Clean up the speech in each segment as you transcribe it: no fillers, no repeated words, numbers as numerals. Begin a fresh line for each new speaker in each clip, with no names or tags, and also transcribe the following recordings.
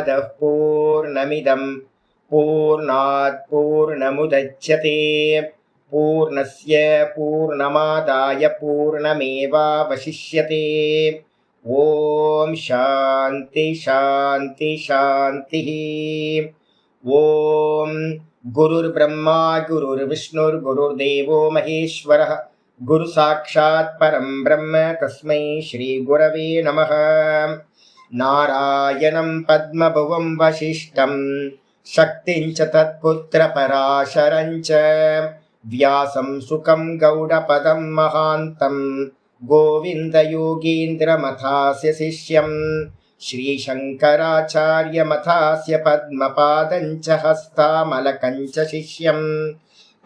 पूर्णमदः पूर्णमिदं पूर्णात् पूर्णमुदच्यते पूर्णस्य पूर्णमादाय पूर्णमेवावशिष्यते। ओम शांति शांति शांतिः। ओम गुरुर्ब्रह्मा गुरुर्विष्णुर्गुरुर्देवो महेश्वरः गुरु साक्षात् परं ब्रह्म तस्मै श्री गुरवे नमः। नारायणं पद्मभुवं वसिष्ठं शक्तिं च तत्पुत्र पराशरं च व्यासं सुकं गौडपदं महान्तं गोविन्द योगीन्द्रमथास्य शिष्यं श्रीशङ्कराचार्यमथास्य पद्मपादं च हस्तामलकं च शिष्यं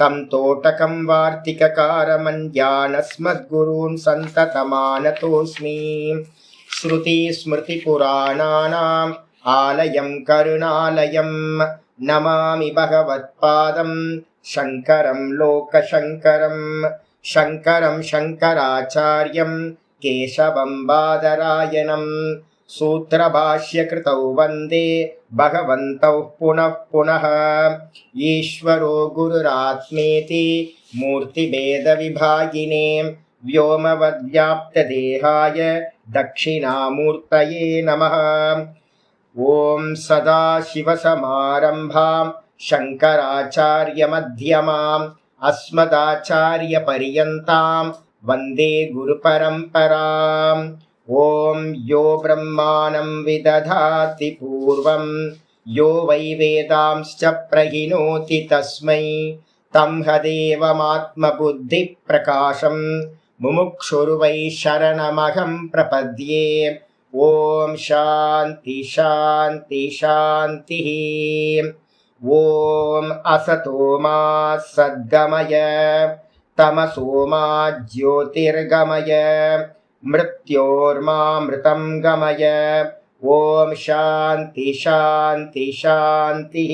तं तोटकं वार्तिककारमन्यानस्मद्गुरून् सन्ततमानतोऽस्मि। श्रुतिस्मृतिपुराणानाम् आलयं करुणालयं नमामि भगवत्पादं शङ्करं लोकशङ्करं शङ्करं शङ्कराचार्यं केशवं बादरायणं सूत्रभाष्यकृतौ वन्दे भगवन्तौ पुनः पुनः। ईश्वरो गुरुरात्मेति मूर्तिभेदविभागिने व्योमवद्व्याप्तदेहाय दक्षिणामूर्तये नमः। ॐ सदाशिवसमारम्भां शङ्कराचार्यमध्यमाम् अस्मदाचार्यपर्यन्तां वन्दे गुरुपरम्पराम्। ॐ यो ब्रह्माणं विदधाति पूर्वं यो वै वेदांश्च प्रहिणोति तस्मै तं हदेवमात्मबुद्धिप्रकाशं मुमुक्षुर्वै शरणमहं प्रपद्ये। ॐ शान्ति शान्ति शान्तिः। ॐ असतो मा सद्गमय तमसो मा ज्योतिर्गमय मृत्योर्मामृतं गमय। ॐ शान्ति शान्ति शान्तिः।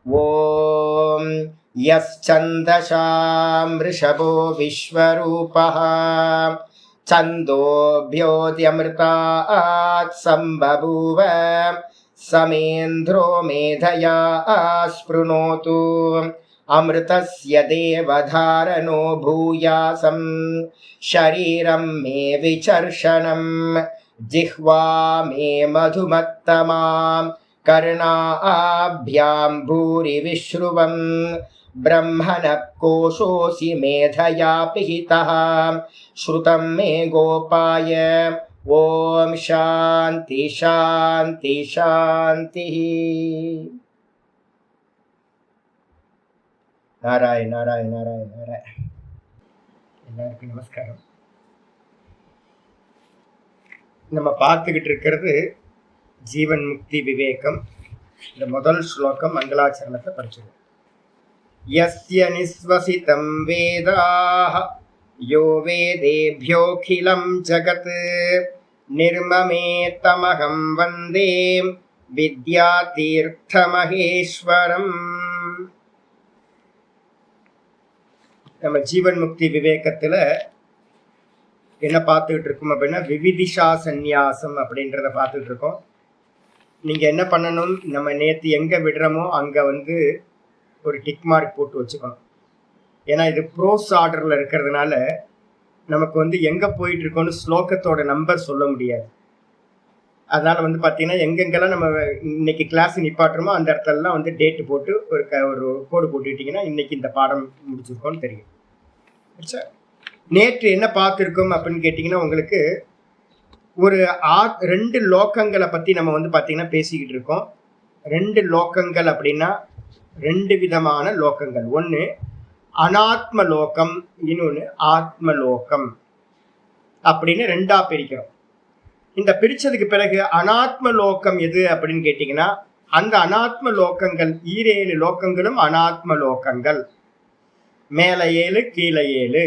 ॐ यश्चन्दसां वृषभो विश्वरूपः छन्दोभ्योऽध्यमृतात् सम्बभूव समेन्द्रो मेधया स्पृणोतु अमृतस्य देवधारणो भूयासं शरीरं मे विचर्षणं जिह्वा मे मधुमत्तमा कर्णाभ्यां भूरि विश्रुवं ब्रह्मणः कोशोऽसि मेधया पिहितः श्रुतं मे गोपाय। ॐ शान्ति शान्ति शान्तिः। नारायण नारायण नारायण नारायण। எல்லாருக்கும் நமஸ்காரம். நம்ம பார்த்துக்கிட்டு இருக்கிறது ஜீவன் முக்தி விவேகம். இந்த முதல் ஸ்லோகம் மங்களாச்சரணத்தை படிச்சிருக்கோம். யஸ்ய நிஸ்வசிதம் வேதாஹ யோ வேதேப்யோகிலம் ஜகத் நிர்மமே தமகம் வந்தே வித்யாதீர்த்தமகேஸ்வரம். நம்ம ஜீவன் முக்தி விவேகத்துல என்ன பார்த்துக்கிட்டு இருக்கோம் அப்படின்னா விவிதிஷா சந்நியாசம் அப்படின்றத பார்த்துட்டு இருக்கோம். நீங்க என்ன பண்ணணும், நம்ம நேற்று எங்க விடுறோமோ அங்க ஒரு டிக் மார்க் போட்டு வச்சுக்கணும். ஏன்னா இது ப்ரோஸ் ஆர்டர்ல இருக்கிறதுனால நமக்கு எங்க போயிட்டு இருக்கோம்னு ஸ்லோகத்தோட நம்பர் சொல்ல முடியாது. அதனால பார்த்தீங்கன்னா எங்கெங்கெல்லாம் நம்ம இன்னைக்கு கிளாஸ் நிப்பாட்டுறோமோ அந்த இடத்துலலாம் டேட்டு போட்டு ஒரு கோடு போட்டுக்கிட்டிங்கன்னா இன்னைக்கு இந்த பாடம் முடிச்சிருக்கோம்னு தெரியும். நேற்று என்ன பார்த்துருக்கோம் அப்படின்னு கேட்டிங்கன்னா உங்களுக்கு ஒரு ரெண்டு லோகங்களை பற்றி நம்ம பார்த்தீங்கன்னா பேசிக்கிட்டு இருக்கோம். ரெண்டு லோகங்கள் அப்படின்னா ரெண்டு விதமான லோகங்கள். ஒன்று அனாத்ம லோகம், இன்னொன்று ஆத்ம லோகம் அப்படின்னு ரெண்டா பிரிக்கிறோம். இந்த பிரிச்சதுக்கு பிறகு அனாத்ம லோகம் எது அப்படின்னு கேட்டிங்கன்னா அந்த அனாத்ம லோகங்கள் 7 லோகங்களும் அனாத்ம லோகங்கள். மேலே 7 கீழே 7.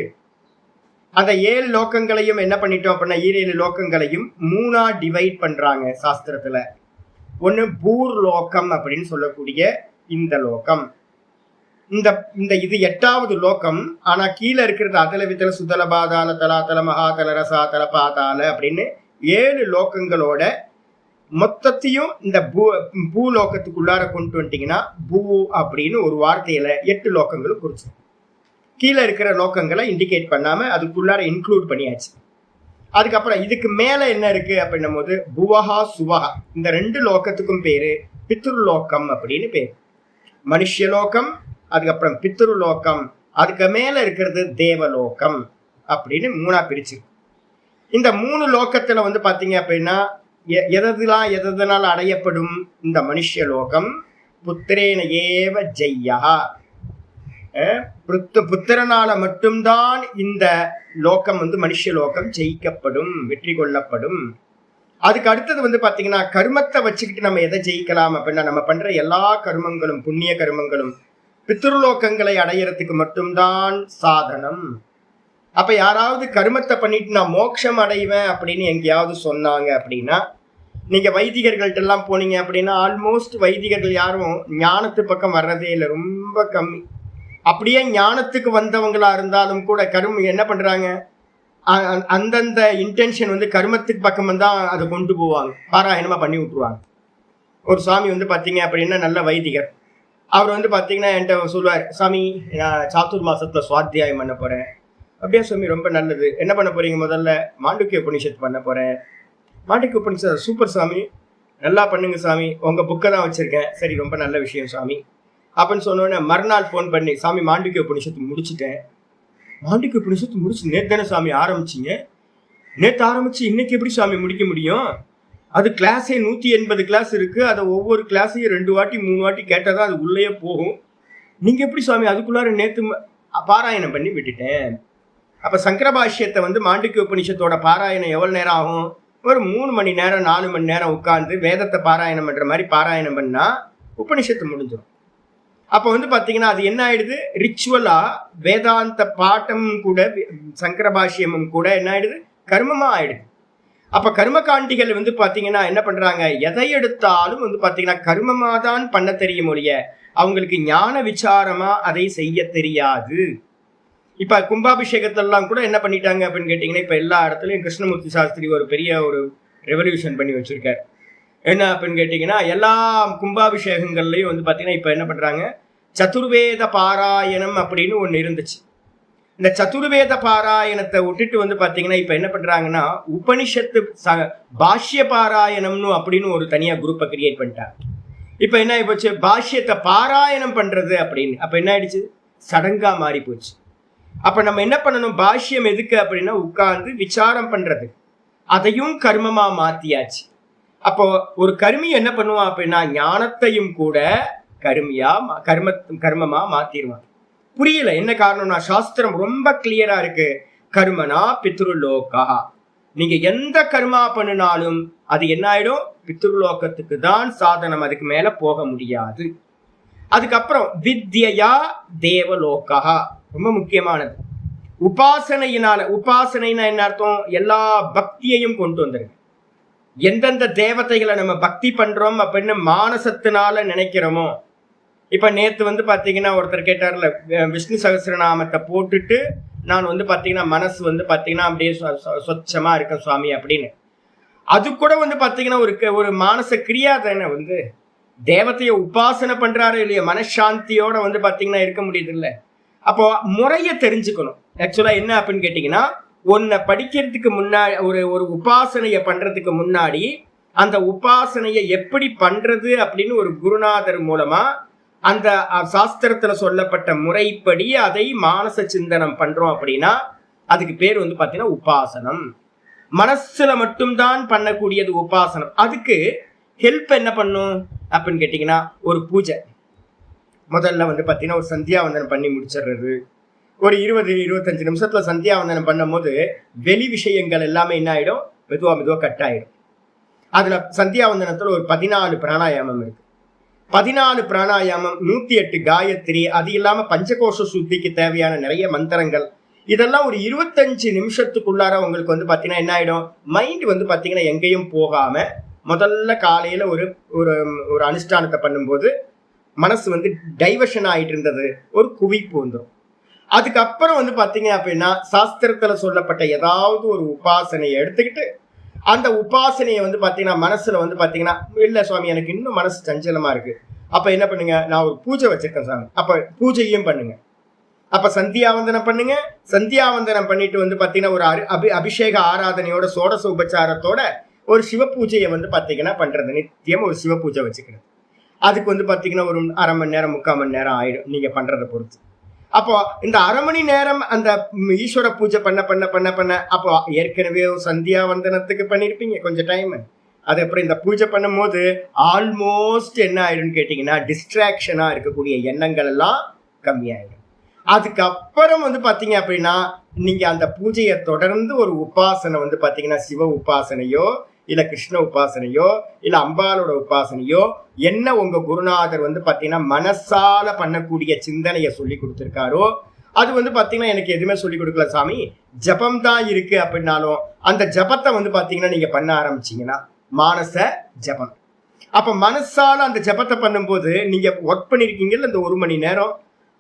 அந்த 7 லோகங்களையும் என்ன பண்ணிட்டோம் அப்படின்னா 7 லோகங்களையும் 3ஆ டிவைட் பண்றாங்க சாஸ்திரத்துல. ஒன்று பூர் லோகம் அப்படின்னு சொல்லக்கூடிய இந்த லோகம். இந்த இது 8வது லோகம். ஆனா கீழே இருக்கிறது அதல வித்தல சுதல பாதாள தலாத்தல மகாதல ரசாதல பாதாள அப்படின்னு 7 லோகங்களோட மொத்தத்தையும் இந்த பூலோகத்துக்குள்ளார கொண்டு வந்துட்டீங்கன்னா பூ அப்படின்னு ஒரு வார்த்தையில 8 லோகங்களும் குறிச்சு, கீழே இருக்கிற லோகங்களை இண்டிகேட் பண்ணாம அதுக்குள்ளார இன்க்ளூட் பண்ணியாச்சு. அதுக்கப்புறம் இதுக்கு மேல என்ன இருக்கு அப்படின்னும் போது புவஹா சுவஹா, இந்த 2 லோகத்துக்கும் பேரு பித்ருலோகம் அப்படின்னு பேரு. மனுஷலோகம், அதுக்கப்புறம் பித்ருலோகம், அதுக்கு மேல இருக்கிறது தேவலோகம் அப்படின்னு 3ஆ பிரிச்சு. இந்த 3 லோகத்துல வந்து பாத்தீங்க அப்படின்னா எதனால அடையப்படும்? இந்த மனுஷலோகம் புத்திரேன ஏவ ஜெய்யா, புத்திரனால மட்டும்தான் இந்த லோகம் வந்து மனுஷலோகம் ஜெயிக்கப்படும், வெற்றி கொள்ளப்படும். அதுக்கு அடுத்தது வந்து பாத்தீங்கன்னா கர்மத்தை வச்சுக்கிட்டு நம்ம எதை ஜெயிக்கலாம் அப்படின்னா, நம்ம பண்ற எல்லா கர்மங்களும் புண்ணிய கர்மங்களும் பித்ருலோகங்களை அடையறதுக்கு மட்டும்தான் சாதனம். அப்ப யாராவது கர்மத்தை பண்ணிட்டு நான் மோட்சம் அடைவேன் அப்படின்னு எங்கேயாவது சொன்னாங்க அப்படின்னா, நீங்க வைதிகர்கள்ட்ட எல்லாம் போனீங்க அப்படின்னா ஆல்மோஸ்ட் வைதிகர்கள் யாரும் ஞானத்து பக்கம் வர்றதே இல்லை, ரொம்ப கம்மி. அப்படியே ஞானத்துக்கு வந்தவங்களா இருந்தாலும் கூட என்ன பண்றாங்க, அந்தந்த இன்டென்ஷன் வந்து கர்மத்துக்கு பக்கம் தான் அதை கொண்டு போவாங்க, பாராயணமா பண்ணி விட்டுருவாங்க. ஒரு சுவாமி வந்து பாத்தீங்க அப்படின்னா நல்ல வைதிகர், அவர் வந்து பாத்தீங்கன்னா என்கிட்ட சொல்லுவார், சாமி நான் சாத்துர் மாசத்துல சுவாத்தியாயம் பண்ண போறேன். அப்படியே சுவாமி ரொம்ப நல்லது, என்ன பண்ண போறீங்க? முதல்ல மாண்டூக்கிய உபனிஷத்து பண்ண போறேன். மாண்டூக்கிய உபனிஷத்து சூப்பர் சாமி, நல்லா பண்ணுங்க சாமி, உங்க புக்கை தான் வச்சிருக்கேன். சரி, ரொம்ப நல்ல விஷயம் சாமி அப்படின்னு சொன்னோடனே மறுநாள் ஃபோன் பண்ணி, சாமி மாண்டூக்கிய உபனிஷத்து முடிச்சுட்டேன். மாண்டூக்கிய உபனிஷத்து முடிச்சு நேற்று தானே சாமி ஆரம்பிச்சிங்க, நேற்று ஆரம்பிச்சு இன்னைக்கு எப்படி சாமி முடிக்க முடியும்? அது கிளாஸே 180 கிளாஸ் இருக்கு, அதை ஒவ்வொரு கிளாஸையும் 2 வாட்டி 3 வாட்டி கேட்டால் தான் அது உள்ளேயே போகும். நீங்க எப்படி சாமி அதுக்குள்ளார நேற்று பாராயணம் பண்ணி விட்டுட்டேன். அப்ப சங்கர பாஷ்யத்தை வந்து மாண்டூக்கிய உபனிஷத்தோட பாராயணம் எவ்வளவு நேரம் ஆகும்? ஒரு 3 மணி நேரம் 4 மணி நேரம் உட்கார்ந்து வேதத்தை பாராயணம் பண்ற மாதிரி பாராயணம் பண்ணா உபனிஷத்து முடிஞ்சிடும். அப்ப வந்து பாத்தீங்கன்னா அது என்ன ஆயிடுது, ரிச்சுவலா வேதாந்த பாட்டம் கூட சங்கர பாஷ்யமும் கூட என்ன ஆயிடுது, கர்மமா ஆயிடுது. அப்ப கர்மகாண்டிகள் வந்து பாத்தீங்கன்னா என்ன பண்றாங்க, எதை எடுத்தாலும் வந்து பாத்தீங்கன்னா கர்மமா தான் பண்ண தெரியும் ஒழிய அவங்களுக்கு ஞான விசாரமா அதை செய்ய தெரியாது. இப்ப கும்பாபிஷேகத்தெல்லாம் கூட என்ன பண்ணிட்டாங்க அப்படின்னு கேட்டீங்கன்னா, இப்ப எல்லா இடத்துலயும் கிருஷ்ணமூர்த்தி சாஸ்திரி ஒரு பெரிய ஒரு ரெவல்யூஷன் பண்ணி வச்சிருக்காரு. என்ன அப்படின்னு கேட்டீங்கன்னா, எல்லா கும்பாபிஷேகங்கள்லயும் வந்து பாத்தீங்கன்னா இப்ப என்ன பண்றாங்க, சதுர்வேத பாராயணம் அப்படின்னு ஒண்ணு இருந்துச்சு. இந்த சதுர்வேத பாராயணத்தை விட்டுட்டு வந்து பாத்தீங்கன்னா இப்ப என்ன பண்றாங்கன்னா உபனிஷத்து பாஷ்ய பாராயணம்னு அப்படின்னு ஒரு தனியா குரூப்பை கிரியேட் பண்ணிட்டாங்க. இப்ப என்ன ஆகி போச்சு, பாஷ்யத்தை பாராயணம் பண்றது அப்படின்னு. அப்ப என்ன ஆயிடுச்சு, சடங்கா மாறி போச்சு. அப்ப நம்ம என்ன பண்ணணும், பாஷ்யம் எதுக்கு அப்படின்னா உட்கார்ந்து விசாரம் பண்றது, அதையும் கர்மமா மாத்தியாச்சு. அப்போ ஒரு கர்மி என்ன பண்ணுவான் அப்படின்னா ஞானத்தையும் கூட கர்மமா மாத்திடுவான். புரியல என்ன காரணம்னா சாஸ்திரம் ரொம்ப கிளியரா இருக்கு, கர்மனா பித்ருலோகா. நீங்க எந்த கர்மா பண்ணினாலும் அது என்ன ஆயிடும், பித்ருலோகத்துக்கு தான் சாதனம், அதுக்கு மேல போக முடியாது. அதுக்கப்புறம் வித்யா தேவலோகா ரொம்ப முக்கியமானது. உபாசனையினால, உபாசனைனா என்ன அர்த்தம், எல்லா பக்தியையும் கொண்டு வந்துருக்கு. எந்தெந்த தேவதைகளை நம்ம பக்தி பண்றோம் அப்படின்னு மானசத்தினால நினைக்கிறோமோ, இப்ப நேத்து வந்து பாத்தீங்கன்னா ஒருத்தர் கேட்டார்ல, விஷ்ணு சகஸ்ரநாமத்தை போட்டுட்டு நான் வந்து பாத்தீங்கன்னா மனசு வந்து பாத்தீங்கன்னா அப்படியே சொச்சமா இருக்க சுவாமி அப்படின்னு. அது கூட வந்து பாத்தீங்கன்னா ஒரு மானச கிரியா தானே, வந்து தேவத்தைய உபாசனை பண்றாரு இல்லையா, மனசாந்தியோட வந்து பாத்தீங்கன்னா இருக்க முடியுது இல்ல. அப்போ முறைய தெரிஞ்சுக்கணும். ஆக்சுவலா என்ன அப்படின்னு கேட்டீங்கன்னா, ஒன்ன படிக்கிறதுக்கு முன்னாடி ஒரு உபாசனைய பண்றதுக்கு முன்னாடி அந்த உபாசனையை எப்படி பண்றது அப்படின்னு ஒரு குருநாதர் மூலமா அந்த சாஸ்திரத்துல சொல்லப்பட்ட முறைப்படி அதை மானச சிந்தனம் பண்றோம் அப்படின்னா அதுக்கு பேர் வந்து பாத்தீங்கன்னா உபாசனம். மனசுல மட்டும்தான் பண்ணக்கூடியது உபாசனம். அதுக்கு ஹெல்ப் என்ன பண்ணும் அப்படின்னு கேட்டீங்கன்னா, ஒரு பூஜை முதல்ல வந்து பாத்தீங்கன்னா ஒரு சந்தியாவந்தனம் பண்ணி முடிச்சிடுறது. ஒரு 20-25 நிமிஷத்துல சந்தியாவந்தனம் பண்ணும் போது வெளி விஷயங்கள் எல்லாமே என்ன ஆயிடும், மெதுவா கட் ஆயிடும். அதுல சந்தியாவந்தனத்துல ஒரு 14 பிராணாயாமம் இருக்கு. 14 பிராணாயாமம், 108 காயத்ரி, அது இல்லாம பஞ்சகோஷ சுத்திக்கு தேவையான நிறைய மந்திரங்கள், இதெல்லாம் ஒரு 25 நிமிஷத்துக்குள்ளார உங்களுக்கு வந்து பாத்தீங்கன்னா என்ன ஆயிடும், மைண்ட் வந்து பாத்தீங்கன்னா எங்கேயும் போகாம முதல்ல காலையில ஒரு அனுஷ்டானத்தை பண்ணும்போது மனசு வந்து டைவர்ஷன் ஆயிட்டு இருந்தது, ஒரு குவிப்பு வந்துடும். அதுக்கப்புறம் வந்து பாத்தீங்க அப்படின்னா சாஸ்திரத்துல சொல்லப்பட்ட ஏதாவது ஒரு உபாசனையை எடுத்துக்கிட்டு அந்த உபாசனையை வந்து பாத்தீங்கன்னா மனசுல வந்து பாத்தீங்கன்னா, இல்ல சுவாமி எனக்கு இன்னும் மனசு சஞ்சலமா இருக்கு, அப்ப என்ன பண்ணுங்க, நான் ஒரு பூஜை வச்சிருக்கேன் சாமி, அப்ப பூஜையும் பண்ணுங்க. அப்ப சந்தியாவந்தனம் பண்ணுங்க. சந்தியாவந்தனம் பண்ணிட்டு வந்து பாத்தீங்கன்னா ஒரு அபிஷேக ஆராதனையோட சோடச உபச்சாரத்தோட ஒரு சிவ பூஜையை வந்து பாத்தீங்கன்னா பண்றது. நித்தியம் ஒரு சிவ பூஜை வச்சுக்கிறது. அதுக்கு வந்து பாத்தீங்கன்னா ஒரு 1/2 மணி நேரம் 3/4 மணி நேரம் ஆயிடும் நீங்க பண்றதை பொறுத்து. அப்போ இந்த 1/2 மணி நேரம் அந்த ஈஸ்வர பூஜை பண்ண பண்ண பண்ண பண்ண அப்போ ஏற்கனவே சந்தியாவந்தனத்துக்கு பண்ணிருப்பீங்க கொஞ்சம் டைம். அது அப்புறம் இந்த பூஜை பண்ணும் போது ஆல்மோஸ்ட் என்ன ஆயிடும்னு கேட்டீங்கன்னா, டிஸ்ட்ராக்ஷனா இருக்கக்கூடிய எண்ணங்கள் எல்லாம் கம்மியாயிடும். அதுக்கப்புறம் வந்து பாத்தீங்க அப்படின்னா, நீங்க அந்த பூஜையை தொடர்ந்து ஒரு உபாசனை வந்து பாத்தீங்கன்னா, சிவ உபாசனையோ இல்ல கிருஷ்ண உபாசனையோ இல்ல அம்பாலோட உபாசனையோ, என்ன உங்க குருநாதர் வந்து பாத்தீங்கன்னா மனசால பண்ணக்கூடிய சிந்தனையை சொல்லி கொடுத்திருக்காரோ, அது வந்து பாத்தீங்கன்னா எனக்கு எதுவுமே சொல்லி கொடுக்கல சாமி, ஜபம் தான் இருக்கு அப்படின்னாலும் அந்த ஜபத்தை வந்து பாத்தீங்கன்னா நீங்க பண்ண ஆரம்பிச்சீங்கன்னா மானச ஜபம். அப்ப மனசால அந்த ஜபத்தை பண்ணும்போது நீங்க ஒர்க் பண்ணிருக்கீங்கல்ல, இந்த 1 மணி நேரம்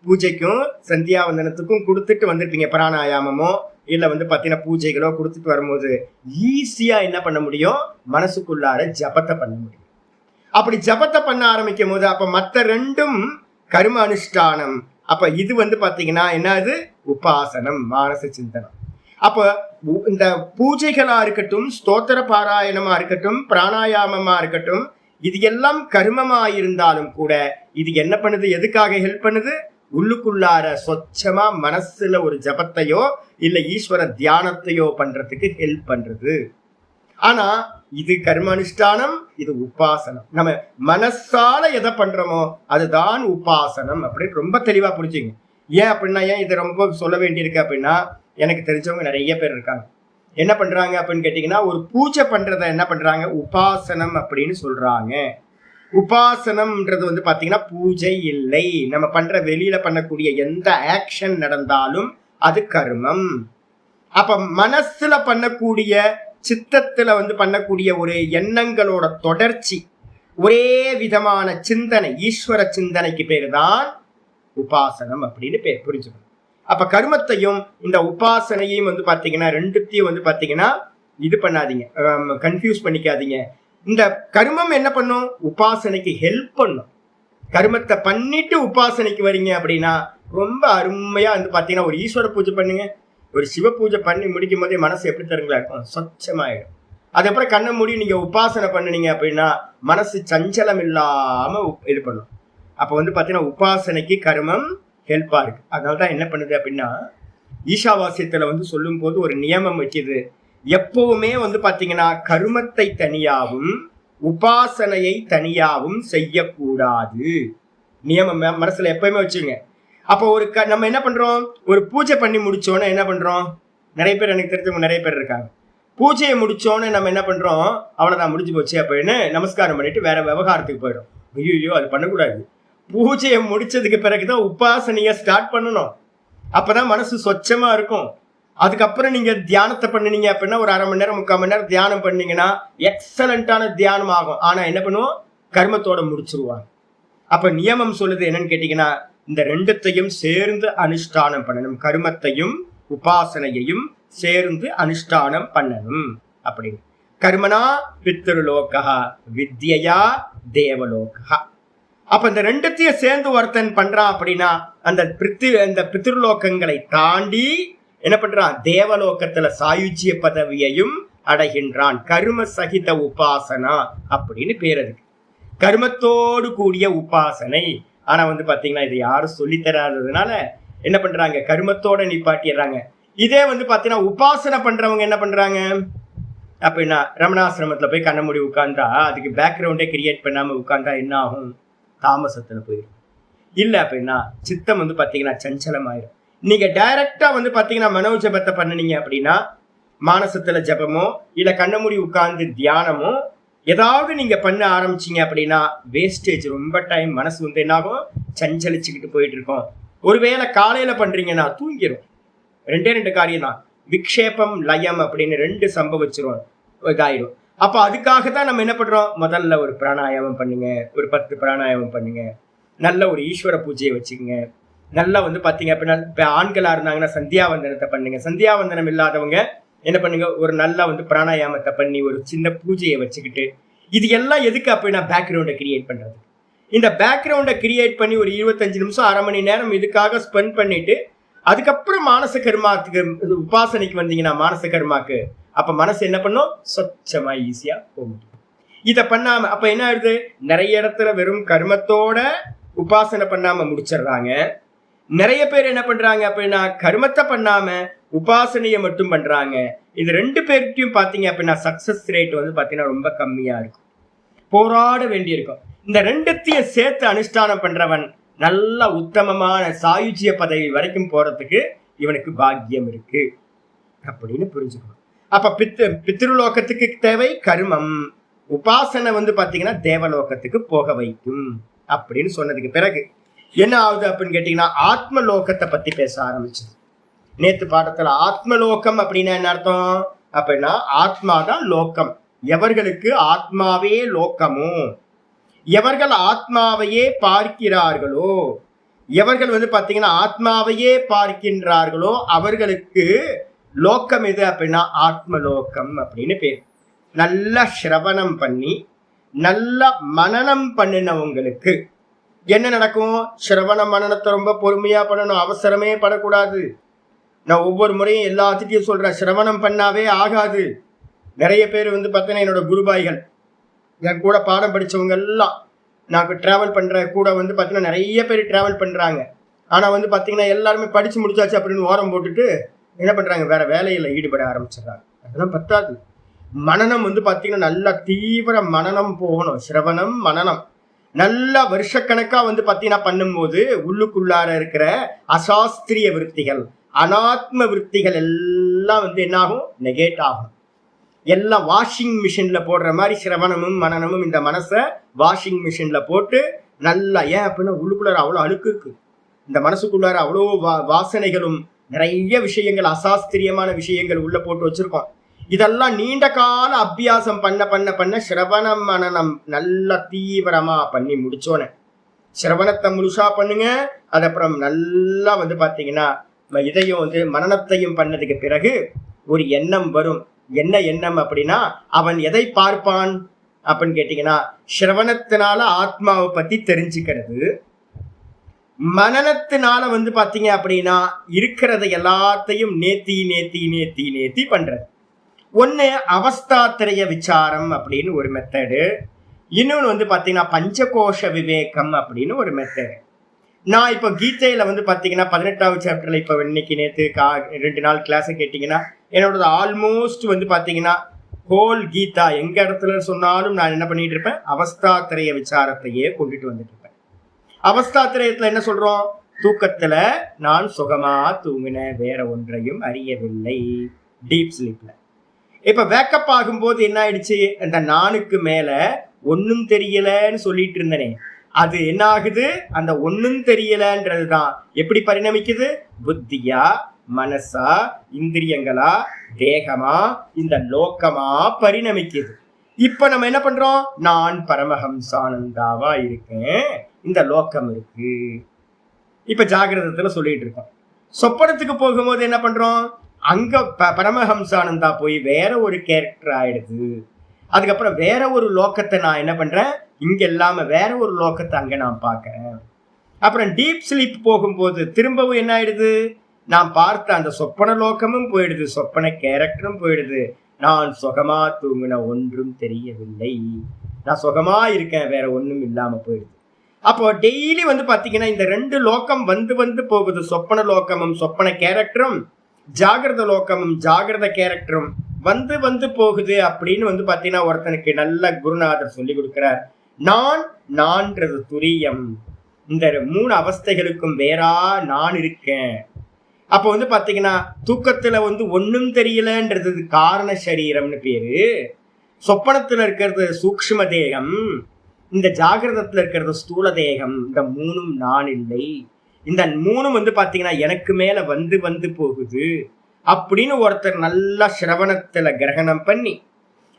பூஜைக்கும் சந்தியாவந்தனத்துக்கும் கொடுத்துட்டு வந்திருப்பீங்க, பிராணாயாமமோ இல்ல வந்து பாத்தீங்கன்னா பூஜைகளோ கொடுத்துட்டு வரும்போது ஈஸியா என்ன பண்ண முடியும், மனசுக்குள்ளார ஜபத்தை பண்ண முடியும். அப்படி ஜபத்தை பண்ண ஆரம்பிக்கும் போது அப்ப மற்ற 2ம் கர்ம அனுஷ்டானம். அப்ப இது வந்து பாத்தீங்கன்னா என்னது, உபாசனம், மானச சிந்தனம். அப்ப இந்த பூஜைகளா இருக்கட்டும், ஸ்தோத்திர பாராயணமா இருக்கட்டும், பிராணாயாமமா இருக்கட்டும், இது எல்லாம் கர்மமா இருந்தாலும் கூட இது என்ன பண்ணுது, எதுக்காக ஹெல்ப் பண்ணுது, உள்ளுக்குள்ளார சொச்சமா மனசுல ஒரு ஜபத்தையோ இல்ல ஈஸ்வர தியானத்தையோ பண்றதுக்கு ஹெல்ப் பண்றது. ஆனா இது கர்ம அனுஷ்டானம், இது உபாசனம். நம்ம மனசால எதை பண்றோமோ அதுதான் உபாசனம் அப்படின்னு ரொம்ப தெளிவா புரிஞ்சுங்க. ஏன் அப்படின்னா, ஏன் இதை ரொம்ப சொல்ல வேண்டியிருக்கு அப்படின்னா, எனக்கு தெரிஞ்சவங்க நிறைய பேர் இருக்காங்க. என்ன பண்றாங்க அப்படின்னு கேட்டீங்கன்னா, ஒரு பூஜை பண்றத என்ன பண்றாங்க, உபாசனம் அப்படின்னு சொல்றாங்க. உபாசனம்ன்றது வந்து பாத்தீங்கன்னா பூஜை இல்லை. நம்ம பண்ற வெளியில பண்ணக்கூடிய எந்த ஆக்ஷன் நடந்தாலும் அது கர்மம். அப்ப மனசுல பண்ணக்கூடிய, சித்தத்துல வந்து பண்ணக்கூடிய ஒரு எண்ணங்களோட தொடர்ச்சி, ஒரே விதமான சிந்தனை, ஈஸ்வர சிந்தனைக்கு பேரு தான் உபாசனம் அப்படின்னு பேர். புரிஞ்சுக்கணும். அப்ப கர்மத்தையும் இந்த உபாசனையும் வந்து பாத்தீங்கன்னா 2த்தையும் வந்து பாத்தீங்கன்னா இது பண்ணாதீங்க, கன்ஃபியூஸ் பண்ணிக்காதீங்க. இந்த கர்மம் என்ன பண்ணும், உபாசனைக்கு ஹெல்ப் பண்ணும். கர்மத்தை பண்ணிட்டு உபாசனைக்கு வரீங்க அப்படின்னா ரொம்ப அருமையா வந்து பாத்தீங்கன்னா ஒரு ஈஸ்வர பூஜை பண்ணுங்க, ஒரு சிவ பூஜை பண்ணி முடிக்கும் போதே மனசு எப்படி தருங்களா இருக்கும், சொச்சமாயிடும். அதுக்கப்புறம் கண்ணை மூடி நீங்க உபாசனை பண்ணினீங்க அப்படின்னா மனசு சஞ்சலம் இல்லாம இது பண்ணும். அப்ப வந்து பாத்தீங்கன்னா உபாசனைக்கு கர்மம் ஹெல்ப்பா இருக்கு. அதனாலதான் என்ன பண்ணுது அப்படின்னா, ஈஷாவாசியத்துல வந்து சொல்லும் போது ஒரு நியமம் வைக்குது, எப்பவுமே வந்து பாத்தீங்கன்னா கர்மத்தை தனியாவும் உபாசனையை தனியாவும் செய்யக்கூடாது. நியமம் மனசுல எப்பயுமே வச்சுங்க. அப்போ ஒரு நம்ம என்ன பண்றோம், ஒரு பூஜை பண்ணி முடிச்சோன்னு என்ன பண்றோம், நிறைய பேர் எனக்கு தெரிஞ்சவங்க நிறைய பேர் இருக்காங்க, பூஜையை முடிச்சோன்னு நம்ம என்ன பண்றோம், அவ்வளவுதான் முடிஞ்சு போச்சு அப்படின்னு நமஸ்காரம் பண்ணிட்டு வேற விவகாரத்துக்கு போயிடும். ஐயோ அது பண்ணக்கூடாது. பூஜையை முடிச்சதுக்கு பிறகுதான் உபாசனைய ஸ்டார்ட் பண்ணணும். அப்பதான் மனசு சொச்சமா இருக்கும். அதுக்கப்புறம் நீங்க தியானத்தை பண்ணினீங்க அப்படின்னா ஒரு 1/2 மணி நேரம் 3/4 மணி நேரம் தியானம் பண்ணீங்கன்னா எக்ஸலண்டான தியானம் ஆகும். ஆனா என்ன பண்ணுவோம், கர்மத்தோட முடிச்சிருவாங்க. அப்ப நியமம் சொல்லுது என்னன்னு கேட்டீங்கன்னா, இந்த 2த்தையும் சேர்ந்து அனுஷ்டானம் பண்ணணும். கர்மத்தையும் உபாசனையையும் சேர்ந்து அனுஷ்டானம் பண்ணணும் அப்படின்னு. கர்மனா பித்ருலோகா வித்யா தேவலோகா. அப்ப இந்த 2த்தையும் சேர்ந்து ஒருத்தன் பண்றான் அப்படின்னா அந்த பித்ருலோகங்களை தாண்டி என்ன பண்றான், தேவலோகத்துல சாயுஜ்ய பதவியையும் அடைகின்றான். கர்ம சகித உபாசனா அப்படின்னு பேர் இருக்கு, கர்மத்தோடு கூடிய உபாசனை. ஆனா வந்து பாத்தீங்கன்னா இது யாரும் சொல்லி தராததுனால என்ன பண்றாங்க, கர்மத்தோட நிப்பாட்டிடுறாங்க. இதே வந்து பாத்தீங்கன்னா உபாசனை பண்றவங்க என்ன பண்றாங்க அப்படின்னா, ரமணாசிரமத்துல போய் கண்ண மூடி உட்கார்ந்தா அதுக்கு பேக்ரவுண்டே கிரியேட் பண்ணாம உட்கார்ந்தா என்ன ஆகும், தாமசத்துல போயிடும். இல்ல அப்படின்னா சித்தம் வந்து பாத்தீங்கன்னா சஞ்சலமாயிரும். நீங்க டைரக்டா வந்து பாத்தீங்கன்னா மனோ ஜபத்தை பண்ணினீங்க அப்படின்னா, மானசத்துல ஜபமோ இல்ல கண்ணமூடி உட்கார்ந்து தியானமோ ஏதாவது நீங்க பண்ண ஆரம்பிச்சீங்க அப்படின்னா வேஸ்டேஜ், ரொம்ப டைம் மனசு வந்து என்னாகும், சஞ்சலிச்சுக்கிட்டு போயிட்டு இருக்கோம். ஒருவேளை காலையில பண்றீங்கன்னா தூங்கிடும். 2 காரியம் தான், விக்ஷேபம் லயம் அப்படின்னு 2 சம்பவிச்சிரும், இதாயிடும். அப்ப அதுக்காக தான் நம்ம என்ன பண்றோம், முதல்ல ஒரு பிராணாயாமம் பண்ணுங்க, ஒரு 10 பிராணாயாமம் பண்ணுங்க, நல்ல ஒரு ஈஸ்வர பூஜையை வச்சுக்கோங்க. நல்லா வந்து பாத்தீங்க அப்படின்னா, இப்ப ஆண்களா இருந்தாங்கன்னா சந்தியாவந்தனத்தை பண்ணுங்க. சந்தியாவந்தனம் இல்லாதவங்க என்ன பண்ணுங்க, ஒரு நல்லா வந்து பிராணாயாமத்தை பண்ணி ஒரு சின்ன பூஜையை வச்சுக்கிட்டு, இது எல்லாம் எதுக்கு அப்படின்னா பேக்ரவுண்டை கிரியேட் பண்றது. இந்த பேக்ரவுண்டை கிரியேட் பண்ணி ஒரு 25 நிமிஷம் 1/2 மணி நேரம் இதுக்காக ஸ்பெண்ட் பண்ணிட்டு அதுக்கப்புறம் மானச கர்மாத்துக்கு உபாசனைக்கு வந்தீங்கன்னா மானச கர்மாக்கு அப்ப மனசு என்ன பண்ணும், சொச்சமா ஈஸியா போகும். இதை பண்ணாம அப்ப என்ன ஆகுது, நிறைய இடத்துல வெறும் கர்மத்தோட உபாசனை பண்ணாம முடிச்சிடுறாங்க. நிறைய பேர் என்ன பண்றாங்க அப்படின்னா கர்மத்தை பண்ணாம உபாசனையை மட்டும் பண்றாங்க. இது 2 பேர்கிட்டையும் பாத்தீங்க அப்படின்னா சக்சஸ் ரேட் வந்து பாத்தீங்கன்னா ரொம்ப கம்மியா இருக்கும். போராட வேண்டியிருக்கும். இந்த 2த்தையும் சேர்த்து அனுஷ்டானம் பண்றவன் நல்ல உத்தமமான சாயுஜ்ய பதவி வரைக்கும் போறதுக்கு இவனுக்கு பாக்கியம் இருக்கு அப்படின்னு புரிஞ்சுக்கணும். அப்ப பித்ருலோகத்துக்கு தேவை கர்மம், உபாசனை வந்து பாத்தீங்கன்னா தேவலோகத்துக்கு போக வைக்கும் அப்படின்னு சொன்னதுக்கு பிறகு என்ன ஆகுது அப்படின்னு கேட்டீங்கன்னா ஆத்மலோகத்தை பத்தி பேச ஆரம்பிச்சது. நேத்து பாடத்துல ஆத்மலோகம் அப்படின்னா என்ன அர்த்தம் அப்படின்னா ஆத்மாதான் லோகம். எவர்களுக்கு ஆத்மாவே லோகமோ, எவர்கள் ஆத்மாவையே பார்க்கிறார்களோ, எவர்கள் வந்து பாத்தீங்கன்னா ஆத்மாவையே பார்க்கின்றார்களோ அவர்களுக்கு லோகம் எது அப்படின்னா ஆத்மலோகம் அப்படின்னு பேர். நல்ல சிரவணம் பண்ணி நல்ல மனனம் பண்ணினவங்களுக்கு என்ன நடக்கும், சிரவண மனனத்தை ரொம்ப பொறுமையா பண்ணணும், அவசரமே படக்கூடாது. நான் ஒவ்வொரு முறையும் எல்லாத்துட்டையும் சொல்றேன், சிரவணம் பண்ணாவே ஆகாது. நிறைய பேர் வந்து பார்த்தீங்கன்னா என்னோட குருபாய்கள், என் கூட பாடம் படித்தவங்க எல்லாம், நான் ட்ராவல் பண்ணுற கூட வந்து பார்த்தீங்கன்னா நிறைய பேர் ட்ராவல் பண்ணுறாங்க. ஆனால் வந்து பார்த்தீங்கன்னா எல்லாருமே படித்து முடிச்சாச்சு அப்படின்னு ஓரம் போட்டுட்டு என்ன பண்ணுறாங்க, வேற வேலையில் ஈடுபட ஆரம்பிச்சிடுறாங்க. அதெல்லாம் பத்தாது. மனனம் வந்து பார்த்தீங்கன்னா நல்லா தீவிர மனனம் போகணும். சிரவணம் மனனம் நல்லா வருஷக்கணக்காக வந்து பார்த்தீங்கன்னா பண்ணும்போது உள்ளுக்குள்ளார இருக்கிற அசாஸ்திரிய விருத்திகள் அனாத்ம விருத்திகள் எல்லாம் வந்து என்ன ஆகும், நெகேட் ஆகும். எல்லாம் வாஷிங் மிஷின்ல போடுற மாதிரி சிரவணமும் மனனமும் இந்த மனசை வாஷிங் மிஷின்ல போட்டு நல்லா, ஏன் அப்படின்னா உள்ளுக்குள்ளார அவ்வளோ அழுக்கு இருக்கு, இந்த மனசுக்குள்ளார அவ்வளோ வாசனைகளும் நிறைய விஷயங்கள் அசாஸ்திரியமான விஷயங்கள் உள்ள போட்டு வச்சிருக்கோம். இதெல்லாம் நீண்ட கால அபியாசம் பண்ண பண்ண பண்ண சிரவணம் மனனம் நல்லா தீவிரமா பண்ணி முடிச்சோன்னே, சிரவணத்தை முழுசா பண்ணுங்க. அது அப்புறம் நல்லா வந்து பாத்தீங்கன்னா இதையும் வந்து மனனத்தையும் பண்ணதுக்கு பிறகு ஒரு எண்ணம் வரும். என்ன எண்ணம் அப்படின்னா, அவன் எதை பார்ப்பான் அப்படின்னு கேட்டீங்கன்னா சிரவணத்தினால ஆத்மாவை பத்தி தெரிஞ்சுக்கிறது, மனனத்தினால வந்து பாத்தீங்க அப்படின்னா இருக்கிறத எல்லாத்தையும் நேத்தி நேத்தி நேத்தி நேத்தி பண்றது. ஒண்ணு அவஸ்தாத்திரய விசாரம் அப்படின்னு ஒரு மெத்தடு, இன்னொன்னு வந்து பாத்தீங்கன்னா பஞ்சகோஷ விவேகம் அப்படின்னு ஒரு மெத்தடு. நான் இப்போ கீதையில வந்து பாத்தீங்கன்னா 18வது சாப்டர்ல இப்போ இன்னைக்கு நேற்று 2 நாள் கிளாஸை கேட்டீங்கன்னா என்னோட ஆல்மோஸ்ட் வந்து பாத்தீங்கன்னா ஹோல் கீதா எங்க இடத்துல சொன்னாலும் நான் என்ன பண்ணிட்டு இருப்பேன், அவஸ்தாத்திரய விசாரத்தையே கொண்டுட்டு வந்துட்டு இருப்பேன். அவஸ்தாத்திரயத்துல என்ன சொல்றோம், தூக்கத்துல நான் சுகமா தூங்கினேன், வேற ஒன்றையும் அறியவில்லை, டீப் ஸ்லீப்ல. இப்ப வேக்கப் ஆகும்போது என்ன ஆயிடுச்சு, அந்த நானுக்கு மேல ஒன்னும் தெரியலன்னு சொல்லிட்டு இருந்தனே, அது என்ன ஆகுது, அந்த ஒன்னும் தெரியலன்றதுதான் எப்படி பரிணமிக்குது, புத்தியா மனசா இந்திரியங்களா தேகமா இந்த லோக்கமா பரிணமிக்குது. இப்ப நம்ம என்ன பண்றோம், நான் பரமஹம்சானந்தாவா இருக்கேன், இந்த லோக்கம் இருக்கு. இப்ப ஜாகிரதத்துல சொல்லிட்டு இருக்கோம். சொப்பனத்துக்கு போகும்போது என்ன பண்றோம், அங்க பரமஹம்சானந்தா போய் வேற ஒரு கேரக்டர் ஆயிடுது. அதுக்கப்புறம் வேற ஒரு லோக்கத்தை நான் என்ன பண்றேன், இங்க இல்லாம வேற ஒரு லோக்கத்தை அங்க நான் பார்க்கறேன். அப்புறம் டீப் ஸ்லீப் போகும்போது திரும்பவும் என்ன ஆயிடுது, நான் பார்த்த அந்த சொப்பன லோக்கமும் போயிடுது, சொப்பன கேரக்டரும் போயிடுது, நான் சுகமா தூங்கின ஒன்றும் தெரியவில்லை, நான் சுகமா இருக்கேன், வேற ஒன்றும் இல்லாம போயிடுது. அப்போ டெய்லி வந்து பாத்தீங்கன்னா இந்த 2 லோக்கம் வந்து வந்து போகுது, சொப்பன லோக்கமும் சொப்பன கேரக்டரும் ஜாகிரத லோக்கமும் ஜாகிரத கேரக்டரும் வந்து வந்து போகுது அப்படின்னு வந்து பாத்தீங்கன்னா ஒருத்தனுக்கு நல்ல குருநாதர் சொல்லி கொடுக்கிறார். நான்ன்றது துரியம், இந்த 3 அவஸ்தைகளுக்கும் வேறா நான் இருக்கேன். அப்ப வந்து பாத்தீங்கன்னா தூக்கத்துல வந்து ஒன்னும் தெரியலன்றது காரண சரீரம்னு பேரு, சொப்பனத்துல இருக்கிறது சூக்ஷ்ம தேகம், இந்த ஜாகிரதத்துல இருக்கிறது ஸ்தூல தேகம். இந்த 3ம் நான் இல்லை, இந்த 3ம் வந்து பாத்தீங்கன்னா எனக்கு மேல வந்து வந்து போகுது அப்படின்னு ஒருத்தர் நல்லா சிரவணத்துல கிரகணம் பண்ணி,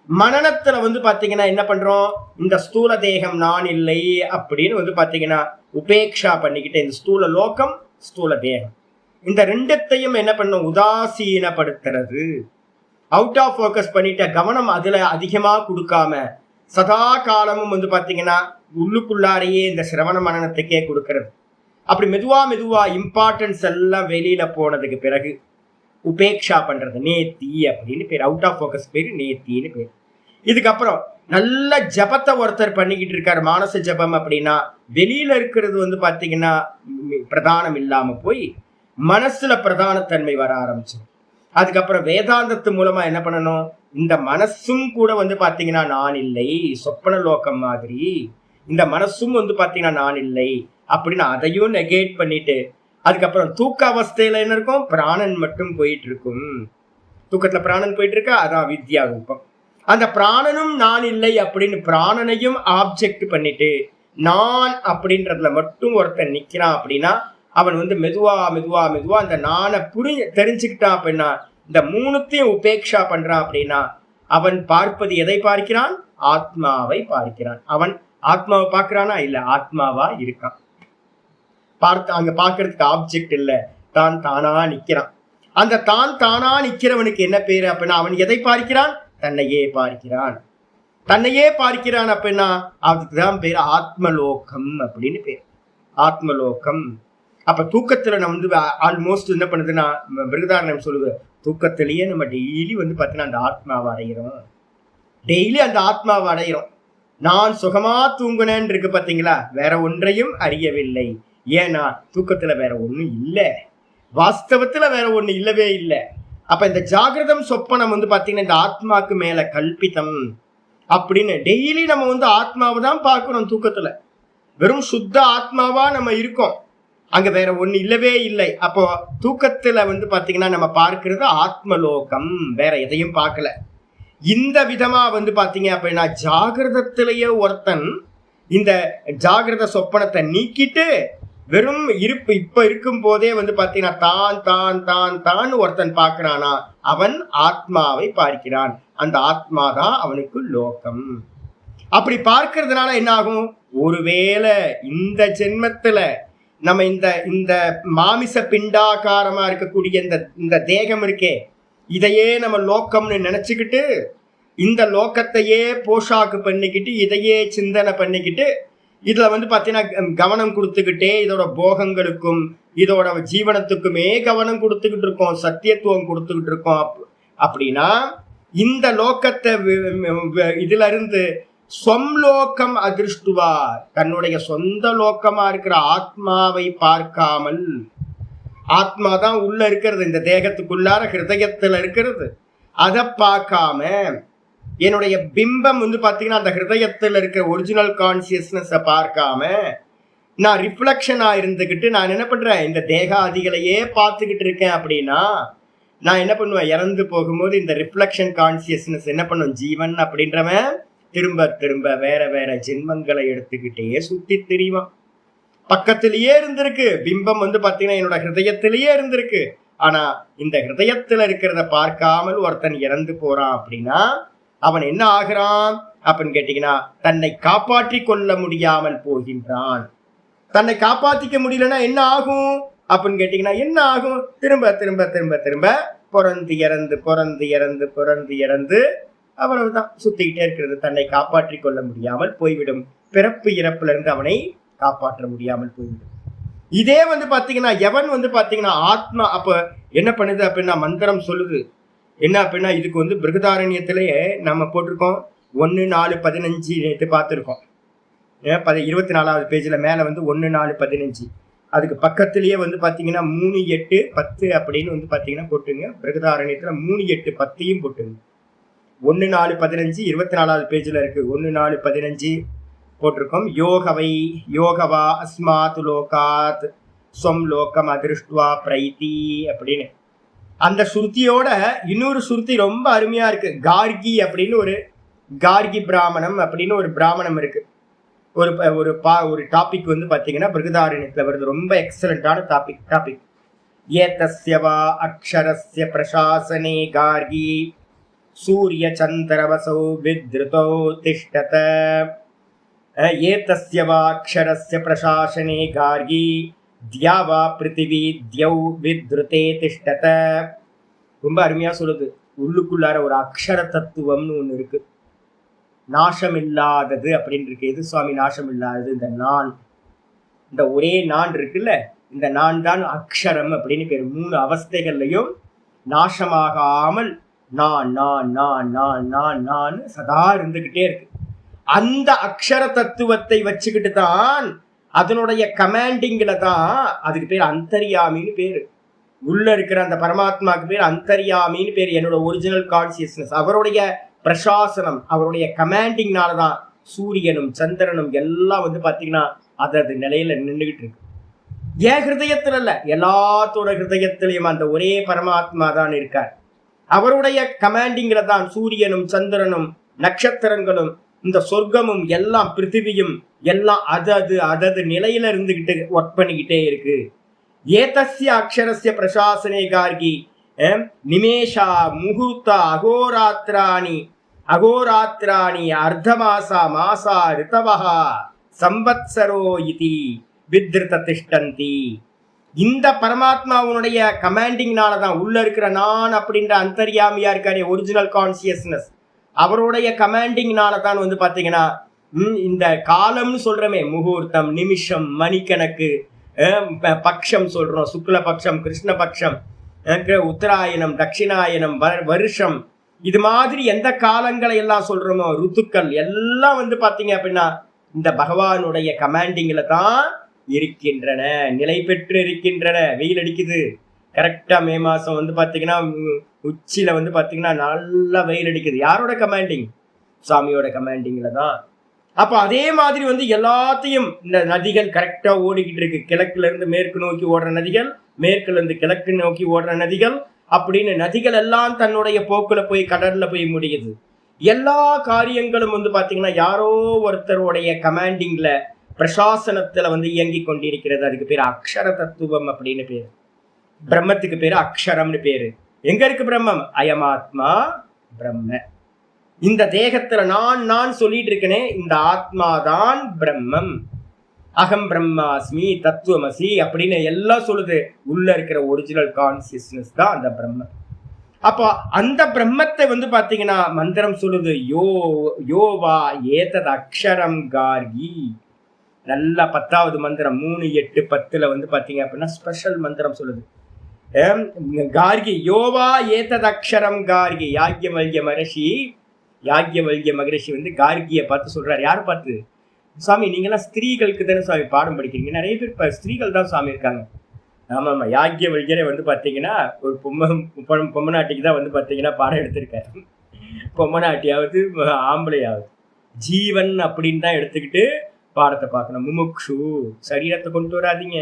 மனனத்துல வந்து பாத்தீங்கன்னா என்ன பண்றோம், இந்த ஸ்தூல தேகம் நான் இல்லை அப்படின்னு வந்து பாத்தீங்கன்னா உபேக்ஷா பண்ணிக்கிட்டு இந்த ஸ்தூல லோகம் ஸ்தூல தேகம் இந்த 2த்தையும் என்ன பண்ணும், உதாசீனப்படுத்துறது. அவுட் ஆஃப் ஃபோக்கஸ் பண்ணிட்ட கவனம் அதுல அதிகமா கொடுக்காம சதா காலமும் வந்து பாத்தீங்கன்னா உள்ளுக்குள்ளாரையே இந்த சிரவண மனனத்துக்கே கொடுக்கறது. அப்படி மெதுவா மெதுவா இம்பார்ட்டன்ஸ் எல்லாம் வெளியில போனதுக்கு பிறகு உபேக்ஷா பண்றது, நேத்தி அப்படின்னு பேர். அவுட் ஆஃப் ஃபோக்கஸ் பேரு நேத்தின்னு பேர். இதுக்கப்புறம் நல்ல ஜபத்தை ஒருத்தர் பண்ணிக்கிட்டு இருக்காரு, மானச ஜபம் அப்படின்னா வெளியில இருக்கிறது வந்து பாத்தீங்கன்னா பிரதானம் இல்லாம போய் மனசுல பிரதானத்தன்மை வர ஆரம்பிச்சு. அதுக்கப்புறம் வேதாந்தத்து மூலமா என்ன பண்ணணும், இந்த மனசும் கூட வந்து பாத்தீங்கன்னா நான் இல்லை, சொப்பன லோகம் மாதிரி இந்த மனசும் வந்து பாத்தீங்கன்னா நான் இல்லை அப்படின்னு அதையும் நெகேட் பண்ணிட்டு, அதுக்கப்புறம் தூக்க அவஸ்தையில என்ன இருக்கும், பிராணன் மட்டும் போயிட்டு இருக்கும். தூக்கத்துல பிராணன் போயிட்டு இருக்கா, அதான் வித்யா ரூபம். அந்த பிராணனும் நான் இல்லை அப்படின்னு பிராணனையும் ஆப்ஜெக்ட் பண்ணிட்டு நான் அப்படின்றதுல மட்டும் ஒருத்தன் நிக்கிறான் அப்படின்னா அவன் வந்து மெதுவா மெதுவா மெதுவா அந்த நானை தெரிஞ்சுக்கிட்டான் அப்படின்னா, இந்த மூணுத்தையும் உபேக்ஷா பண்றான் அப்படின்னா அவன் பார்ப்பது எதை பார்க்கிறான், ஆத்மாவை பார்க்கிறான். அவன் ஆத்மாவை பார்க்கிறானா, இல்ல ஆத்மாவா இருக்கான். அங்க பார்க்கறதுக்கு ஆப்ஜெக்ட் இல்ல, தான் தானா நிக்கிறான். அந்த தான் தானா நிக்கிறவனுக்கு என்ன பேரு அப்படின்னா, அவன் எதை பார்க்கிறான், தன்னையே பார்க்கிறான். தன்னையே பார்க்கிறான் அப்படின்னா அதுக்குதான் பேரு ஆத்மலோகம் அப்படின்னு பேர், ஆத்மலோகம். அப்ப தூக்கத்துல நம்ம வந்து ஆல்மோஸ்ட் என்ன பண்ணுதுன்னா, பிருகதாரண்யம் சொல்லுது, தூக்கத்திலேயே நம்ம டெய்லி வந்து பார்த்தீங்கன்னா அந்த ஆத்மாவை அடைகிறோம், டெய்லி அந்த ஆத்மாவை அடைகிறோம். நான் சுகமா தூங்குனேன்னு இருக்கு பார்த்தீங்களா, வேற ஒன்றையும் அறியவில்லை. ஏன்னா தூக்கத்துல வேற ஒண்ணும் இல்லை, வாஸ்தவத்துல வேற ஒண்ணு இல்லவே இல்லை. அப்ப இந்த ஜாகிரதம் சொப்பனம் வந்து பாத்தீங்கன்னா இந்த ஆத்மாக்கு மேல கல்பிதம் அப்படின்னு டெய்லி நம்ம வந்து ஆத்மாவை தான் பார்க்கிறோம். தூக்கத்துல வெறும் சுத்த ஆத்மாவா நம்ம இருக்கோம், அங்க வேற ஒண்ணு இல்லவே இல்லை. அப்போ தூக்கத்துல வந்து பாத்தீங்கன்னா நம்ம பார்க்கிறது ஆத்மலோகம், வேற எதையும் பார்க்கல. இந்த விதமா வந்து பாத்தீங்க அப்படின்னா ஜாகிரதத்திலேயே ஒருத்தன் இந்த ஜாகிரத சொப்பனத்தை நீக்கிட்டு வெறும் இருப்பு இப்ப இருக்கும் போதே வந்து பாத்தீங்கன்னா தான் தான் தான் தான் ஒருத்தன் பார்க்கிறானா, அவன் ஆத்மாவை பார்க்கிறான். அந்த ஆத்மா தான் அவனுக்கு லோகம். அப்படி பார்க்கறதுனால என்ன ஆகும், ஒருவேளை இந்த ஜென்மத்துல நம்ம இந்த இந்த மாமிச பிண்டாகாரமா இருக்கக்கூடிய இந்த தேகம் இருக்கே, இதையே நம்ம லோக்கம்னு நினைச்சுக்கிட்டு இந்த லோக்கத்தையே போஷாக்கு பண்ணிக்கிட்டு இதையே சிந்தனை பண்ணிக்கிட்டு இதுல வந்து பாத்தீங்கன்னா கவனம் கொடுத்துக்கிட்டே இதோட போகங்களுக்கும் இதோட ஜீவனத்துக்குமே கவனம் கொடுத்துக்கிட்டு இருக்கோம், சத்தியத்துவம் கொடுத்துக்கிட்டு இருக்கோம். அப்படின்னா இந்த லோக்கத்தை இதுல இருந்து சொம்லோகம் அதிருஷ்டுவா, தன்னுடைய சொந்த லோக்கமா இருக்கிற ஆத்மாவை பார்க்காமல், ஆத்மாதான் உள்ள இருக்கிறது, இந்த தேகத்துக்குள்ளார ஹிருதயத்துல இருக்கிறது, அதை பார்க்காம என்னுடைய பிம்பம் வந்து பாத்தீங்கன்னா அந்த ஹிருதயத்துல இருக்கிற ஒரிஜினல் கான்சியஸ்னஸ பார்க்காம நான் ரிஃப்ளெக்ஷனா இருந்துகிட்டு நான் என்ன பண்றேன், இந்த தேகாதிகளையே பார்த்துக்கிட்டு இருக்கேன். அப்படின்னா நான் என்ன பண்ணுவேன், இறந்து போகும்போது இந்த ரிஃப்ளெக்ஷன் கான்சியஸ்னஸ் என்ன பண்ணும், ஜீவன் அப்படின்றவன் திரும்ப திரும்ப வேற வேற ஜென்மங்களை எடுத்துக்கிட்டே சுத்தி திரிவான். பக்கத்திலேயே இருந்திருக்கு பிம்பம் வந்து பாத்தீங்கன்னா என்னோட ஹிருதயத்திலேயே இருந்திருக்கு. ஆனா இந்த ஹிருதயத்துல இருக்கிறத பார்க்காமல் ஒருத்தன் இறந்து போறான் அப்படின்னா அவன் என்ன ஆகிறான் அப்படின்னு கேட்டீங்கன்னா, தன்னை காப்பாற்றி கொள்ள முடியாமல் போகின்றான். தன்னை காப்பாற்றிக்க முடியலன்னா என்ன ஆகும் அப்படின்னு கேட்டீங்கன்னா, என்ன ஆகும், திரும்ப திரும்ப திரும்ப திரும்ப பிறந்து இறந்து பிறந்து இறந்து பிறந்து இறந்து அவ்வளவுதான் சுத்திக்கிட்டே இருக்கிறது. தன்னை காப்பாற்றி கொள்ள முடியாமல் போய்விடும். பிறப்பு இறப்புல இருந்து அவனை காப்பாற்ற முடியாமல் போய்விடும். இதே வந்து பாத்தீங்கன்னா எவன் வந்து பாத்தீங்கன்னா ஆத்மா அப்ப என்ன பண்ணுது அப்படின்னா, மந்திரம் சொல்லுது என்ன அப்படின்னா, இதுக்கு வந்து பிருகதாரண்யத்திலேயே நம்ம போட்டிருக்கோம் 1-4-15 நேற்று பார்த்துருக்கோம். 24வது பேஜில் மேலே வந்து 1-4-15 அதுக்கு பக்கத்திலேயே வந்து பார்த்தீங்கன்னா 3-8-10 அப்படின்னு வந்து பார்த்தீங்கன்னா போட்டுங்க. பிருகதாரண்யத்தில் 3-8-10 போட்டுங்க. 1-4-15 24வது பேஜில் இருக்கு. 1-4-15 போட்டிருக்கோம். யோகவை யோகவா அஸ்மாத் லோகாத் ஸ்வம் லோகம் அதிருஷ்டுவா பிரைத்தி அப்படின்னு அந்த சுருத்தியோட இன்னொரு சுருத்தி ரொம்ப அருமையா இருக்கு. கார்கி அப்படின்னு ஒரு கார்கி பிராமணம் அப்படின்னு ஒரு பிராமணம் இருக்கு. ஒரு டாபிக் வந்து பாத்தீங்கன்னா பிருகதாரண்யத்துல வருது. ரொம்ப எக்ஸலண்டான டாபிக். ஏதஸ்யவா அக்ஷரஸ்ய பிரசாசனே கார்கி சூரிய சந்திரவசௌ வித்ருதோ திஷ்டத. ஏதஸ்யவா அக்ஷரஸ்ய பிரசாசனே கார்கி தியாவா பிருத்திவி தியௌ வித்ருதே திஷ்டத. ரொம்ப அருமையா சொல்லுது. உள்ளுக்குள்ளார ஒரு அக்ஷர தத்துவம்னு ஒண்ணு இருக்கு. நாசம் இல்லாதது அப்படின்னு இருக்கு. எது சுவாமி நாசம் இல்லாதது? இந்த நான், இந்த ஒரே நான் இருக்குல்ல, இந்த நான் தான் அக்ஷரம் அப்படின்னு பேரு. 3 அவஸ்தைகள்லையும் நாசமாகாமல் நான் நான் நான் நான் நான் நான் சதா இருந்துகிட்டே இருக்கு. அந்த அக்ஷர தத்துவத்தை வச்சுக்கிட்டு தான் அதனுடைய கமாண்டிங்ல தான் அதுக்கு பேர் அந்தர்யாமின்னு பேரு. உள்ள இருக்கிற அந்த பரமாத்மாவுக்கு பேர் அந்தர்யாமின்னு பேர். என்னோட ஒரிஜினல் கான்சியஸ்னஸ், அவருடைய பிரசாசனம், அவருடைய கமாண்டிங்னாலதான் சூரியனும் சந்திரனும் எல்லாம் வந்து பாத்தீங்கன்னா அது நிலையில நின்றுகிட்டு இருக்கு. ஏன் ஹிருதயத்துல இல்ல, எல்லாத்தோட ஹிருதயத்திலையும் அந்த ஒரே பரமாத்மா தான் இருக்கார். அவருடைய கமாண்டிங்ல தான் சூரியனும் சந்திரனும் நட்சத்திரங்களும் இந்த சொர்க்கமும் எல்லாம் பிருத்திவியும் எல்லாம் அதது நிலையில இருந்துகிட்டு ஒர்க் பண்ணிக்கிட்டே இருக்கு. ஏதஸ்ய அக்ஷரஸ்ய பிரசாசனே கார்கி நிமேஷா முகூர்த்தா அகோராத்திராணி அர்த்தமாசா மாசா ரிதவஹா சம்பத்சரோ இதி வித்ருத திஷ்டந்தி. இந்த பரமாத்மாவுடைய கமாண்டிங்னாலதான் உள்ள இருக்கிற நான் அப்படின்ற அந்தர்யாமியா இருக்காரு ஒரிஜினல் கான்சியஸ்னஸ், அவருடைய கமாண்டிங்னாலதான் வந்து பாத்தீங்கன்னா இந்த காலம்னு சொல்றமே, முகூர்த்தம், நிமிஷம், மணிக்கணக்கு, பக்ஷம் சொல்றோம், சுக்ல பக்ஷம், கிருஷ்ண பக்ஷம், உத்தராயணம், தட்சிணாயனம், வருஷம், இது மாதிரி எந்த காலங்களை எல்லாம் சொல்றோமோ, ருத்துக்கள் எல்லாம் வந்து பாத்தீங்க அப்படின்னா இந்த பகவானுடைய கமாண்டிங்ல தான் இருக்கின்றன, நிலை பெற்று இருக்கின்றன. வெயில் அடிக்குது, கரெக்டா மே மாசம் வந்து பாத்தீங்கன்னா உச்சியில வந்து பாத்தீங்கன்னா நல்லா வெயில் அடிக்குது. யாரோட கமாண்டிங்? சுவாமியோட கமாண்டிங்ல தான். அப்ப அதே மாதிரி வந்து எல்லாத்தையும் இந்த நதிகள் கரெக்டா ஓடிக்கிட்டு இருக்கு. கிழக்குல இருந்து மேற்கு நோக்கி ஓடுற நதிகள், மேற்குல இருந்து கிழக்கு நோக்கி ஓடுற நதிகள் அப்படின்னு நதிகள் எல்லாம் தன்னுடைய போக்குல போய் கடல்ல போய் முடியுது. எல்லா காரியங்களும் வந்து பாத்தீங்கன்னா யாரோ ஒருத்தருடைய கமாண்டிங்ல பிரசாசனத்துல வந்து இயங்கி கொண்டிருக்கிறது. அதுக்கு பேரு அக்ஷர தத்துவம் அப்படின்னு பேரு. பிரம்மத்துக்கு பேரு அக்ஷரம்னு பேரு. எங்க இருக்கு பிரம்மம்? அயமாத்மா பிரம்ம. இந்த தேகத்துல நான் சொல்லிட்டு இருக்கனே, இந்த ஆத்மாதான் பிரம்மம். அகம் பிரம்மாஸ்மி தத்துவமசி அப்படின்னு எல்லாம் சொல்லுது. உள்ள இருக்கிற ஒரிஜினல் கான்சியஸ்னஸ் தான் அந்த பிரம்மம். அப்போ அந்த பிரம்மத்தை வந்து பாத்தீங்கன்னா மந்திரம் சொல்லுது, யோவா ஏதத் அக்ஷரம் கார்கி. நல்லா 10வது மந்திரம் 3, 8, 10 வந்து பாத்தீங்க அப்படின்னா ஸ்பெஷல் மந்திரம் சொல்லுது. கார்கி யோவா ஏதத் அக்ஷரம் கார்கி. யாக்ஞவல்ய மகரிஷி வந்து கார்கியை பார்த்து சொல்றாரு. யாரை பார்த்து? சுவாமி நீங்கெல்லாம் ஸ்திரீகளுக்கு தானே சுவாமி பாடம் படிக்கிறீங்க, நிறைய பேர் ஸ்திரீகள் தான் சுவாமி இருக்காங்க. ஆமாம், யாக்ஞவல்யரை வந்து பார்த்தீங்கன்னா ஒரு பொம்மநாட்டிக்கு தான் வந்து பார்த்தீங்கன்னா பாடம் எடுத்திருக்காரு. பொம்மநாட்டியாவது ஆம்பளையாவது ஜீவன் அப்படின்னு தான் எடுத்துக்கிட்டு பாடத்தை பார்க்கணும். முமுக்ஷு, சரீரத்தை கொண்டு வராதிங்க,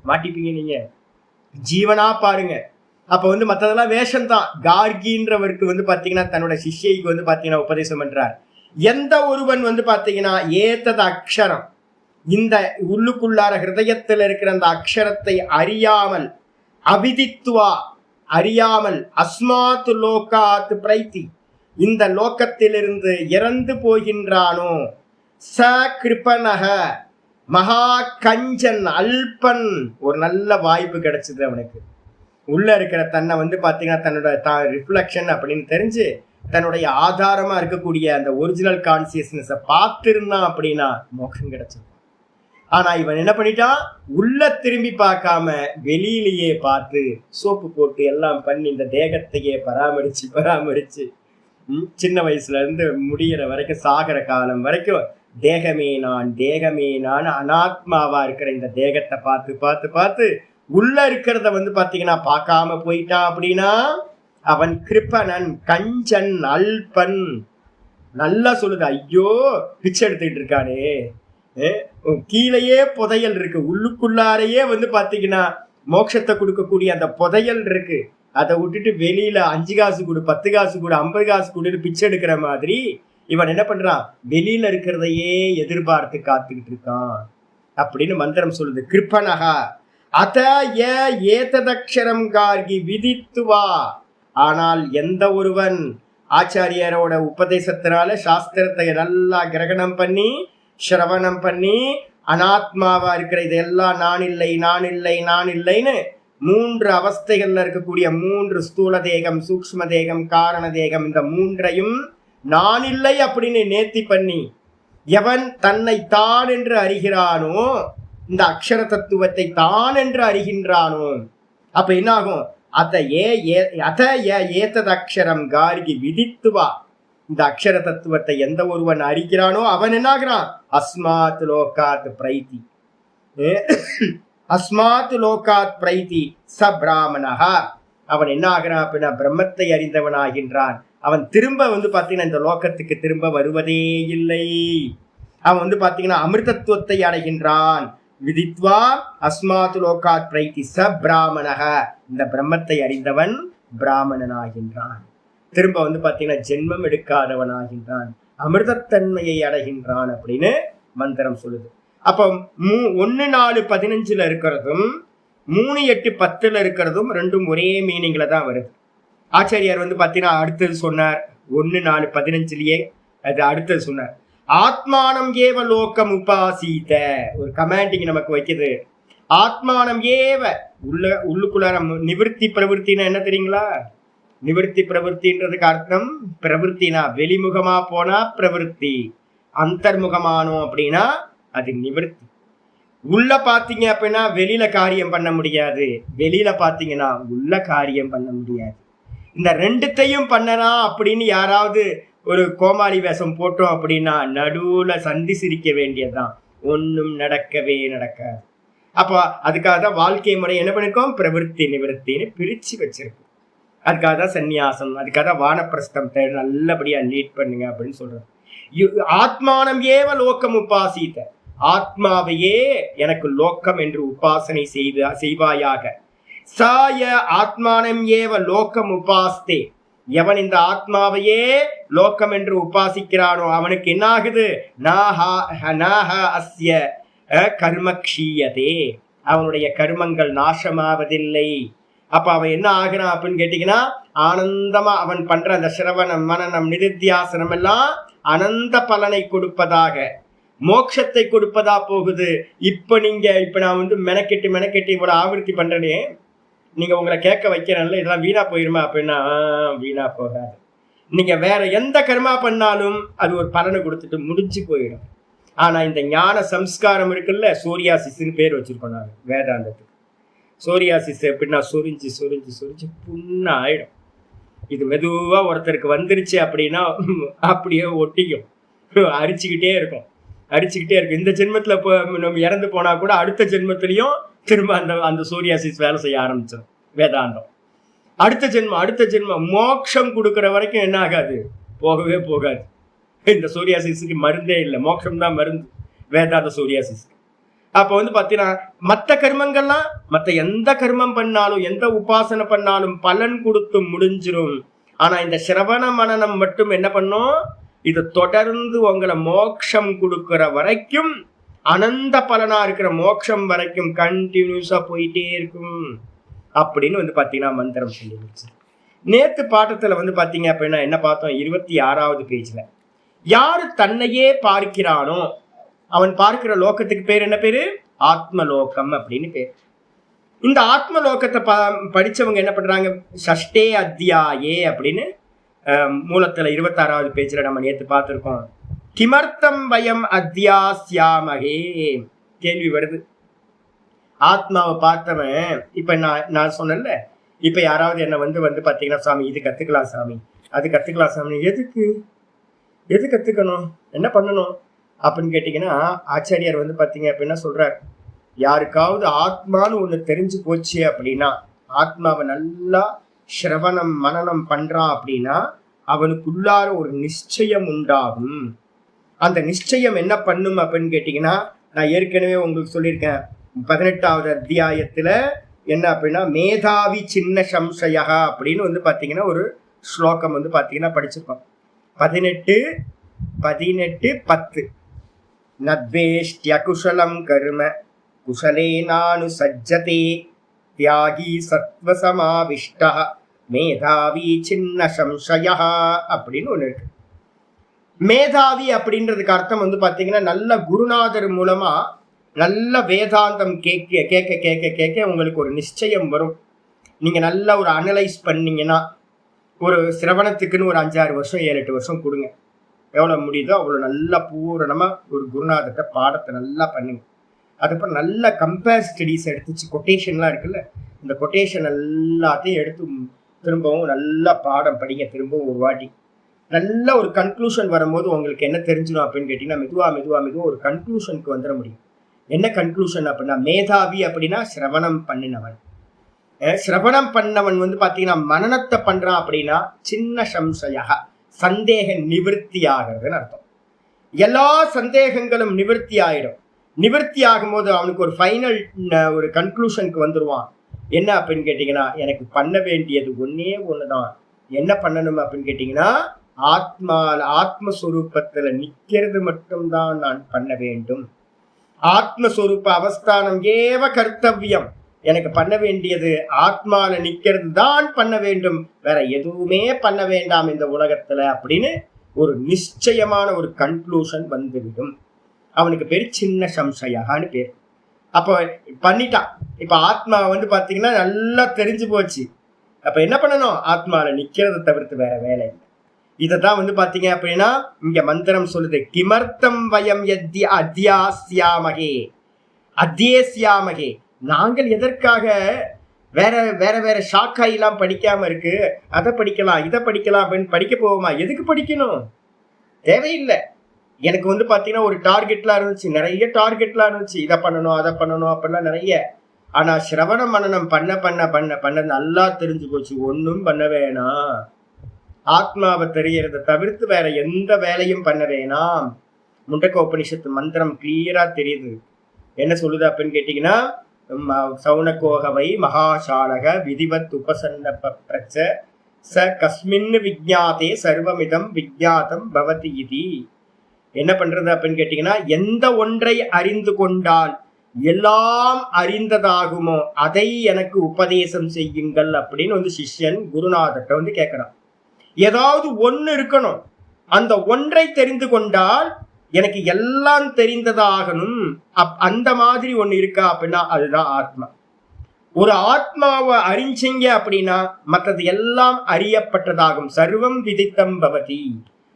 மாட்டிப்பீங்க நீங்க, ஜீவனா பாருங்க. அப்ப வந்து மற்றதெல்லாம் வேஷம்தான். கார்கின்றவருக்கு வந்து பாத்தீங்கன்னா தன்னோட சிஷ்யைக்கு வந்து பாத்தீங்கன்னா உபதேசம் பண்றார். எந்த ஒருவன் வந்து பாத்தீங்கன்னா ஏத்தது அக்ஷரம், இந்த உள்ளுக்குள்ளார ஹிருதயத்தில் இருக்கிற அந்த அக்ஷரத்தை அறியாமல், அவிதித்துவா அறியாமல், அஸ்மாத்து லோகாத் பிரைத்தி இந்த லோகத்திலிருந்து இறந்து போகின்றானோ, ச கிருபனக மகா கஞ்சன் அல்பன். ஒரு நல்ல வாய்ப்பு கிடைச்சது அவனுக்கு. உள்ள இருக்கிற தன்னை வந்து பாத்தீங்கன்னா தன்னோட ரிஃப்ளெக்ஷன் அப்படின்னு தெரிஞ்சு தன்னுடைய ஆதாரமா இருக்கக்கூடிய அந்த ஒரிஜினல் கான்சியஸ்னஸை பார்த்திருந்தான் அப்படின்னா மோட்சம் கிடைச்சது. ஆனா இவன் என்ன பண்ணிட்டான், உள்ள திரும்பி பார்க்காம வெளியிலேயே பார்த்து சோப்பு போட்டு எல்லாம் பண்ணி இந்த தேகத்தையே பராமரிச்சு சின்ன வயசுல இருந்து முடிகிற வரைக்கும் சாகர காலம் வரைக்கும் தேகமே நான் அனாத்மாவா இருக்கிற இந்த தேகத்தை பார்த்து உள்ள இருக்கிறத வந்து பாத்தீங்கன்னா பார்க்காம போயிட்டான் அப்படின்னா அவன் கிருப்பனன், கஞ்சன், அல்பன். நல்லா சொல்லுது, ஐயோ பிச்சை எடுத்துக்கிட்டு இருக்கானே, கீழேயே புதையல் இருக்கு, உள்ளுக்குள்ளாரையே வந்து பாத்தீங்கன்னா மோட்சத்தை கொடுக்கக்கூடிய அந்த புதையல் இருக்கு. அதை விட்டுட்டு வெளியில 5 காசு கொடு, 10 காசு கொடு, 50 காசு கொடுன்னு பிச்சை எடுக்கிற மாதிரி இவன் என்ன பண்றான், வெளியில இருக்கிறதையே எதிர்பார்த்து காத்துக்கிட்டு இருக்கான் அப்படின்னு மந்திரம் சொல்லுது. கிருப்பனகா அத ஏததக்ஷரம் கார்கி விதித்துவா. ஆனால் எந்த ஒருவன் ஆச்சாரியரோட உபதேசத்தினால சாஸ்திரத்தை நல்லா கிரகணம் பண்ணி சிரவணம் பண்ணி அனாத்மாவா இருக்கிற இதெல்லாம் நான் இல்லைன்னு மூன்று அவஸ்தைகள்ல இருக்கக்கூடிய மூன்று ஸ்தூல தேகம், சூக்ஷ்ம தேகம், காரண தேகம், இந்த மூன்றையும் நான் இல்லை அப்படின்னு நேர்த்தி பண்ணி எவன் தன்னை தான் என்று அறிகிறானோ, இந்த அக்ஷர தத்துவத்தை தான் என்று அறிகின்றானோ, அப்ப என்ன ஆகும்? ஏத்ததக்ஷரம் கார்கி விதித்துவா, இந்த அக்ஷர தத்துவத்தை எந்த ஒருவன் அறிகிறானோ அவன் என்ன ஆகிறான்? அஸ்மாத் லோகாத் பிரைதி, அஸ்மாத் லோகாத் பிரைதி ச பிராமணஹா, அவன் என்ன ஆகிறான் அப்படின்னா பிரம்மத்தை அறிந்தவன் ஆகின்றான். அவன் திரும்ப பாத்தீங்கன்னா இந்த லோகத்துக்கு திரும்ப வருவதே இல்லை. அவன் பாத்தீங்கன்னா அமிர்தத்துவத்தை அடைகின்றான். விதித்வா அஸ்மாத் லோகாத் பிரைதி ச பிராமணஹ, இந்த பிரம்மத்தை அறிந்தவன் பிராமணன் ஆகின்றான். திரும்ப பாத்தீங்கன்னா ஜென்மம் எடுக்காதவன் ஆகின்றான், அமிர்தத்தன்மையை அடைகின்றான் அப்படின்னு மந்திரம் சொல்லுது. அப்ப 1:4:15 இருக்கிறதும் 3:8:10 இருக்கிறதும் ரெண்டும் ஒரே மீனிங்ல தான் வருது. ஆச்சாரியார் பாத்தீங்கன்னா அடுத்தது சொன்னார், 1:4:15 அது அடுத்தது சொன்னார், ஆத்மானம் ஏவ லோகம் உபாசீத. ஒரு கமாண்டிங் நமக்கு வைக்குது. ஆத்மானம் ஏவ, உள்ளுக்குள்ளார நிவர்த்தி பிரவருத்தினா என்ன தெரியுங்களா? நிவர்த்தி பிரவருத்தின்றதுக்கு அர்த்தம் பிரவருத்தினா வெளிமுகமா போனா பிரவருத்தி, அந்தர்முகமானோம் அப்படின்னா அது நிவர்த்தி. உள்ள பாத்தீங்க அப்படின்னா வெளியில காரியம் பண்ண முடியாது, வெளியில பாத்தீங்கன்னா உள்ள காரியம் பண்ண முடியாது. இந்த ரெண்டுத்தையும் பண்ணலாம் அப்படின்னு யாராவது ஒரு கோமாளி வேஷம் போட்டோம் அப்படின்னா நடுவுல சந்தி சிரிக்க வேண்டியதுதான், ஒன்னும் நடக்கவே நடக்காது. அப்போ அதுக்காக தான் வாழ்க்கை முறை என்ன பண்ணிருக்கோம்? பிரவருத்தி நிவர்த்தின்னு பிரிச்சு வச்சிருக்கோம். அதுக்காக தான் சந்நியாசம், அதுக்காக தான் வானப்பிரஸ்தம் நல்லபடியா லீட் பண்ணுங்க அப்படின்னு சொல்றோம். ஆத்மானம் ஏவ லோகம் உபாசித்த, ஆத்மாவையே எனக்கு லோகம் என்று உபாசனை செய்வாயாக. சாய ஆத்மானம் ஏவ லோகம் உபாஸ்தே, எவன் இந்த ஆத்மாவையே லோகம் என்று உபாசிக்கிறானோ அவனுக்கு என்ன ஆகுது? அஸ்ய கர்மக்ஷீயதே, அவனுடைய கர்மங்கள் நாசமாவதில்லை. அப்ப அவன் என்ன ஆகிறான் அப்படின்னு கேட்டீங்கன்னா, ஆனந்தமா அவன் பண்ற அந்த சிரவணம், மனனம், நிதித்தியாசனம் எல்லாம் அனந்த பலனை கொடுப்பதாக, மோட்சத்தை கொடுப்பதா போகுது. இப்ப நான் மெனக்கெட்டு இவ்வளவு ஆவர்த்தி பண்றேனே, நீங்க உங்களை கேட்க வைக்கிறேன்ல, இதெல்லாம் வீணா போயிருமா அப்படின்னா வீணா போகாது. நீங்க வேற எந்த கர்மா பண்ணாலும் அது ஒரு பலனை கொடுத்துட்டு முடிஞ்சு போயிடும். ஆனா இந்த ஞான சம்ஸ்காரம் இருக்குல்ல, சோரியாசிஸ்ன்னு பேர் வச்சிருக்கோம் நாங்க வேதாந்தத்துக்கு. சோரியாசிஸ் எப்படின்னா சொரிஞ்சு சொரிஞ்சு சொரிஞ்சு புண்ணா ஆயிடும். இது மெதுவா ஒருத்தருக்கு வந்துருச்சு அப்படின்னா அப்படியே ஒட்டிக்கும், அரிச்சுக்கிட்டே இருக்கும். இந்த ஜென்மத்துல நம்ம இறந்து போனா கூட அடுத்த ஜென்மத்திலையும் திரும்ப அந்த சோரியாசிஸ் வேலை செய்ய ஆரம்பிச்சிடும். வேதாந்தம் அடுத்த ஜென்மம் மோட்சம் கொடுக்குற வரைக்கும் என்ன ஆகாது? போகவே போகாது. இந்த சோரியாசிஸுக்கு மருந்தே இல்லை, மோட்சம் தான் மருந்து வேதாந்த சோரியாசிஸ். அப்போ பாத்தீங்கன்னா மற்ற கர்மங்கள்லாம், மற்ற எந்த கர்மம் பண்ணாலும் எந்த உபாசனை பண்ணாலும் பலன் கொடுத்து முடிஞ்சிரும். ஆனா இந்த சிரவண மனனம் மட்டும் என்ன பண்ணும்? இது தொடர்ந்து உங்களை மோட்சம் கொடுக்கிற வரைக்கும், அனந்த பலனா இருக்கிற மோட்சம் வரைக்கும் கண்டினியூஸா போயிட்டே இருக்கும் அப்படின்னு பாத்தீங்கன்னா மந்திரம் சொல்லி. நேத்து பாட்டத்துல பாத்தீங்க அப்படின்னா என்ன பார்த்தோம்? 26வது பேஜ்ல, யாரு தன்னையே பார்க்கிறானோ அவன் பார்க்கிற லோகத்துக்கு பேர் என்ன பேரு? ஆத்மலோகம் அப்படின்னு பேர். இந்த ஆத்மலோகத்தை படிச்சவங்க என்ன பண்றாங்க? ஷஷ்டே அத்தியாயே அப்படின்னு மூலத்துல 26வது பேஜ்ல நம்ம நேத்து பார்த்திருக்கோம். கிமர்த்தம் வயம் அத்தியாஸ்யாமகே, கேள்வி வருது. ஆத்மாவை பார்த்தவன், இப்ப நான் சொன்னேன்ல, இப்ப யாராவது என்ன பாத்தீங்கன்னா, சாமி இது கத்துக்கலாம், சாமி அது கத்துக்கலாம், சாமி எது கத்துக்கணும், என்ன பண்ணணும் அப்படின்னு கேட்டீங்கன்னா, ஆச்சாரியார் பாத்தீங்க அப்படின்னா சொல்றார், யாருக்காவது ஆத்மான்னு ஒண்ணு தெரிஞ்சு போச்சு அப்படின்னா, ஆத்மாவை நல்லா சிரவணம் மனனம் பண்றான் அப்படின்னா அவனுக்குள்ளார ஒரு நிச்சயம் உண்டாகும். அந்த நிச்சயம் என்ன பண்ணும் அப்படின்னு கேட்டீங்கன்னா, நான் ஏற்கனவே உங்களுக்கு சொல்லியிருக்கேன் 18வது அத்தியாயத்துல என்ன அப்படின்னா, மேதாவி சின்ன சம்சயா அப்படின்னு பாத்தீங்கன்னா ஒரு ஸ்லோகம் பாத்தீங்கன்னா படிச்சிருக்கோம். 18:10 நத்வேஷ்ட்ய குஷலம் கர்ம குஷலே நானு சஜ்ஜதே தியாகி சத்வசமாவிஷ்ட மேதாவி சின்ன சம்சயா அப்படின்னு ஒண்ணு இருக்கு. மேதாவி அப்படின்றதுக்கு அர்த்தம் பாத்தீங்கன்னா நல்ல குருநாதர் மூலமா நல்ல வேதாந்தம் கேட்க கேட்க கேட்க கேட்க உங்களுக்கு ஒரு நிச்சயம் வரும். நீங்க நல்லா ஒரு அனலைஸ் பண்ணீங்கன்னா, ஒரு சிரவணத்துக்குன்னு ஒரு 5-6 வருஷம் 7-8 வருஷம் கொடுங்க. எவ்வளவு முடியுதோ அவ்வளவு நல்லா பூரணமா ஒரு குருநாதர்கிட்ட பாடத்தை நல்லா பண்ணுங்க. அதுக்கப்புறம் நல்ல கம்பேர் ஸ்டடிஸ் எடுத்துச்சு, கொட்டேஷன்லாம் இருக்குல்ல, இந்த கொட்டேஷன் எல்லாத்தையும் எடுத்து திரும்பவும் நல்லா பாடம் படிங்க. திரும்பவும் ஒரு வாட்டி நல்ல ஒரு கன்க்ளூஷன் வரும்போது உங்களுக்கு என்ன தெரிஞ்சிடும் அப்படின்னு கேட்டீங்கன்னா, மெதுவா ஒரு கன்க்ளூஷனுக்கு வந்துட முடியும். என்ன கன்க்ளூஷன் அப்படின்னா, மேதாவி அப்படின்னா சிரவணம் பண்ணினவன். சிரவணம் பண்ணவன் பாத்தீங்கன்னா மனனத்தை பண்றான் அப்படின்னா சின்ன சம்சயா, சந்தேக நிவர்த்தி ஆகிறதுன்னு அர்த்தம். எல்லா சந்தேகங்களும் நிவர்த்தி ஆயிடும். நிவர்த்தி ஆகும்போது அவனுக்கு ஒரு ஃபைனல் ஒரு கன்க்ளூஷனுக்கு வந்துருவான். என்ன அப்படின்னு கேட்டீங்கன்னா, எனக்கு பண்ண வேண்டியது ஒன்னே ஒண்ணுதான். என்ன பண்ணணும் அப்படின்னு கேட்டீங்கன்னா, ஆத்மஸ்வரூபத்துல நிக்கிறது மட்டும்தான் நான் பண்ண வேண்டும். ஆத்மஸ்வரூப அவஸ்தானம் ஏவ கர்த்தவியம். எனக்கு பண்ண வேண்டியது ஆத்மால நிக்கிறது தான் பண்ண வேண்டும், வேற எதுவுமே பண்ண வேண்டாம் இந்த உலகத்துல அப்படின்னு ஒரு நிச்சயமான ஒரு கன்க்ளூஷன் வந்துவிடும். அவனுக்கு பேர் சின்ன சம்சயான்னு பேர். அப்போ பண்ணிட்டான். இப்ப ஆத்மா பாத்தீங்கன்னா நல்லா தெரிஞ்சு போச்சு. அப்ப என்ன பண்ணணும்? ஆத்மால நிக்கிறத தவிர்த்து வேற வேலை இல்லை. இததான் பாத்தீங்க அப்படின்னா இங்க மந்திரம் சொல்லுது, கிமர்த்தம் வயம் யத்ய அத்தியாஸ்யாமகே அத்தியேஸ்யாமகே. நாங்கள் எதற்காக வேற வேற வேற ஷாக்காயெல்லாம் படிக்காம இருக்கு, அதை படிக்கலாம் இதை படிக்கலாம் அப்படின்னு படிக்க போவோமா? எதுக்கு படிக்கணும்? தேவையில்லை. எனக்கு பாத்தீங்கன்னா ஒரு டார்கெட்லாம் இருந்துச்சு, நிறைய டார்கெட்லாம் இருந்துச்சு, இதை பண்ணணும் அதை பண்ணணும் அப்படிலாம் நிறைய. ஆனா சிரவண மனனம் பண்ண பண்ண பண்ண பண்ண நல்லா தெரிஞ்சு போச்சு, ஒன்னும் பண்ண வேணாம். ஆத்மாவை தெரியறத தவிர்த்து வேற எந்த வேலையும் பண்ண வேணாம். முண்டக்க உபனிஷத்து மந்திரம் கிளியரா தெரியுது. என்ன சொல்லுது அப்படின்னு கேட்டீங்கன்னா, சௌனகோகவை மகாசாலக விதிவத் உபசன்ன பிரச்ச ச கஸ்மின் விஜ்ஞாதே சர்வமிதம் விஜ்ஞாதம் பவதி இதி. என்ன பண்றது அப்படின்னு கேட்டீங்கன்னா, எந்த ஒன்றை அறிந்து கொண்டால் எல்லாம் அறிந்ததாகுமோ அதை எனக்கு உபதேசம் செய்யுங்கள் அப்படின்னு சிஷ்யன் குருநாதர்கிட்ட கேட்கிறான். ஏதாவது ஒண்ணு இருக்கணும், அந்த ஒன்றை தெரிந்து கொண்டால் எனக்கு எல்லாம் தெரிந்ததாகணும். அந்த மாதிரி ஒண்ணு இருக்கா அப்படின்னா அதுதான் ஆத்மா. ஒரு ஆத்மாவை அறிஞ்சிங்க அப்படின்னா மற்றது எல்லாம் அறியப்பட்டதாகும். சர்வம் விதித்தம் பவதி.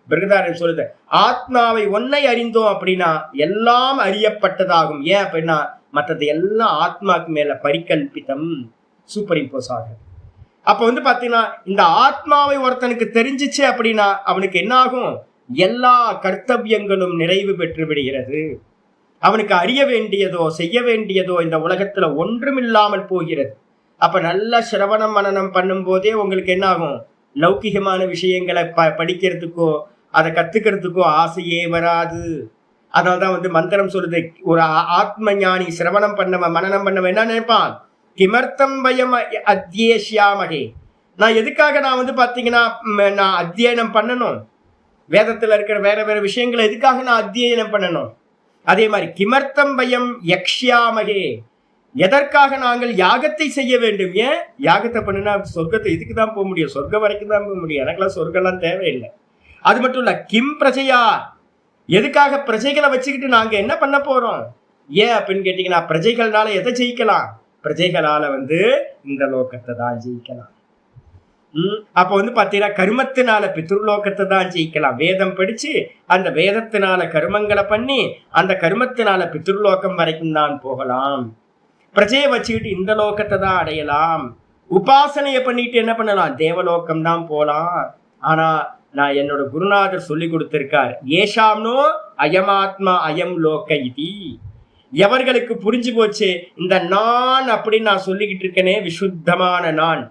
பிருகதாரன் சொல்லுது, ஆத்மாவை ஒன்னை அறிந்தோம் அப்படின்னா எல்லாம் அறியப்பட்டதாகும். ஏன் அப்படின்னா மற்றது எல்லாம் ஆத்மாக்கு மேல பரிகல்பித்தம், சூப்பர் இம்போஸ் ஆகும். அப்ப பாத்தீங்கன்னா இந்த ஆத்மாவை ஒருத்தனுக்கு தெரிஞ்சிச்சு அப்படின்னா அவனுக்கு என்ன ஆகும்? எல்லா கர்த்தவியங்களும் நிறைவு பெற்று விடுகிறது. அவனுக்கு அறிய வேண்டியதோ செய்ய வேண்டியதோ இந்த உலகத்துல ஒன்றுமில்லாமல் போகிறது. அப்ப நல்ல சிரவணம் மனனம் பண்ணும் போதே உங்களுக்கு என்ன ஆகும்? லௌகிகமான விஷயங்களை படிக்கிறதுக்கோ அதை கத்துக்கிறதுக்கோ ஆசையே வராது. அதனால்தான் மந்திரம் சொல்லுது, ஒரு ஆத்ம ஞானி சிரவணம் பண்ணவன் மனனம் பண்ணவன் என்ன நினைப்பான்? கிமர்த்தம் வயம் அத்தியேஷ்யாமகே. நான் எதுக்காக நான் பாத்தீங்கன்னா நான் அத்தியனம் பண்ணணும்? வேதத்துல இருக்கிற வேற வேற விஷயங்களை எதுக்காக நான் அத்தியனம் பண்ணணும்? அதே மாதிரி கிமர்த்தம் பயம் யக்ஷ்யாமகே. எதற்காக நாங்கள் யாகத்தை செய்ய வேண்டும்? ஏன் யாகத்தை பண்ணுனா சொர்க்கத்தை இதுக்கு தான் போக முடியும், சொர்க்கம் வரைக்கும் தான் போக முடியும். எனக்கெல்லாம் சொர்க்கம்லாம் தேவையில்லை. அது மட்டும் இல்ல, கிம் பிரஜையா, எதுக்காக பிரஜைகளை வச்சுக்கிட்டு நாங்க என்ன பண்ண போறோம்? ஏன் அப்படின்னு கேட்டீங்கன்னா, பிரஜைகள்னால எதை ஜெயிக்கலாம்? பிரஜைகளால இந்த லோகத்தை தான் ஜெயிக்கலாம். அப்ப பாத்தீங்கன்னா கர்மத்தினால பித்ருலோகத்தை தான் ஜெயிக்கலாம். வேதம் படிச்சு அந்த வேதத்தினால கர்மங்களை பண்ணி அந்த கர்மத்தினால பித்ருலோகம் வரைக்கும் தான் போகலாம். பிரஜையை வச்சுக்கிட்டு இந்த லோகத்தை தான் அடையலாம். உபாசனையை பண்ணிட்டு என்ன பண்ணலாம்? தேவலோகம் தான் போலாம். ஆனா நான் என்னோட குருநாதர் சொல்லி கொடுத்திருக்கார், ஏஷாம்னோ அயமாத்மா அயம் லோக இதி. எவர்களுக்கு புரிஞ்சு போச்சு இந்த நான் அப்படின்னு நான் சொல்லிக்கிட்டு இருக்கேனே, விசுத்தமான நான்,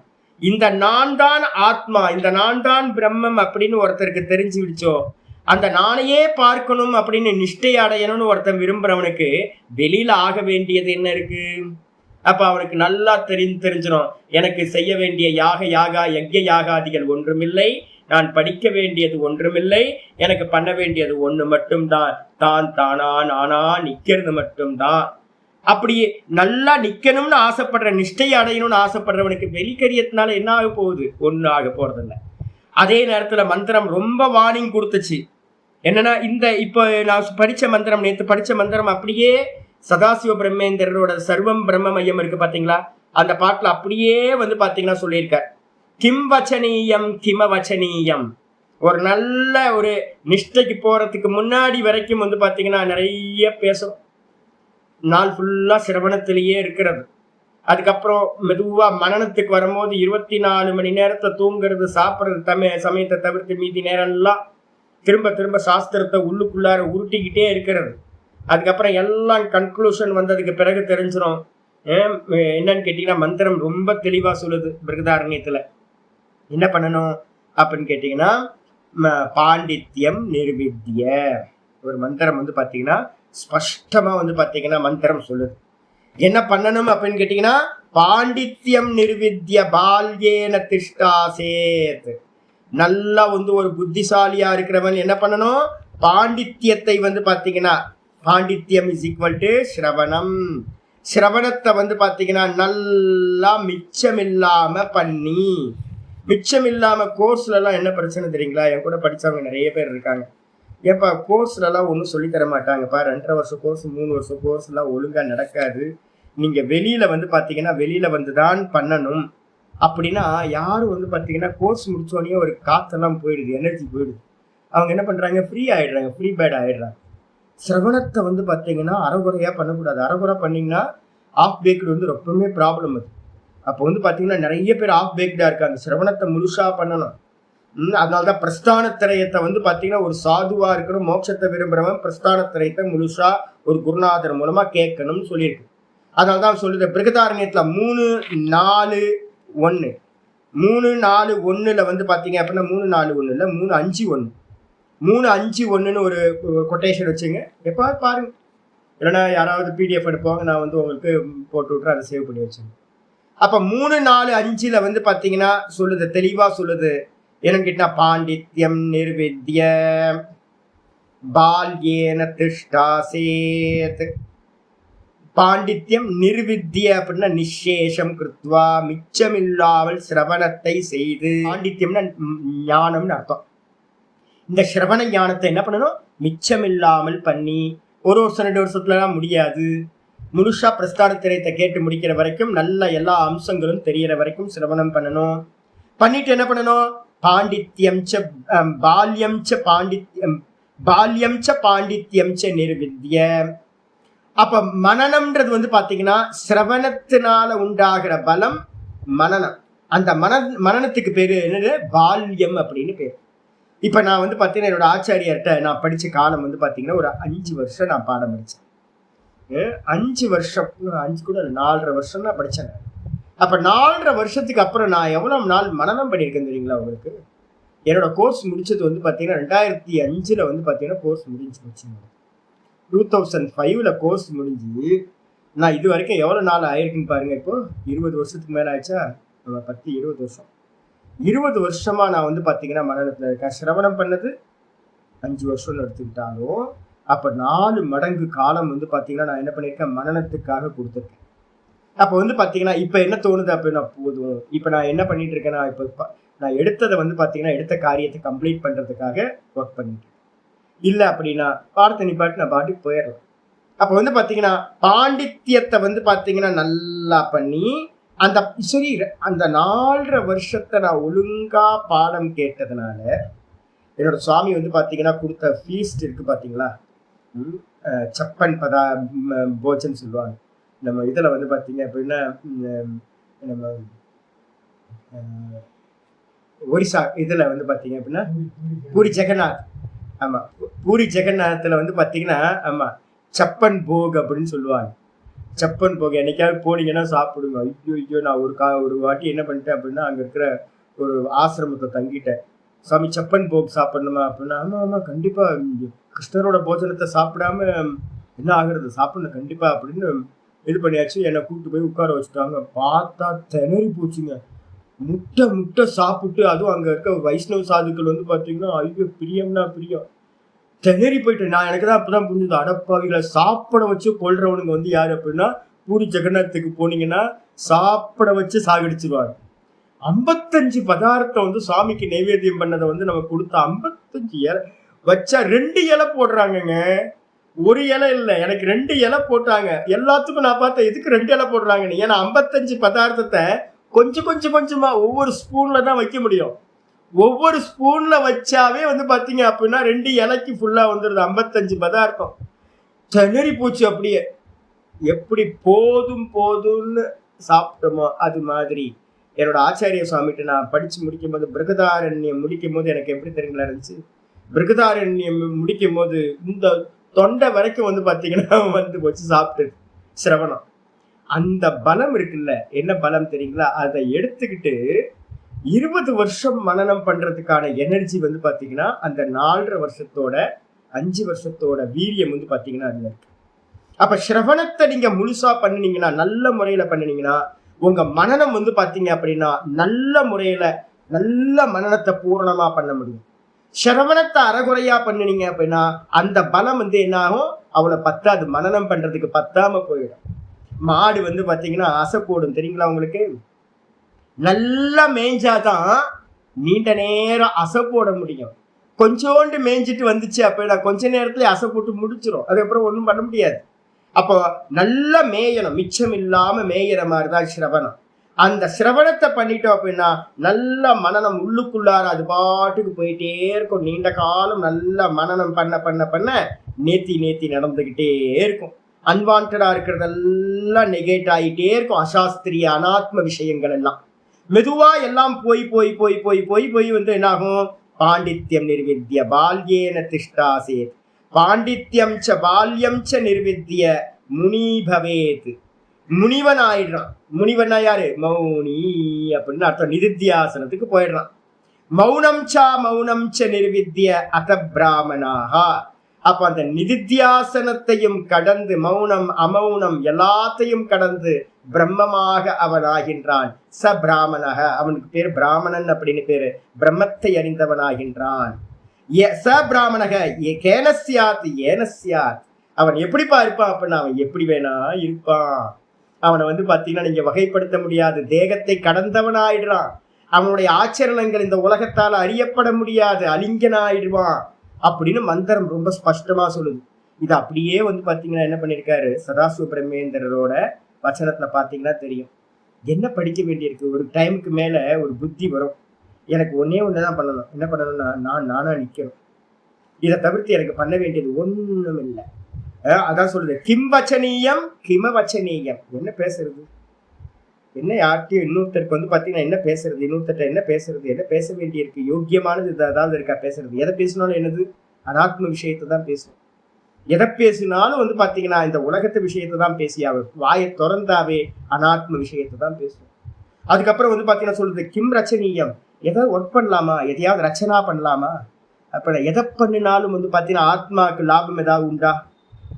இந்த நான் தான் ஆத்மா, இந்த நான் தான் பிரம்மம் அப்படின்னு ஒருத்தருக்கு தெரிஞ்சு விடுச்சோ, அந்த நானையே பார்க்கணும் அப்படின்னு நிஷ்டை அடையணும்னு ஒருத்தன் விரும்புறவனுக்கு வெளியில ஆக வேண்டியது என்ன இருக்கு? அப்ப அவனுக்கு நல்லா தெரிஞ்சிடும், எனக்கு செய்ய வேண்டிய யஜ்ய யாகாதிகள் ஒன்றுமில்லை, நான் படிக்க வேண்டியது ஒன்றுமில்லை, எனக்கு பண்ண வேண்டியது ஒண்ணு மட்டும்தான், தான் தானா நானா நிக்கிறது மட்டும்தான். அப்படி நல்லா நிக்கணும்னு ஆசைப்படுற, நிஷ்டை அடையணும்னு ஆசைப்படுறவனுக்கு வெளிக்கரியத்தினால என்ன ஆக போகுது? ஒண்ணு ஆக போறதில்லை. அதே நேரத்துல மந்திரம் ரொம்ப வார்னிங் கொடுத்துச்சு. என்னன்னா, இப்ப நான் படிச்ச மந்திரம், நேற்று படிச்ச மந்திரம் அப்படியே சதாசிவ பிரம்மேந்திரரோட சர்வம் பிரம்மமயம் இருக்கு பாத்தீங்களா, அந்த பாட்டுல அப்படியே வந்து பாத்தீங்கன்னா சொல்லியிருக்க, கிம் வச்சனீயம் கிம வச்சனீயம். ஒரு நல்ல ஒரு நிஷ்டைக்கு போறதுக்கு முன்னாடி வரைக்கும் வந்து பாத்தீங்கன்னா நிறைய பேசும், நாள் ஃபுல்லா சிரவணத்திலேயே இருக்கிறது. அதுக்கப்புறம் மெதுவா மனனத்துக்கு வரும்போது 24 மணி நேரத்தை தூங்குறது, சாப்பிட்றது, சமயத்தை தவிர்த்து மீதி நேரம் எல்லாம் திரும்ப திரும்ப சாஸ்திரத்தை உள்ளுக்குள்ளார உருட்டிக்கிட்டே இருக்கிறது. அதுக்கப்புறம் எல்லாம் கன்க்ளூஷன் வந்ததுக்கு பிறகு தெரிஞ்சிடும். என்னன்னு கேட்டீங்கன்னா, மந்திரம் ரொம்ப தெளிவா சொல்லுது பிருகதாரண்யத்துல. என்ன பண்ணணும் அப்படின்னு கேட்டீங்கன்னா, பாண்டித்யம் நிர்வித்ய ஒரு மந்திரம் வந்து பாத்தீங்கன்னா ஸ்பஷ்டமா வந்து பாத்தீங்கன்னா மந்திரம் சொல்லுது. என்ன பண்ணணும் அப்படின்னு கேட்டீங்கன்னா, பாண்டித்யம் நிர்வித்ய பால்யேன திஷ்டாசேத். நல்லா வந்து ஒரு புத்திசாலியா இருக்கிறவன் என்ன பண்ணணும், பாண்டித்யத்தை வந்து பாத்தீங்கன்னா, பாண்டித்யம் இஸ் ஈக்குவல் டு சிரவணம். சிரவணத்தை வந்து பாத்தீங்கன்னா நல்லா மிச்சமில்லாம பண்ணி, மிச்சமில்லாம கோர்ஸ்ல எல்லாம் என்ன பிரச்சனை தெரியுங்களா, என் கூட படிச்சவங்க நிறைய பேர் இருக்காங்க. ஏப்பா கோர்ஸ்ல எல்லாம் ஒன்றும் சொல்லி தர மாட்டாங்கப்பா, 2.5 வருஷம் கோர்ஸ் 3 வருஷம் கோர்ஸ் எல்லாம் ஒழுங்கா நடக்காது, நீங்க வெளியில வந்து பாத்தீங்கன்னா வெளியில வந்துதான் பண்ணணும் அப்படின்னா, யாரும் வந்து பாத்தீங்கன்னா கோர்ஸ் முடிச்சோடனே ஒரு காத்தெல்லாம் போயிடுது, எனர்ஜி போயிடுது. அவங்க என்ன பண்றாங்க, ஃப்ரீ ஆயிடுறாங்க, ஃப்ரீ பேட் ஆயிடுறாங்க. சிரவணத்தை வந்து பாத்தீங்கன்னா அரைகுறையா பண்ணக்கூடாது. அரைகுறை பண்ணீங்கன்னா ஆஃப் பேக்டு வந்து ரொம்பவுமே ப்ராப்ளம் அது. அப்போ வந்து பாத்தீங்கன்னா நிறைய பேர் ஆஃப் பேக்டா இருக்காங்க. சிரவணத்தை முழுசா பண்ணணும். அதனாலதான் பிரஸ்தான திரயத்தை வந்து பாத்தீங்கன்னா ஒரு சாதுவா இருக்கணும், மோட்சத்தை விரும்புறவன் பிரஸ்தான திரயத்தை முழுசா ஒரு குருநாதர் மூலமா கேட்கணும்னு சொல்லியிருக்கு. அதனால்தான் சொல்லுது பிருகதாரண்யத்துல 3-4-1 3-4-1ல வந்து பாத்தீங்க அப்படின்னா 3-4-1 இல்ல 3-5-1 3-5-1ன்னு ஒரு கொட்டேஷன் வச்சுங்க, எப்ப பாருங்க. இல்லைன்னா யாராவது பிடிஎஃப் எடுப்பாங்க, நான் வந்து உங்களுக்கு போட்டு விட்டுறேன், அதை சேவ் பண்ணி வச்சுங்க. அப்ப 3-4-5ல வந்து பாத்தீங்கன்னா சொல்லுது, தெளிவா சொல்லுது. என்னன்னு கேட்டா, பாண்டித்யம் நிர்வித்ய பால்யேன திஷ்டாசேத். பாண்டித்யம் நிர்வித்ய அப்படின்னா நிசேஷம் கிருத்வா, மிச்சமில்லாமல் சிரவணத்தை செய்து. பாண்டித்யம்னா ஞானம்னு அர்த்தம். இந்த சிரவண ஞானத்தை என்ன பண்ணணும், மிச்சமில்லாமல் பண்ணி. ஒரு வருஷம் 2 வருஷத்துலாம் முடியாது. முழுசா பிரஸ்தான திரயத்தை கேட்டு முடிக்கிற வரைக்கும் நல்ல எல்லா அம்சங்களும் தெரியற வரைக்கும் சிரவணம் பண்ணணும். பண்ணிட்டு என்ன பண்ணணும், பாண்டித்யம் ச பால்யம் ச பாண்டித்யம் பால்யம் ச பாண்டித்யம் ச நிர்வித்ய. அப்ப மனனம்ன்றது வந்து பாத்தீங்கன்னா சிரவணத்தினால உண்டாகிற பலம் மனனம். அந்த மனனத்துக்கு பேரு என்னது, பால்யம் அப்படின்னு பேரு. இப்ப நான் வந்து பாத்தீங்கன்னா என்னோட ஆச்சாரியர்கிட்ட நான் படிச்ச காலம் வந்து பாத்தீங்கன்னா ஒரு 5 வருஷம் நான் பாடம் படிச்சேன். 5 வருஷம், 5 கூட 4.5 வருஷம் தான் படிச்சேன். அப்ப 4.5 வருஷத்துக்கு அப்புறம் நான் எவ்வளவு நாள் மனனம் பண்ணியிருக்கேன் தெரியுங்களா உங்களுக்கு. என்னோட கோர்ஸ் முடிச்சது வந்து பாத்தீங்கன்னா 2005ல வந்து பாத்தீங்கன்னா கோர்ஸ் முடிஞ்சு போச்சு. 2005ல கோர்ஸ் முடிஞ்சு நான் இது வரைக்கும் எவ்வளவு நாள் ஆயிருக்குன்னு பாருங்க. இப்போ 20 வருஷத்துக்கு மேல ஆயிடுச்சா, 10-20 வருஷம். 20 வருஷமா நான் வந்து பாத்தீங்கன்னா மனநத்துல இருக்கேன். சிரவணம் பண்ணது 5 வருஷம்னு எடுத்துக்கிட்டாலும் அப்ப 4 மடங்கு காலம் வந்து பாத்தீங்கன்னா நான் என்ன பண்ணிருக்கேன், மனநத்துக்காக கொடுத்துருக்கேன். அப்ப வந்து பாத்தீங்கன்னா இப்ப என்ன தோணுது அப்படின்னா, போதும் இப்ப நான் என்ன பண்ணிட்டு இருக்கேன்னா, இப்ப நான் எடுத்ததை வந்து பாத்தீங்கன்னா எடுத்த காரியத்தை கம்ப்ளீட் பண்றதுக்காக ஒர்க் பண்ணிட்டு இல்ல அப்படின்னா பாடத்தை நிப்பாட்டு நான் பாட்டுக்கு போயிடலாம். அப்ப வந்து பாத்தீங்கன்னா பாண்டித்யத்தை வந்து பாத்தீங்கன்னா நல்லா பண்ணி அந்த சரி அந்த 4.5 வருஷத்தை நான் ஒழுங்கா பாடம் கேட்டதுனால என்னோட சுவாமி வந்து பாத்தீங்கன்னா கொடுத்த ஃபீஸ்ட் இருக்கு பாத்தீங்களா, சப்பன் பதா போஜன் சொல்லுவாங்க. நம்ம இதுல வந்து பாத்தீங்க அப்படின்னா நம்ம ஒரிசா இதுல வந்து பாத்தீங்க அப்படின்னா பூரி ஜெகநாத், ஆமா பூரி ஜெகநாத்ல வந்து பாத்தீங்கன்னா ஆமா சப்பன் போக் அப்படின்னு சொல்லுவாங்க. சப்பன் போக என்னைக்காவது போனீங்கன்னா சாப்பிடுங்க. ஐயோ நான் ஒரு வாட்டி என்ன பண்ணிட்டேன் அப்படின்னா, அங்க இருக்கிற ஒரு ஆசிரமத்தை தங்கிட்டேன். சுவாமி சப்பன் போக் சாப்பிடணுமா அப்படின்னா, ஆமா ஆமா கண்டிப்பா கிருஷ்ணரோட போஜனத்தை சாப்பிடாம என்ன ஆகுறது, சாப்பிடணும் கண்டிப்பா அப்படின்னு இது பண்ணியாச்சு. என்னை கூப்பிட்டு போய் உட்கார வச்சுட்டாங்க. பார்த்தா திணறி போச்சுங்க. முட்டை சாப்பிட்டு, அதுவும் அங்க இருக்க வைஷ்ணவ சாதுக்கள் வந்து பாத்தீங்கன்னா ஐயோ பிரியம்னா பிரியம், திணறி போயிட்டு. நான் எனக்கு தான் அப்பதான் புரிஞ்சது, அடப்பாவிகளை சாப்பிட வச்சு கொள்றவனுங்க வந்து யாரு அப்படின்னா, பூரி ஜெகநாத்துக்கு போனீங்கன்னா சாப்பிட வச்சு சாகடிச்சிருவாங்க. 55 பதார்த்தம் வந்து சுவாமிக்கு நைவேத்தியம் பண்ணதை வந்து நம்ம கொடுத்த 55 இலை வச்சா 2 இலை போடுறாங்கங்க. ஒரு இலை இல்ல, எனக்கு 2 இலை போட்டாங்க. எல்லாத்துக்கும் நான் பார்த்தேன் எதுக்கு 2 இலை போடுறாங்கன்னு. ஏன்னா 55 பதார்த்தத்தை கொஞ்சம் கொஞ்சம் கொஞ்சமா ஒவ்வொரு ஸ்பூன்ல தான் வைக்க முடியும். ஒவ்வொரு ஸ்பூன்ல வச்சாவே வந்து பாத்தீங்க அப்படின்னா 2 இலைக்கு ஃபுல்லா வந்துடுது 55 பதார்த்தம். திணறி போச்சு அப்படியே. எப்படி போதும் போதும்னு சாப்பிட்டோமோ அது மாதிரி என்னோட ஆச்சாரிய சுவாமிகிட்ட நான் படிச்சு முடிக்கும் போது பிருகதாரண்யம் முடிக்கும் போது எனக்கு எப்படி தெரியுங்களா இருந்துச்சு. பிருகதாரண்யம் முடிக்கும் போது இந்த தொண்டை வரைக்கும் வந்து பாத்தீங்கன்னா வந்து வச்சு சாப்பிட்டு சிரவணம். அந்த பலம் இருக்குல்ல, என்ன பலம் தெரியுங்களா? அதை எடுத்துக்கிட்டு 20 வருஷம் மனனம் பண்றதுக்கான எனர்ஜி வந்து பாத்தீங்கன்னா அந்த 4.5 வருஷத்தோட 5 வருஷத்தோட வீரியம் வந்து பாத்தீங்கன்னா அதுல இருக்கு. அப்ப சிரவணத்தை நீங்க முழுசா பண்ணினீங்கன்னா, நல்ல முறையில பண்ணினீங்கன்னா, உங்க மனனம் வந்து பாத்தீங்க அப்படின்னா நல்ல முறையில நல்ல மனனத்தை பூரணமா பண்ண முடியும். சிரவணத்தை அறகுறையா பண்ணினீங்க அப்படின்னா அந்த பலம் வந்து என்ன ஆகும், அவளை பத்தாது, மனனம் பண்றதுக்கு பத்தாம போயிடும். மாடு வந்து பாத்தீங்கன்னா அசை போடும் தெரியுங்களா உங்களுக்கு? நல்லா மேய்ஞ்சாதான் நீண்ட நேரம் அசை போட முடியும். கொஞ்சோண்டு மேய்ஞ்சிட்டு வந்துச்சு அப்படின்னா கொஞ்ச நேரத்துல அசை போட்டு முடிச்சிடும். அதுக்கப்புறம் ஒன்றும் பண்ண முடியாது. அப்போ நல்லா மேயணும், மிச்சம் இல்லாம மேயிற மாதிரிதான் சிரவணம். அந்த சிரவணத்தை பண்ணிட்டோம் அப்படின்னா நல்ல மனனம் உள்ளுக்குள்ளார அது பாட்டுக்கு போயிட்டே இருக்கும். நீண்ட காலம் நல்ல மனனம் பண்ண பண்ண பண்ண நேத்தி நடந்துகிட்டே இருக்கும். அன்வான்டா இருக்கிறதெல்லாம் நெகேட் ஆகிட்டே இருக்கும். அசாஸ்திரிய அனாத்ம விஷயங்கள் எல்லாம் மெதுவா எல்லாம் போய் போய் போய் போய் போய் போய் வந்து என்னாகும், பாண்டித்யம் நிர்வித்ய பால்யேன திஷ்டாசேத் பாண்டித்யம் ச பால்யம் ச நிர்வித்ய முனி பவேத். முனிவன் ஆயிடுறான். முனிவனா யாரு? மௌனி அப்படின்னு அர்த்தம். நிதித்தியாசனத்துக்கு போயிடுறான். மௌனம் ச நிர்வித்ய அத பிராமணாகா. அப்ப அந்த நிதித்தியாசனத்தையும் கடந்து மௌனம் அமௌனம் எல்லாத்தையும் கடந்து பிரம்மமாக அவன் ஆகின்றான். ச பிராமணக, அவனுக்கு பேர் பிராமணன் அப்படின்னு பேரு. பிரம்மத்தை அறிந்தவனாகின்றான். ச பிராமணக கேனஸ்யாத் ஏனஸ்யாத். அவன் எப்படிப்பா இருப்பான் அப்படின்னா அவன் எப்படி வேணா இருப்பான். அவனை வந்து பாத்தீங்கன்னா நீங்க வகைப்படுத்த முடியாது. தேகத்தை கடந்தவனாயிடுறான். அவனுடைய ஆச்சரணங்கள் இந்த உலகத்தால் அறியப்பட முடியாது. அலிங்கனாயிடுவான் அப்படின்னு மந்திரம் ரொம்ப ஸ்பஷ்டமா சொல்லுது. இது அப்படியே வந்து பாத்தீங்கன்னா என்ன பண்ணிருக்காரு சதாசிவ பிரம்மேந்திரரோட வச்சனத்துல பாத்தீங்கன்னா தெரியும். என்ன படிக்க வேண்டியிருக்கு? ஒரு டைமுக்கு மேல ஒரு புத்தி வரும். எனக்கு ஒன்னே ஒண்ணுதான் பண்ணணும். என்ன பண்ணணும்னா நானா நிக்கணும். இதை தவிர்த்து எனக்கு பண்ண வேண்டியது ஒண்ணும் இல்லை. அதான் சொல்லுது கிம் வச்சனீயம் கிம வச்சனீயம். என்ன பேசுறது? என்ன யார்ட்டையும் இன்னொருத்தருக்கு வந்து பாத்தீங்கன்னா என்ன பேசுறது? இன்னொருத்தர் என்ன பேசுறது? என்ன பேச வேண்டியிருக்கு? யோக்கியமானது ஏதாவது இருக்கா பேசுறது? எதை பேசினாலும் என்னது? அனாத்ம விஷயத்தை தான் பேசணும். எதை பேசினாலும் வந்து பாத்தீங்கன்னா இந்த உலகத்து விஷயத்தை தான் பேசியாவே. வாயை திறந்தாவே அனாத்ம விஷயத்தை தான் பேசணும். அதுக்கப்புறம் வந்து பாத்தீங்கன்னா சொல்லுது கிம் ரச்சனீயம். எதாவது ஒர்க் பண்ணலாமா? எதையாவது ரச்சனா பண்ணலாமா? அப்ப எதை பண்ணினாலும் வந்து பாத்தீங்கன்னா ஆத்மாவுக்கு லாபம் ஏதாவது உண்டா?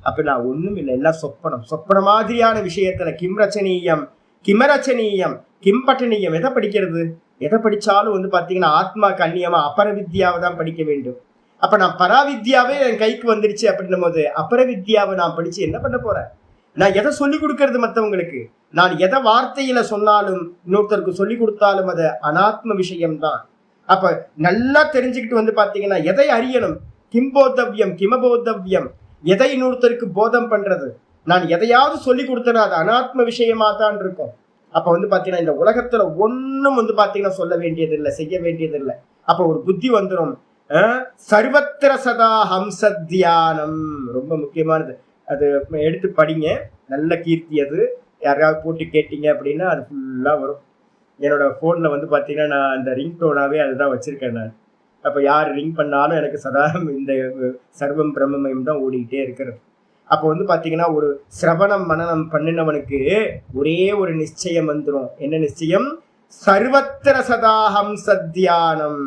அப்படின்னா ஒண்ணும் இல்லை. எல்லாம் சொப்பன மாதிரியான விஷயத்துல கிம் ரச்சனீயம் கிமரச்சனீயம் கிம்பட்டனீயம். எதை படிக்கிறது? எதை படிச்சாலும் வந்து பாத்தீங்கன்னா ஆத்மாக்கு அந்நியமா அபரவித்யாவை தான் படிக்க வேண்டும். அப்ப நான் பராவித்யாவே என் கைக்கு வந்துடுச்சு அப்படின்னும் போது அபரவித்யாவை நான் படிச்சு என்ன பண்ண போறேன்? நான் எதை சொல்லிக் கொடுக்கறது மற்றவங்களுக்கு? நான் எதை வார்த்தையில சொன்னாலும் இன்னொருத்தருக்கு சொல்லி கொடுத்தாலும் அது அனாத்ம விஷயம்தான். அப்ப நல்லா தெரிஞ்சுக்கிட்டு வந்து பாத்தீங்கன்னா எதை அறியணும்? கிம்போதவ்யம் கிமபோதவ்யம். எதை இன்னொருத்தருக்கு போதம் பண்றது? நான் எதையாவது சொல்லி கொடுத்தேன்னா அது அனாத்ம விஷயமா தான் இருக்கும். அப்ப வந்து பாத்தீங்கன்னா இந்த உலகத்துல ஒண்ணும் வந்து பாத்தீங்கன்னா சொல்ல வேண்டியது இல்லை, செய்ய வேண்டியது இல்லை. அப்ப ஒரு புத்தி வந்துடும். சர்வத்திர சதா ஹம்ச தியானம் ரொம்ப முக்கியமானது. அது எடுத்து படிங்க. நல்ல கீர்த்தி. அது யாரையாவது போட்டு கேட்டீங்க அப்படின்னா அது ஃபுல்லா வரும். என்னோட போன்ல வந்து பாத்தீங்கன்னா நான் அந்த ரிங் டோனாவே அதுதான் வச்சிருக்கேன் நான். அப்ப யார் ரிங் பண்ணாலும் எனக்கு சதா இந்த சர்வம் பிரம்மமயம் தான் ஓடிக்கிட்டே இருக்கிறது. அப்போ வந்து பாத்தீங்கன்னா ஒரு சிரவணம் மனனம் பண்ணினவனுக்கு ஒரே ஒரு நிச்சயம் வந்துடும். என்ன நிச்சயம்? சர்வத்திர சதா ஹம்ச தியானம்.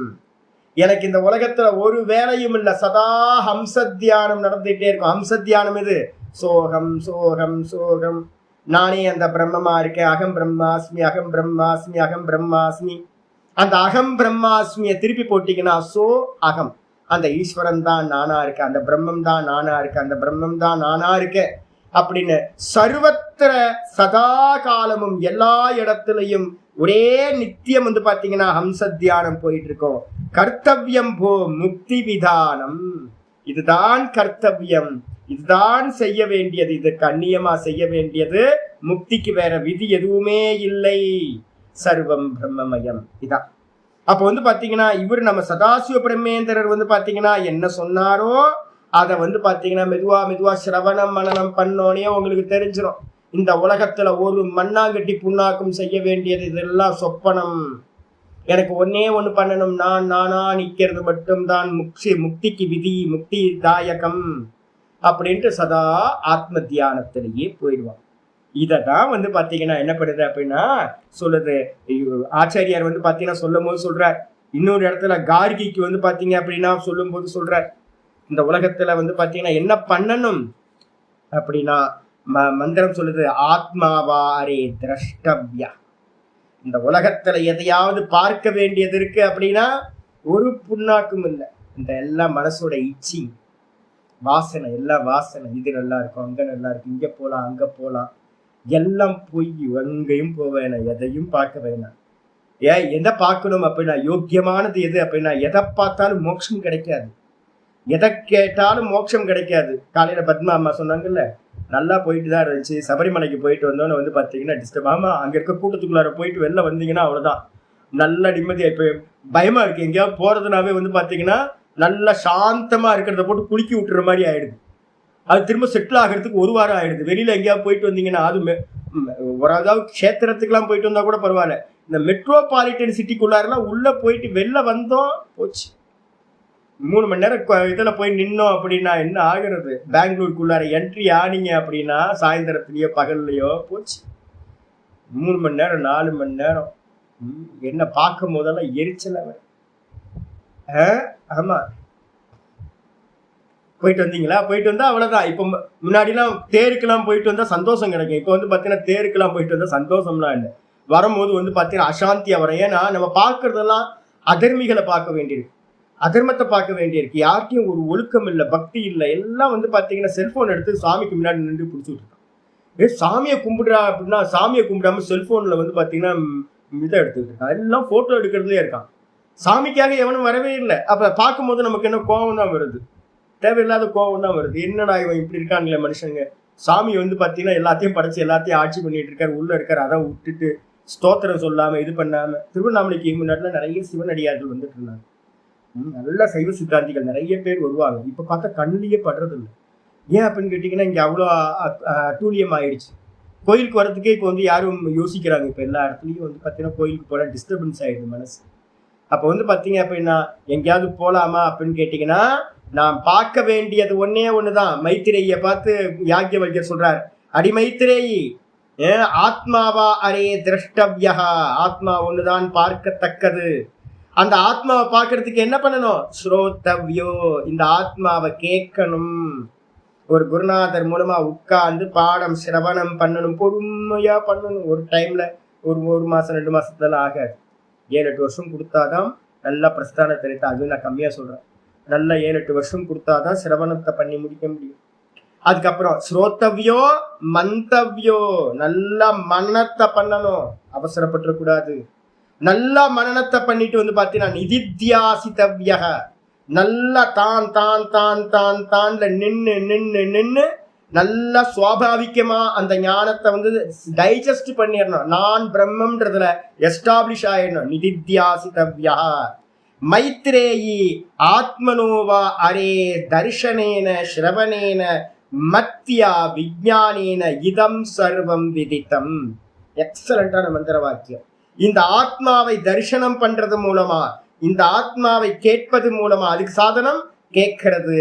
எனக்கு இந்த உலகத்துல ஒரு வேலையும் இல்லை, சதா ஹம்ச தியானம் நடந்துகிட்டே இருக்கும். ஹம்ச தியானம் இது சோகம் சோகம் சோகம். நானே அந்த பிரம்மமா இருக்கேன். அகம் பிரம்மாஸ்மி அகம் பிரம்மாஸ்மி அகம் பிரம்மாஸ்மி. அந்த அகம் பிரம்மாஸ்மியை திருப்பி போட்டீங்கன்னா சோ அகம். அந்த ஈஸ்வரன் தான் நானா இருக்கேன், அந்த பிரம்மம் தான் நானா இருக்கேன், அந்த பிரம்மம் தான் நானா இருக்கேன் அப்படின்னு சர்வத்திர சதா காலமும் எல்லா இடத்துலையும் ஒரே நித்தியம் வந்து பாத்தீங்கன்னா ஹம்ச தியானம் போயிட்டு இருக்கோம். கர்த்தவியம் போ முக்தி விதானம். இதுதான் கர்த்தவியம். இதுதான் செய்ய வேண்டியது, இது கண்ணியமா செய்ய வேண்டியது, முக்திக்கு வேற விதி எதுவுமே இல்லை, சர்வம் பிரம்மமயம். இதான். அப்ப வந்து பாத்தீங்கன்னா இவர் நம்ம சதாசிவ பிரம்மேந்திரர் வந்து பாத்தீங்கன்னா என்ன சொன்னாரோ அதை வந்து பாத்தீங்கன்னா மெதுவா மெதுவா சிரவணம் மனனம் பண்ணோனே உங்களுக்கு தெரிஞ்சிடும். இந்த உலகத்துல ஒரு மண்ணாங்கட்டி புண்ணாக்கும் செய்ய வேண்டியது இதெல்லாம் சொப்பனம். எனக்கு ஒன்னே ஒண்ணு பண்ணணும், நானா நிக்கிறது மட்டும்தான் முக்திக்கு விதி, முக்தி தாயகம் அப்படின்ட்டு சதா ஆத்ம தியானத்திலேயே போயிடுவான். இததான் வந்து பாத்தீங்கன்னா என்ன பண்ணுது அப்படின்னா சொல்லுது ஆச்சாரியார் வந்து பாத்தீங்கன்னா சொல்லும் போது சொல்றார். இன்னொரு இடத்துல கார்கிக்கு வந்து பாத்தீங்க அப்படின்னா சொல்லும் போது சொல்றார், இந்த உலகத்துல வந்து பாத்தீங்கன்னா என்ன பண்ணணும் அப்படின்னா மந்திரம் சொல்லுது, ஆத்மாவாரே திரஷ்டவ்யா. இந்த உலகத்துல எதையாவது பார்க்க வேண்டியது இருக்கு அப்படின்னா ஒரு புண்ணாக்கும் இல்லை. இந்த எல்லாம் மனசோட இச்சி வாசனை, எல்லாம் வாசனை. இது நல்லா இருக்கும், அங்க நல்லா இருக்கு, இங்க போலாம் அங்க போலாம், எல்லாம் பொய். எங்கேயும் போக வேணாம், எதையும் பார்க்க வேணாம். எதை பார்க்கணும் அப்படின்னா யோக்கியமானது எது அப்படின்னா எதை பார்த்தாலும் மோட்சம் கிடைக்காது, எதை கேட்டாலும் மோட்சம் கிடைக்காது. காலையில பத்மா அம்மா சொன்னாங்கல்ல, நல்லா போயிட்டு தான் இருந்துச்சு, சபரிமலைக்கு போயிட்டு வந்தோன்னு வந்து பார்த்தீங்கன்னா டிஸ்டர்ப். ஆமா, அங்கே இருக்க கூட்டத்துக்குள்ளார போயிட்டு வெளில வந்தீங்கன்னா அவ்வளோதான், நல்ல நிம்மதியாக. இப்போ பயமா இருக்கு எங்கேயாவது போறதுனாவே வந்து பார்த்தீங்கன்னா நல்லா சாந்தமா இருக்கிறத போட்டு குலுக்கி விட்டுற மாதிரி ஆயிடுது. அது திரும்ப செட்டில் ஆகிறதுக்கு ஒரு வாரம் ஆயிடுது. வெளியில எங்கேயாவது போயிட்டு வந்தீங்கன்னா அது ஒரு அதாவது க்ஷேத்திரத்துக்குலாம் போயிட்டு வந்தா கூட பரவாயில்ல, இந்த மெட்ரோபாலிட்டன் சிட்டிக்குள்ளாரெல்லாம் உள்ள போயிட்டு வெளில வந்தோம் போச்சு. 3 மணி நேரம் இதில் போய் நின்னோம் அப்படின்னா என்ன ஆகிறது? பெங்களூருக்குள்ளார என்ட்ரி ஆனீங்க அப்படின்னா சாயந்தரத்துலயோ பகல்லையோ போச்சு. 3 மணி நேரம் 4 மணி நேரம் என்ன பார்க்கும் போதெல்லாம் எரிச்சல். ஆமா, போயிட்டு வந்தீங்களா? போயிட்டு வந்தா அவ்வளவுதான். இப்போ முன்னாடிலாம் தேருக்கெல்லாம் போயிட்டு வந்தா சந்தோஷம் கிடைக்கும். இப்போ வந்து பாத்தீங்கன்னா தேருக்கெல்லாம் போயிட்டு வந்தா சந்தோஷம்லாம் இல்லை, வரும்போது வந்து பாத்தீங்கன்னா அசாந்தியா வரும். ஏன்னா நம்ம பார்க்கறதெல்லாம் அதர்மிகளை பார்க்க வேண்டியிருக்கு, அதர்மத்தை பார்க்க வேண்டியிருக்கு. யார்கிட்டையும் ஒரு ஒழுக்கம் இல்லை, பக்தி இல்லை. எல்லாம் வந்து பாத்தீங்கன்னா செல்போன் எடுத்து சாமிக்கு முன்னாடி நின்று பிடிச்சிட்டு இருக்கான். சாமியை கும்பிடுறா அப்படின்னா சாமியை கும்பிடாம செல்போன்ல வந்து பாத்தீங்கன்னா இதை எடுத்துக்கிட்டு இருக்கான், எல்லாம் போட்டோ எடுக்கிறதுலே இருக்கான். சாமிக்காக எவனும் வரவே இல்லை. அப்ப பார்க்கும்போது நமக்கு என்ன கோபம் தான் வருது, தேவையில்லாத கோபம் தான் வருது. என்னடா இவன் இப்படி இருக்காங்களே மனுஷங்க. சாமி வந்து பாத்தீங்கன்னா எல்லாத்தையும் படைச்சு எல்லாத்தையும் ஆட்சி பண்ணிட்டு இருக்காரு, உள்ள இருக்காரு, அதை விட்டுட்டு ஸ்தோத்திரம் சொல்லாம இது பண்ணாம. திருவண்ணாமலைக்கு முன்னாடிலாம் நிறைய சிவனடியார்கள் வந்துட்டு இருந்தாங்க, நல்ல சைவ சித்தாந்திகள் நிறைய பேர் வருவாங்க. இப்ப பார்த்தா கண்ணிலேயே படுறது இல்லை. ஏன் அப்படின்னு கேட்டீங்கன்னா இங்க அவ்வளோ அட்டூழியம் ஆயிடுச்சு. கோயிலுக்கு வரதுக்கே இப்போ வந்து யாரும் யோசிக்கிறாங்க. இப்போ எல்லா இடத்துலையும் வந்து பார்த்தீங்கன்னா கோயிலுக்கு போல டிஸ்டர்பன்ஸ் ஆயிடுது மனசு. அப்போ வந்து பார்த்தீங்க அப்படின்னா எங்கேயாவது போகலாமா அப்படின்னு கேட்டிங்கன்னா நான் பார்க்க வேண்டியது ஒன்னே ஒண்ணுதான். மைத்திரேயை பார்த்து யாக்ஞவல்யர் சொல்றார், அடி மைத்திரேயி, ஆத்மாவா அரே திரஷ்டவ்யா, ஆத்மா ஒண்ணுதான் பார்க்கத்தக்கது. அந்த ஆத்மாவை பார்க்கறதுக்கு என்ன பண்ணணும்? ஸ்ரோத்தவ்யோ, இந்த ஆத்மாவை கேட்கணும். ஒரு குருநாதர் மூலமா உட்கார்ந்து பாடம் சிரவணம் பண்ணணும், பொறுமையா பண்ணணும். ஒரு டைம்ல ஒரு மாசம் 2 மாசத்துல ஆகாது. 7-8 வருஷம் கொடுத்தாதான் நல்லா பிரஸ்தான தெரிவித்து, அதுவும் நான் கம்மியா சொல்றேன், நல்ல 7-8 வருஷம் கொடுத்தாதான் சிரவணத்தை பண்ணி முடிக்க முடியும். அதுக்கப்புறம் ஸ்ரோத்தவ்யோ மந்தவ்யோ, நல்லா மனனத்தை பண்ணணும், அவசரப்பட்டுற கூடாது. நல்லா மனனத்தை பண்ணிட்டு வந்து பாத்தீங்கன்னா நிதித்தியாசித்தவ்ய, நல்லா தான் தான் தான் தான் தான்ல நின்னு நின்னு நின்னு நல்லா சுவாபாவிகமா அந்த ஞானத்தை வந்து டைஜஸ்ட் பண்ணிடணும். நான் பிரம்மன்றதுல எஸ்டாப்ளிஷ் ஆயிடணும். நிதித்தியாசித்தவ்யா. மைத்ரேயி ஆத்மனோவா அரே தர்ஷனேன ஸ்ரவணேன மத்தியா விஜானேன இதம் சர்வம் விதித்தம். எக்ஸலண்டான மந்திர வாக்கியம். இந்த ஆத்மாவை தரிசனம் பண்றது மூலமா, இந்த ஆத்மாவை கேட்பது மூலமா, அதுக்கு சாதனம் கேட்கறது,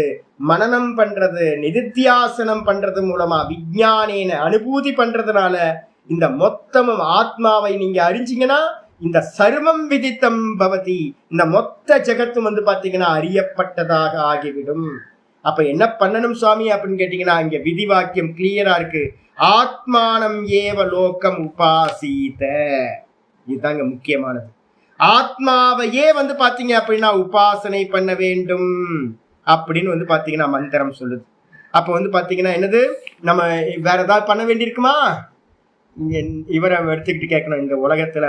மனனம் பண்றது, நிதித்தியாசனம் பண்றது மூலமா, விஜானேன அனுபூதி பண்றதுனால இந்த மொத்தமும் ஆத்மாவை நீங்க அறிஞ்சிங்கன்னா இந்த சர்வம் விதித்தம் பவதி, இந்த மொத்த ஜெகத்தும் வந்து பாத்தீங்கன்னா அறியப்பட்டதாக ஆகிவிடும். அப்ப என்ன பண்ணணும் சுவாமி அப்படின்னு கேட்டீங்கன்னா இங்க விதி வாக்கியம் கிளியரா இருக்கு. ஆத்மானம் ஏவ லோகம் உபாசீத, இதுதாங்க முக்கியமானது. ஆத்மாவையே வந்து பாத்தீங்க அப்படின்னா உபாசனை பண்ண வேண்டும் அப்படின்னு வந்து பாத்தீங்கன்னா மந்திரம் சொல்லுது. அப்ப வந்து பாத்தீங்கன்னா என்னது, நம்ம வேற ஏதாவது பண்ண வேண்டியிருக்குமா? இவரை எடுத்துக்கிட்டு கேட்கணும். இந்த உலகத்துல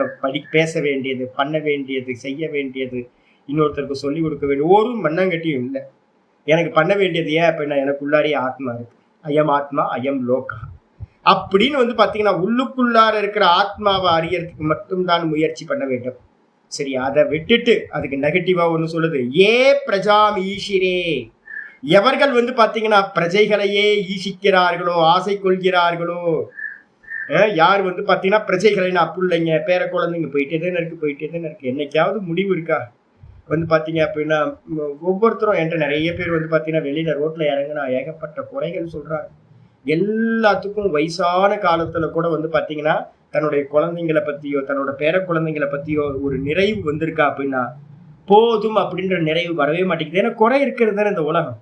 பேச வேண்டியது, பண்ண வேண்டியது, செய்ய வேண்டியது, இன்னொருத்தருக்கு சொல்லி கொடுக்க வேண்டியது ஒரு மண்ணாங்கட்டியும் இல்லை. எனக்கு பண்ண வேண்டியது ஏன் அப்படின்னா எனக்குள்ளாரே ஆத்மா இருக்கு. அயம் ஆத்மா அயம் லோகா அப்படின்னு வந்து பாத்தீங்கன்னா உள்ளுக்குள்ளார இருக்கிற ஆத்மாவை அறியறதுக்கு மட்டும்தான் முயற்சி பண்ண வேண்டும். சரி, அதை விட்டுட்டு அதுக்கு நெகட்டிவா ஒண்ணு சொல்லுது, ஏ பிரஜாம் ஈஷிரே, எவர்கள் வந்து பாத்தீங்கன்னா பிரஜைகளையே ஈசிக்கிறார்களோ ஆசை கொள்கிறார்களோ, யார் வந்து பாத்தீங்கன்னா பிரஜைகளை நான் பிள்ளைங்க பேர குழந்தைங்க போயிட்டே தானே இருக்கு, என்னைக்காவது முடிவு இருக்கா? வந்து பாத்தீங்க அப்படின்னா ஒவ்வொருத்தரும் என்கிட்ட நிறைய பேர் வந்து பாத்தீங்கன்னா வெளியில ரோட்ல இறங்குனா ஏகப்பட்ட குறைகள் சொல்றாங்க. எல்லாத்துக்கும் வயசான காலத்துல கூட வந்து பாத்தீங்கன்னா தன்னுடைய குழந்தைங்களை பத்தியோ தன்னோட பேர குழந்தைங்களை பத்தியோ ஒரு நிறைவு வந்திருக்கா அப்படின்னா போதும் அப்படின்ற நிறைவு வரவே மாட்டேங்குது. ஏன்னா குறை இருக்கிறது தானே இந்த உலகம்.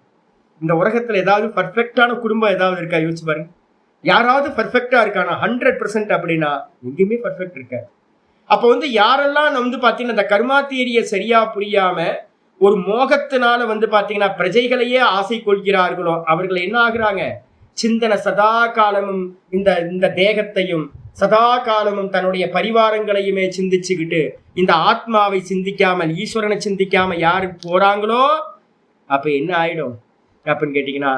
இந்த உலகத்துல ஏதாவது பர்ஃபெக்டான குடும்பம் ஏதாவது இருக்கா? யோசிச்சு பாருங்க. யாராவது பர்ஃபெக்டா இருக்கானா? 100% அப்படின்னா எங்கேயுமே பர்ஃபெக்ட் இருக்காது. அப்ப வந்து யாரெல்லாம் வந்து பாத்தீங்கன்னா இந்த கர்மா தியரிய சரியா புரியாம ஒரு மோகத்தினால வந்து பாத்தீங்கன்னா பிரஜைகளையே ஆசை கொள்கிறார்களோ அவர்கள் என்ன ஆகுறாங்க? சிந்தனை சதா காலமும் இந்த தேகத்தையும் சதா காலமும் தன்னுடைய பரிவாரங்களையுமே சிந்திச்சுக்கிட்டு இந்த ஆத்மாவை சிந்திக்காமல் ஈஸ்வரனை சிந்திக்காம யாரு போறாங்களோ அப்ப என்ன ஆயிடும் அப்படின்னு கேட்டீங்கன்னா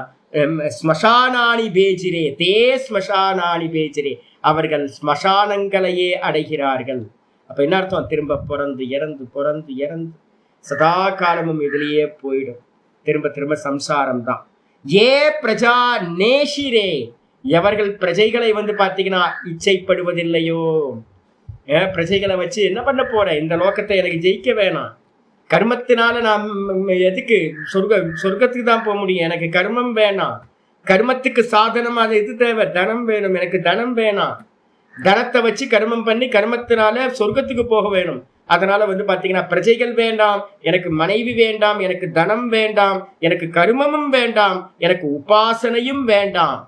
ஸ்மசானானி பேஜிரே தே ஸ்மசானானி பேஜிரே, அவர்கள் ஸ்மசானங்களையே அடைகிறார்கள். அப்ப என்ன அர்த்தம்? திரும்ப பிறந்து இறந்து சதா காலமும் இதுலயே போயிடும். திரும்ப சம்சாரம் தான். ஏ பிரஜா நேஷிரே, எவர்கள் பிரஜைகளை வந்து பாத்தீங்கன்னா இச்சைப்படுவதில்லையோ, பிரஜைகளை வச்சு என்ன பண்ண போறேன்? இந்த லோகத்தை எனக்கு ஜெயிக்க வேணாம். கர்மத்தினால நான் எதுக்கு சொர்க்கத்துக்கு தான் போக முடியும். எனக்கு கர்மம் வேணாம். கர்மத்துக்கு சாதனம் அது எது தேவை? தனம் வேணும். எனக்கு தனம் வேணாம். தனத்தை வச்சு கர்மம் பண்ணி கர்மத்தினால சொர்க்கத்துக்கு போக வேணும். அதனால வந்து பாத்தீங்கன்னா பிரஜைகள் வேண்டாம், எனக்கு மனைவி வேண்டாம், எனக்கு தனம் வேண்டாம், எனக்கு கர்மமும் வேண்டாம், எனக்கு உபாசனையும் வேண்டாம்.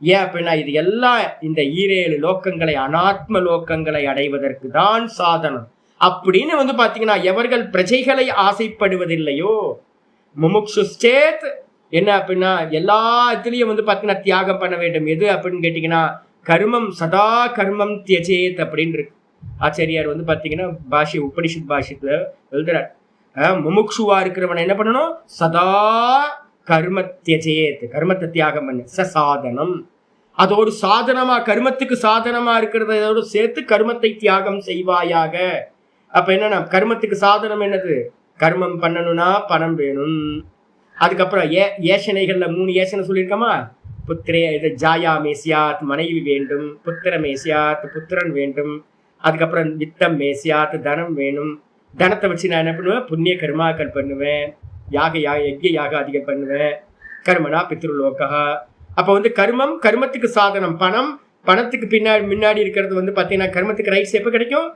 ஏன் அப்படின்னா இது எல்லாம் இந்த 7 லோக்கங்களை அனாத்ம லோக்கங்களை அடைவதற்கு தான் சாதனம் அப்படின்னு வந்து பாத்தீங்கன்னா எவர்கள் பிரஜைகளை ஆசைப்படுவதில்லையோ முமுக்ஷுச்சேத் என்ன அப்படின்னா எல்லாத்துலயும் வந்து பாத்தீங்கன்னா தியாகம் பண்ண வேண்டும். எது அப்படின்னு கேட்டீங்கன்னா கர்மம் சதா கர்மம் தியஜேத் அப்படின்னு இருக்கு. ஆச்சாரியார் வந்து பாத்தீங்கன்னா உபனிஷத் பாஷ்யத்துல எழுதுறார், முமுக்ஷுவா இருக்கிறவன் என்ன பண்ணணும்? சதா கர்ம தியஜேத், கர்மத்தை தியாகம் பண்ணு. சாதனம், அதோடு சாதனமா கர்மத்துக்கு சாதனமா இருக்கிறதோடு சேர்த்து கர்மத்தை தியாகம் செய்வாயாக. அப்ப என்னன்னா கர்மத்துக்கு சாதனம் என்னது? கர்மம் பண்ணணும்னா பணம் வேணும். அதுக்கப்புறம் ஏசனைகள்ல 3 ஏசனை சொல்லியிருக்கோமா? புத்திரே ஜாயா மேசியாத், மனைவி வேண்டும். புத்திர மேசியாத், புத்திரன் வேண்டும். அதுக்கப்புறம் வித்தம் மேசியாத், தனம் வேணும். தனத்தை வச்சு நான் என்ன பண்ணுவேன்? புண்ணிய கர்மாக்கள் பண்ணுவேன். யஜ்ய யாகாதிகள் பண்ணுவேன். கர்மனா பித்ருலோகா. அப்ப வந்து கர்மத்துக்கு சாதனம் பணம். பணத்துக்கு முன்னாடி இருக்கிறது வந்து பாத்தீங்கன்னா கர்மத்துக்கு ரைட்ஸ் எப்ப கிடைக்கும்?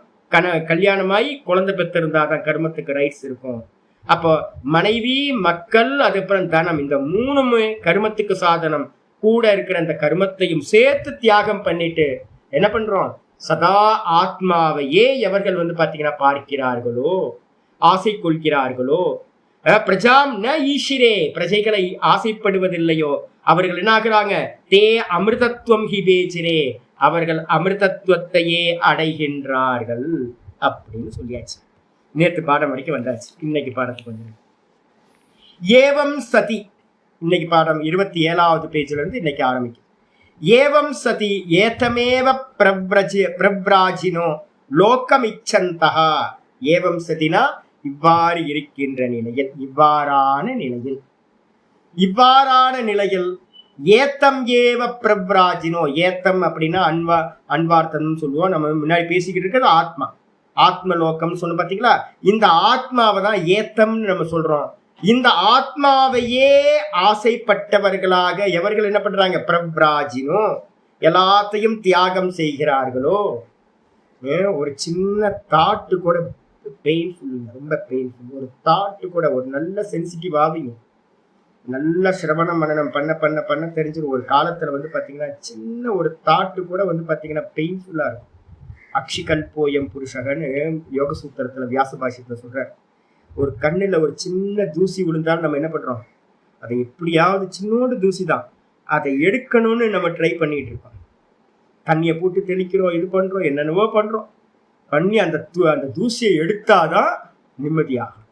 கல்யாணமாயி குழந்தை பெற்றிருந்தாதான் கர்மத்துக்கு ரைட்ஸ் இருக்கும். அப்போ மனைவி, மக்கள், அதுக்கப்புறம் தனம், இந்த 3 கர்மத்துக்கு சாதனம். கூட இருக்கிற அந்த கர்மத்தையும் சேர்த்து தியாகம் பண்ணிட்டு என்ன பண்றோம்? சதா ஆத்மாவையே எவர்கள் வந்து பாத்தீங்கன்னா பார்க்கிறார்களோ ஆசை கொள்கிறார்களோ, பிரஜாம் ந ஈஷிரே, பிரஜைகளை ஆசைப்படுவதில்லையோ அவர்கள் என்ன ஆகுறாங்க? தே அமிர்தத்துவம் ஹிபேஜிரே, அவர்கள் அமிர்தத்துவத்தையே அடைகின்றார்கள் அப்படின்னு சொல்லியாச்சு. நேற்று பாடம் வரைக்கும் வந்தாச்சு. இன்னைக்கு பாடத்துக்கு வந்து ஏவம் சதி, இன்னைக்கு பாடம் 27வது பேஜ்ல இருந்து இன்னைக்கு ஆரம்பிக்கும். ஏவம் சதி ஏதமேவ பிரவ்ராஜினோ லோகமிச்சந்தா. ஏவம் சதினா இவ்வாறு இருக்கின்ற நிலையில், இவ்வாறான நிலையில் ஏத்தம் ஏவ பிரவ்ராஜினோ. ஏத்தம் அப்படின்னா அன்வார்த்தம் சொல்லுவோம். நம்ம முன்னாடி பேசிக்கிட்டு இருக்கிறது ஆத்ம லோகம் சொன்ன பாத்தீங்களா? இந்த ஆத்மாவை தான் ஏத்தம்னு நம்ம சொல்றோம். இந்த ஆத்மாவையே ஆசைப்பட்டவர்களாக எவர்கள் என்ன பண்றாங்க? பிரவ்ராஜினோ, எல்லாத்தையும் தியாகம் செய்கிறார்களோ. ஒரு சின்ன தாட்டு கூட பெயின்ஃபுல், ரொம்ப பெயின்ஃபுல். ஒரு தாட்டு கூட, ஒரு நல்ல சென்சிட்டிவ் ஆவீங்க, நல்ல சிரவணம் மனனம் பண்ண தெரிஞ்சிடும். ஒரு காலத்துல வந்து பாத்தீங்கன்னா சின்ன ஒரு தாட்டு கூட வந்து பாத்தீங்கன்னா பெயின்ஃபுல்லா இருக்கும். அக்ஷிகல்போயம் புருஷகன்னு யோக சூத்திரத்துல வியாச பாஷ்யத்துல சொல்ற, ஒரு கண்ணுல ஒரு சின்ன தூசி விழுந்தாலும் நம்ம என்ன பண்றோம்? அதை எப்படியாவது, சின்னோடு தூசி தான், அதை எடுக்கணும்னு நம்ம ட்ரை பண்ணிட்டு இருக்கோம். தண்ணியை போட்டு தெளிக்கிறோம், இது பண்றோம், என்னென்னவோ பண்றோம், பண்ணி அந்த தூசியை எடுத்தாதான் நிம்மதியாகும்.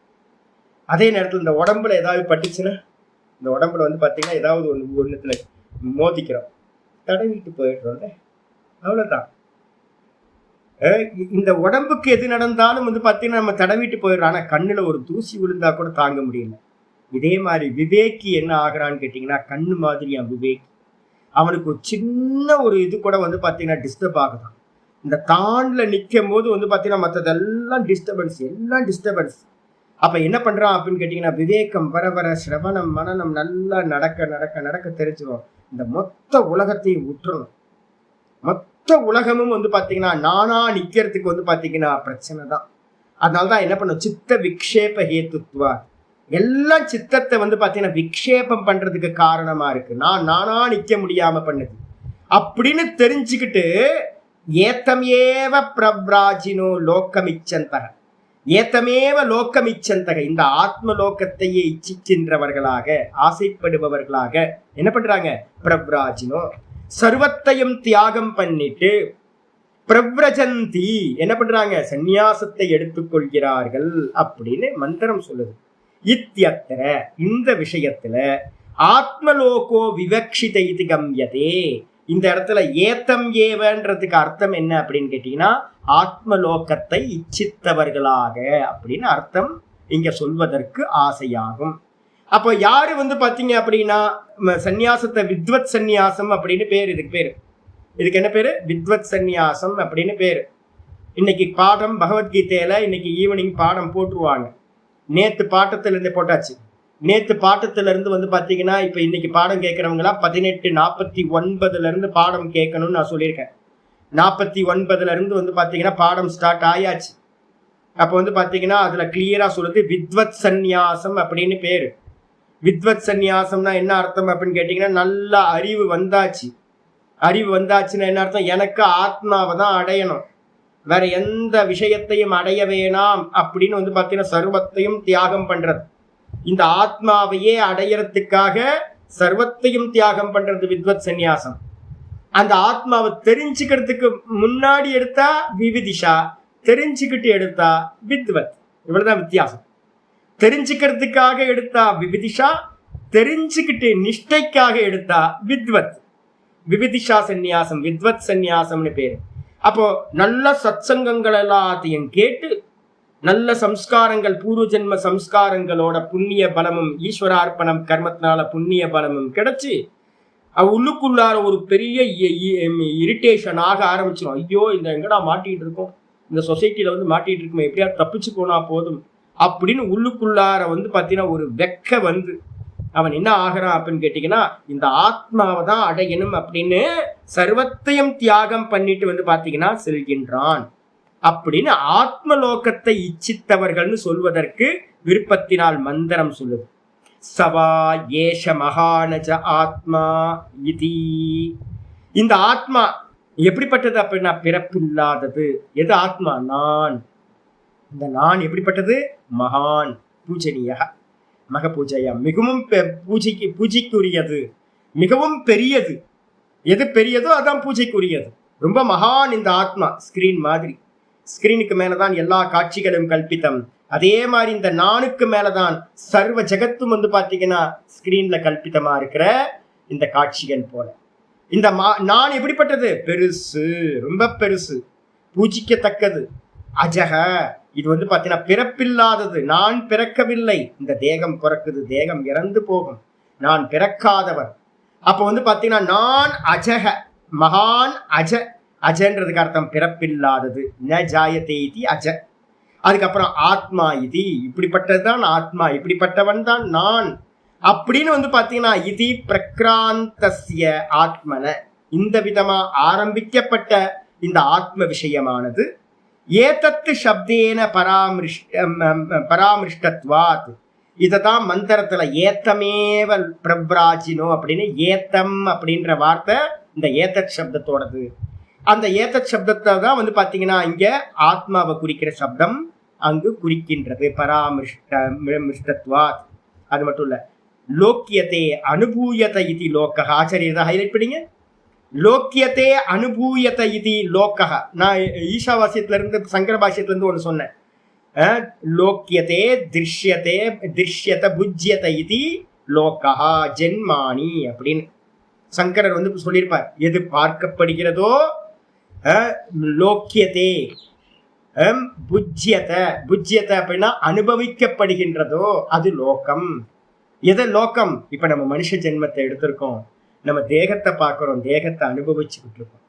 அதே நேரத்தில் இந்த உடம்புல ஏதாவது பட்டுச்சுன்னா இந்த உடம்புல வந்து பார்த்தீங்கன்னா ஏதாவது ஒன்றுத்துல மோதிக்கிறோம், தடவிட்டு போயிடுறோம்ல, அவ்வளோதான். இந்த உடம்புக்கு எது நடந்தாலும் வந்து பார்த்தீங்கன்னா நம்ம தடவிட்டு போயிடுறோம். ஆனால் கண்ணில் ஒரு தூசி விழுந்தா கூட தாங்க முடியல. இதே மாதிரி விவேக்கி என்ன ஆகிறான்னு கேட்டிங்கன்னா, கண்ணு மாதிரியா விவேக்கி. அவனுக்கு ஒரு சின்ன ஒரு இது கூட வந்து பார்த்தீங்கன்னா டிஸ்டர்ப் ஆகுதான். இந்த தாண்டில் நிற்கும் போது வந்து பார்த்தீங்கன்னா மற்றதெல்லாம் டிஸ்டர்பன்ஸ், எல்லாம் டிஸ்டர்பன்ஸ். அப்போ என்ன பண்ணுறான் அப்படின்னு கேட்டிங்கன்னா, விவேகம் வர வர சிரவணம் மனநம் நல்லா நடக்க நடக்க நடக்க தெரிஞ்சிடும். இந்த மொத்த உலகத்தையும் விட்டுறணும். மொத்த உலகமும் வந்து பார்த்தீங்கன்னா நானா நிற்கிறதுக்கு வந்து பார்த்தீங்கன்னா பிரச்சனை தான். அதனால தான் என்ன பண்ணும், சித்த விக்ஷேப ஹேத்துவா, எல்லாம் சித்தத்தை வந்து பார்த்தீங்கன்னா விக்ஷேபம் பண்றதுக்கு காரணமா இருக்கு. நானா நிற்க முடியாம பண்ணுது அப்படின்னு தெரிஞ்சுக்கிட்டு, ஏத்தமேவ பிரவ்ராஜினோ லோக்கமிச்சந்தக, ஏத்தமேவ லோக்கமிச்சந்தக, இந்த ஆத்ம லோகத்தையே இச்சிக்கின்றவர்களாக ஆசைப்படுபவர்களாக என்ன பண்றாங்க, பிரவ்ராஜினோ சர்வத்தையும் தியாகம் பண்ணிட்டு, பிரவ்ரஜந்தி என்ன பண்றாங்க, சந்நியாசத்தை எடுத்துக்கொள்கிறார்கள் அப்படின்னு மந்திரம் சொல்லுது. இத்தியத்திர இந்த விஷயத்துல ஆத்மலோகோ விவக்ஷித இது கம்யதே, இந்த இடத்துல ஏத்தம் ஏவன்றதுக்கு அர்த்தம் என்ன அப்படின்னு கேட்டீங்கன்னா, ஆத்மலோகத்தை இச்சித்தவர்களாக அப்படின்னு அர்த்தம் இங்க சொல்வதற்கு ஆசையாகும். அப்போ யாரு வந்து பாத்தீங்க அப்படின்னா சந்நியாசத்தை வித்வத் சந்நியாசம் அப்படின்னு பேர், இதுக்கு என்ன பேரு, வித்வத் சந்நியாசம் அப்படின்னு பேரு. இன்னைக்கு பாடம் பகவத்கீதையில இன்னைக்கு ஈவினிங் பாடம் போட்டுருவாங்க. நேத்து பாட்டத்துல இருந்து போட்டாச்சு. நேத்து பாட்டத்துல இருந்து வந்து பாத்தீங்கன்னா இப்ப இன்னைக்கு பாடம் கேட்கறவங்களா 18:49 இருந்து பாடம் கேட்கணும்னு நான் சொல்லியிருக்கேன். 49 இருந்து வந்து பாத்தீங்கன்னா பாடம் ஸ்டார்ட் ஆயாச்சு. அப்ப வந்து பாத்தீங்கன்னா அதுல கிளியரா சொல்லுது வித்வத் சந்நியாசம் அப்படின்னு பேரு. வித்வத் சந்நியாசம்னா என்ன அர்த்தம் அப்படின்னு கேட்டீங்கன்னா, நல்ல அறிவு வந்தாச்சு. அறிவு வந்தாச்சுன்னா என்ன அர்த்தம், எனக்கு ஆத்மாவை தான் அடையணும், வேற எந்த விஷயத்தையும் அடைய வேணாம் அப்படின்னு வந்து பார்த்தீங்கன்னா சர்வத்தையும் தியாகம் பண்றது. இந்த ஆத்மாவையே அடையறதுக்காக சர்வத்தையும் தியாகம் பண்றது வித்வத் சந்நியாசம். அந்த ஆத்மாவை தெரிஞ்சுக்கிறதுக்கு முன்னாடி எடுத்தா விவிதிஷா, தெரிஞ்சுக்கிட்டு எடுத்தா வித்வத். இவ்வளவுதான் வித்தியாசம். தெரிஞ்சுக்கிறதுக்காக எடுத்தா விவிதிஷா, தெரிஞ்சுக்கிட்டு நிஷ்டைக்காக எடுத்தா வித்வத். விவிதிஷா சந்நியாசம், வித்வத் சந்நியாசம்னு பேரு. அப்போ நல்ல சத்சங்கங்கள் எல்லாத்தையும் கேட்டு, நல்ல சம்ஸ்காரங்கள் பூர்வ ஜென்ம சம்ஸ்காரங்களோட புண்ணிய பலமும் ஈஸ்வரார்ப்பணம் கர்மத்தினால புண்ணிய பலமும் கிடைச்சி உள்ளுக்குள்ளார ஒரு பெரிய இரிட்டேஷன் ஆக ஆரம்பிச்சிடும். ஐயோ இந்த எங்கடா மாட்டிட்டு இருக்கோம், இந்த சொசைட்டில வந்து மாட்டிட்டு இருக்கோம், எப்படியாவது தப்பிச்சு போனா போதும் அப்படின்னு உள்ளுக்குள்ளார வந்து பார்த்தீங்கன்னா ஒரு வெக்க வந்து அவன் என்ன ஆகிறான் அப்படின்னு கேட்டீங்கன்னா, இந்த ஆத்மாவை தான் அடையணும் அப்படின்னு சர்வத்தையும் தியாகம் பண்ணிட்டு வந்து பார்த்தீங்கன்னா செல்கின்றான் அப்படின்னு ஆத்மலோகத்தை இச்சித்தவர்கள்னு சொல்வதற்கு விருப்பத்தினால் மந்திரம் சொல்லுது. சவா ஏஷ மகானஜ ஆத்மா இதி, இந்த ஆத்மா எப்படிப்பட்டது அப்படின்னா பிறப்பில்லாதது. எது ஆத்மா, நான். இந்த நான் எப்படிப்பட்டது, மகான் பூஜனீய மக பூஜையா, மிகவும் பூஜைக்குரியது, மிகவும் பெரியது. எது பெரியதோ அதான் பூஜைக்குரியது. ரொம்ப மகான் இந்த ஆத்மா. ஸ்கிரீன் மாதிரி, ஸ்கிரீனுக்கு மேலதான் எல்லா காட்சிகளும் கல்பித்தம். அதே மாதிரி இந்த நானுக்கு மேலதான் சர்வ ஜெகத்தும் வந்து பாத்தீங்கன்னா ஸ்கிரீன்ல கல்பித்தமா இருக்கிற இந்த காட்சிகள் போல. இந்த நான் எப்படிப்பட்டது, பெருசு, ரொம்ப பெருசு, பூஜிக்கத்தக்கது. அஜக, இது வந்து பாத்தீங்கன்னா பிறப்பில்லாதது. நான் பிறக்கவில்லை, இந்த தேகம் பிறக்குது, தேகம் இறந்து போகும், நான் பிறக்காதவர். அப்ப வந்து பாத்தீங்கன்னா நான் அஜக, மகான் அஜ. அஜன்றதுக்கு அர்த்தம் பிறப்பில்லாதது. ந ஜாயதே இதி அஜ. அதுக்கப்புறம் ஆத்மா இது, இப்படிப்பட்டதுதான் ஆத்மா, இப்படிப்பட்டவன் தான் நான் அப்படின்னு வந்து பாத்தீங்கன்னா இது பிரக்ராந்தஸ்ய ஆத்மன, இந்த விதமா ஆரம்பிக்கப்பட்ட இந்த ஆத்ம விஷயமானது ஏதத்து சப்தேன பராமிருஷ்டத்வாத், இததான் மந்திரத்துல ஏத்தமேவ பிரவ்ராஜினோ அப்படின்னு ஏத்தம் அப்படின்ற வார்த்தை இந்த ஏதத் சப்தத்தோடது. அந்த ஏதத் சப்தத்தை தான் வந்து பாத்தீங்கன்னா இங்க ஆத்மாவை குறிக்கிற சப்தம் அங்கு குறிக்கின்றது, பராமிருஷ்டத்வாத். அது மட்டும் இல்ல, லோக்கியத்தை அனுபூயத இது லோக்கக. ஆச்சரியத்தை ஹைலைட் பண்ணிங்க, லோக்கியத்தே அனுபூயத இது லோக்கக. நான் ஈஷா வாசியத்துல இருந்து சங்கர பாஷ்யத்துல இருந்து ஒன்று சொன்னேன். லோக்கியத்தே திருஷ்யத்தே திருஷ்யத புஜ்யத இது லோகா ஜென்மானி அப்படின்னு சங்கரர் வந்து சொல்லியிருப்பார். எது பார்க்கப்படுகிறதோ லோக்கியதே, புஜ்யத்தை அப்படின்னா அனுபவிக்கப்படுகின்றதோ அது லோகம். எது லோகம்? இப்ப நம்ம மனுஷ ஜென்மத்தை எடுத்திருக்கோம், நம்ம தேகத்தை பார்க்கிறோம், தேகத்தை அனுபவிச்சுக்கிட்டு இருக்கோம்.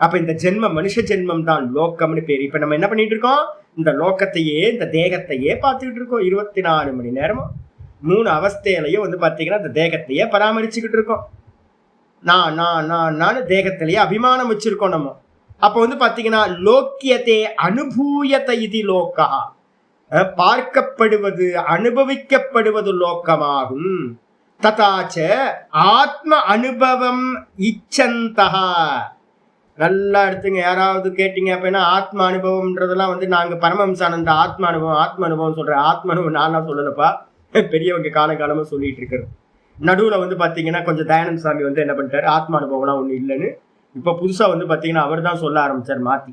அப்ப இந்த ஜென்மம் மனுஷ ஜென்மம் தான் லோகம்னு பேரு. இப்ப நம்ம என்ன பண்ணிட்டு இருக்கோம்? இந்த லோகத்தையே இந்த தேகத்தையே பார்த்துக்கிட்டு இருக்கோம். 24 மணி நேரமும் 3 அவஸ்தையிலையும் வந்து பாத்தீங்கன்னா இந்த தேகத்தையே பராமரிச்சுக்கிட்டு இருக்கோம். நான் தேகத்திலேயே அபிமானம் வச்சிருக்கோம் நம்ம. அப்ப வந்து பாத்தீங்கன்னா லோக்கியத்தை அனுபூயத்தை இது லோகா, பார்க்கப்படுவது அனுபவிக்கப்படுவது லோகமாகும். ததாச்ச ஆத்ம அனுபவம் இச்சந்தா. நல்லா எடுத்துங்க. யாராவது கேட்டீங்க அப்படின்னா ஆத்ம அனுபவம்ன்றதெல்லாம் வந்து நாங்க பரமஹம்சானந்த ஆத்ம அனுபவம் சொல்றேன். ஆத்ம அனுபவம் நான்லாம் சொல்லலப்பா, பெரியவங்க காலகாலமா சொல்லிட்டு இருக்கிறது. நடுவுல வந்து பாத்தீங்கன்னா கொஞ்சம் தயானந்த சாமி வந்து என்ன பண்ணிட்டாரு, ஆத்ம அனுபவம்லாம் ஒண்ணு இல்லைன்னு இப்ப புதுசா வந்து பாத்தீங்கன்னா அவர் தான் சொல்ல ஆரம்பிச்சார் மாத்தி.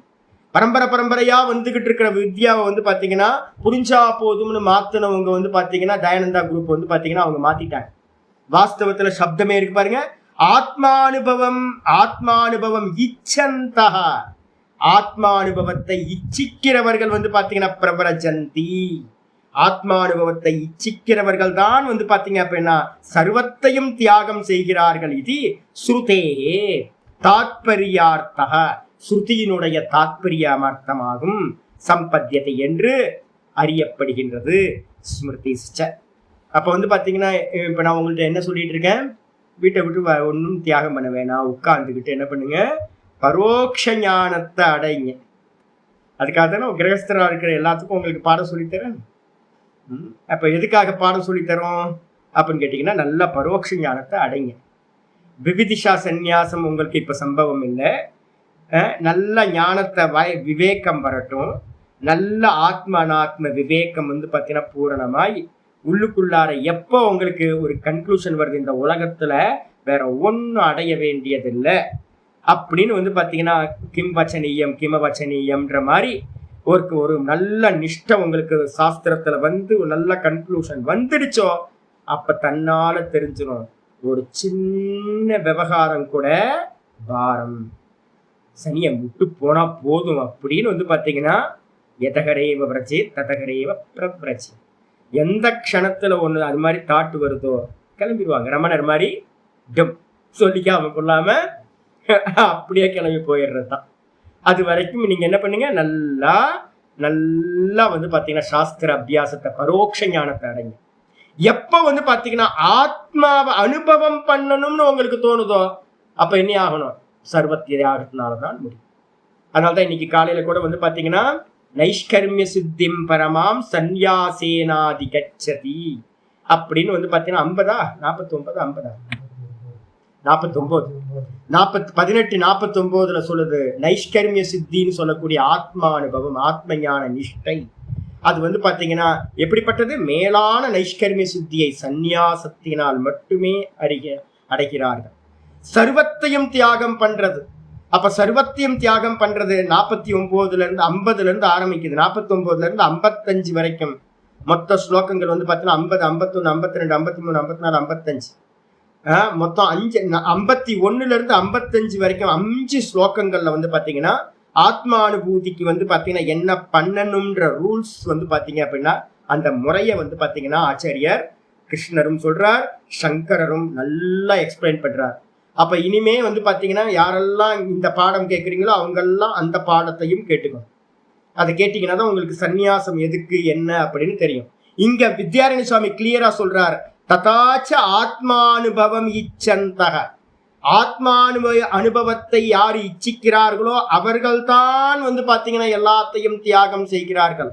பரம்பரையா வந்துகிட்டு இருக்கிற வித்யாவை வந்து பாத்தீங்கன்னா புரிஞ்சா போதும்னு மாத்தினவங்க வந்து பாத்தீங்கன்னா தயானந்தா குரூப் வந்து பாத்தீங்கன்னா அவங்க மாத்திட்டாங்க. வாஸ்தவத்துல சப்தமே இருக்கு பாருங்க, ஆத்மானுபவம் இச்சந்தா. ஆத்மானுபவத்தை இச்சிக்கிறவர்கள் வந்து பாத்தீங்கன்னா பிரபரஜந்தி. ஆத்மானுபவத்தை இச்சிக்கிறவர்கள் தான் வந்து பாத்தீங்க அப்படின்னா சர்வத்தையும் தியாகம் செய்கிறார்கள். இது ஸ்ருதேயே தாத்பரியார்த்தக, ஸ்ருதியினுடைய தாத்பரியார்த்தமாகும் சம்பத்தியத்தை என்று அறியப்படுகின்றது. ஸ்மிருதிஷ்ச. அப்ப வந்து பாத்தீங்கன்னா இப்ப நான் உங்கள்ட்ட என்ன சொல்லிட்டு இருக்கேன், வீட்டை விட்டு ஒன்றும் தியாகம் பண்ண வேணாம், உட்கார்ந்துக்கிட்டு என்ன பண்ணுங்க, பரோட்ச ஞானத்தை அடைங்க. அதுக்காக தானே கிரகஸ்தரா இருக்கிற எல்லாத்துக்கும் உங்களுக்கு பாடம் சொல்லித்தரேன். அப்ப எதுக்காக பாடம் சொல்லித்தரோம் அப்படின்னு கேட்டீங்கன்னா நல்ல பரோட்ச ஞானத்தை அடைங்க. விவிதிஷா சந்நியாசம் உங்களுக்கு இப்ப சம்பவம் இல்லை. நல்ல ஞானத்தை விவேகம் வரட்டும். நல்ல ஆத்ம அனாத்ம விவேகம் வந்து பார்த்தீங்கன்னா பூரணமாய் உள்ளுக்குள்ளார எப்போ உங்களுக்கு ஒரு கன்க்ளூஷன் வருது, இந்த உலகத்துல வேற ஒன்றும் அடைய வேண்டியதில்லை அப்படின்னு வந்து பார்த்தீங்கன்னா கிமவச்சனீயம்ன்ற மாதிரி ஒரு நல்ல நிஷ்டை உங்களுக்கு சாஸ்திரத்துல வந்து ஒரு நல்ல கன்க்ளூஷன் வந்துடுச்சோ அப்ப தன்னால தெரிஞ்சிடும் ஒரு சின்ன விவகாரம் கூட பாரம் சனியை விட்டு போனா போதும் அப்படின்னு வந்து பாத்தீங்கன்னா எதகரேவ பிரச்சே ததகரேவ பிரச்சி. எந்த க்ஷணத்துல ஒண்ணு அது மாதிரி தாட்டு வருதோ கிளம்பிடுவாங்க. ரமணர் மாதிரி சொல்லிக்காம கொள்ளாம அப்படியே கிளம்பி போயிடுறது தான். அது வரைக்கும் நீங்க என்ன பண்ணுங்க, நல்லா வந்து பாத்தீங்கன்னா சாஸ்திர அபியாசத்தை பரோட்ச ஞானத்தை அடைங்க. எப்ப வந்து பாத்தீங்கன்னா ஆத்மாவை அனுபவம் பண்ணணும்னு உங்களுக்கு தோணுதோ அப்ப என்ன ஆகணும், சர்வத்தியாகத்தினாலதான் முடியும். அதனாலதான் இன்னைக்கு காலையில கூட வந்து பாத்தீங்கன்னா நைஷ்கர்மிய சித்திம் பரமாம் சந்நியாசேனாதி கச்சதி அப்படின்னு வந்து பாத்தீங்கன்னா 1849 சொல்லுது. நைஷ்கர்மிய சித்தின்னு சொல்லக்கூடிய ஆத்மா அனுபவம், ஆத்ம ஞான நிஷ்டை, அது வந்து பாத்தீங்கன்னா எப்படிப்பட்டது, மேலான நைஷ்கர்மிய சித்தியை சந்நியாசத்தினால் மட்டுமே அடைகிறார்கள். சர்வத்தையும் தியாகம் பண்றது. அப்ப சர்வத்தையும் தியாகம் பண்றது 49 ஆரம்பிக்குது. 49 55 வரைக்கும் மொத்த ஸ்லோகங்கள் வந்து பாத்தீங்கன்னா 50, 51, 52, 53, 54, 55 மொத்தம் 51 55 வரைக்கும் 5 ஸ்லோகங்கள்ல வந்து பாத்தீங்கன்னா ஆத்மானுபூதிக்கு வந்து பாத்தீங்கன்னா என்ன பண்ணணும்ன்ற ரூல்ஸ் வந்து பாத்தீங்க அப்படின்னா அந்த முறைய வந்து பாத்தீங்கன்னா ஆச்சாரியர் கிருஷ்ணரும் சொல்றார், சங்கரரும் நல்லா எக்ஸ்பிளைன் பண்றார். அப்ப இனிமே வந்து பாத்தீங்கன்னா யாரெல்லாம் இந்த பாடம் கேட்குறீங்களோ அவங்கெல்லாம் அந்த பாடத்தையும் கேட்டுக்கணும். அதை கேட்டீங்கன்னா தான் உங்களுக்கு சந்நியாசம் எதுக்கு என்ன அப்படின்னு தெரியும். இங்க வித்யாரண்ய சுவாமி கிளியரா சொல்றார், ததாச்ச ஆத்மானுபவம் இச்சந்தக. அனுபவத்தை யார் இச்சிக்கிறார்களோ அவர்கள்தான் வந்து பாத்தீங்கன்னா எல்லாத்தையும் தியாகம் செய்கிறார்கள்.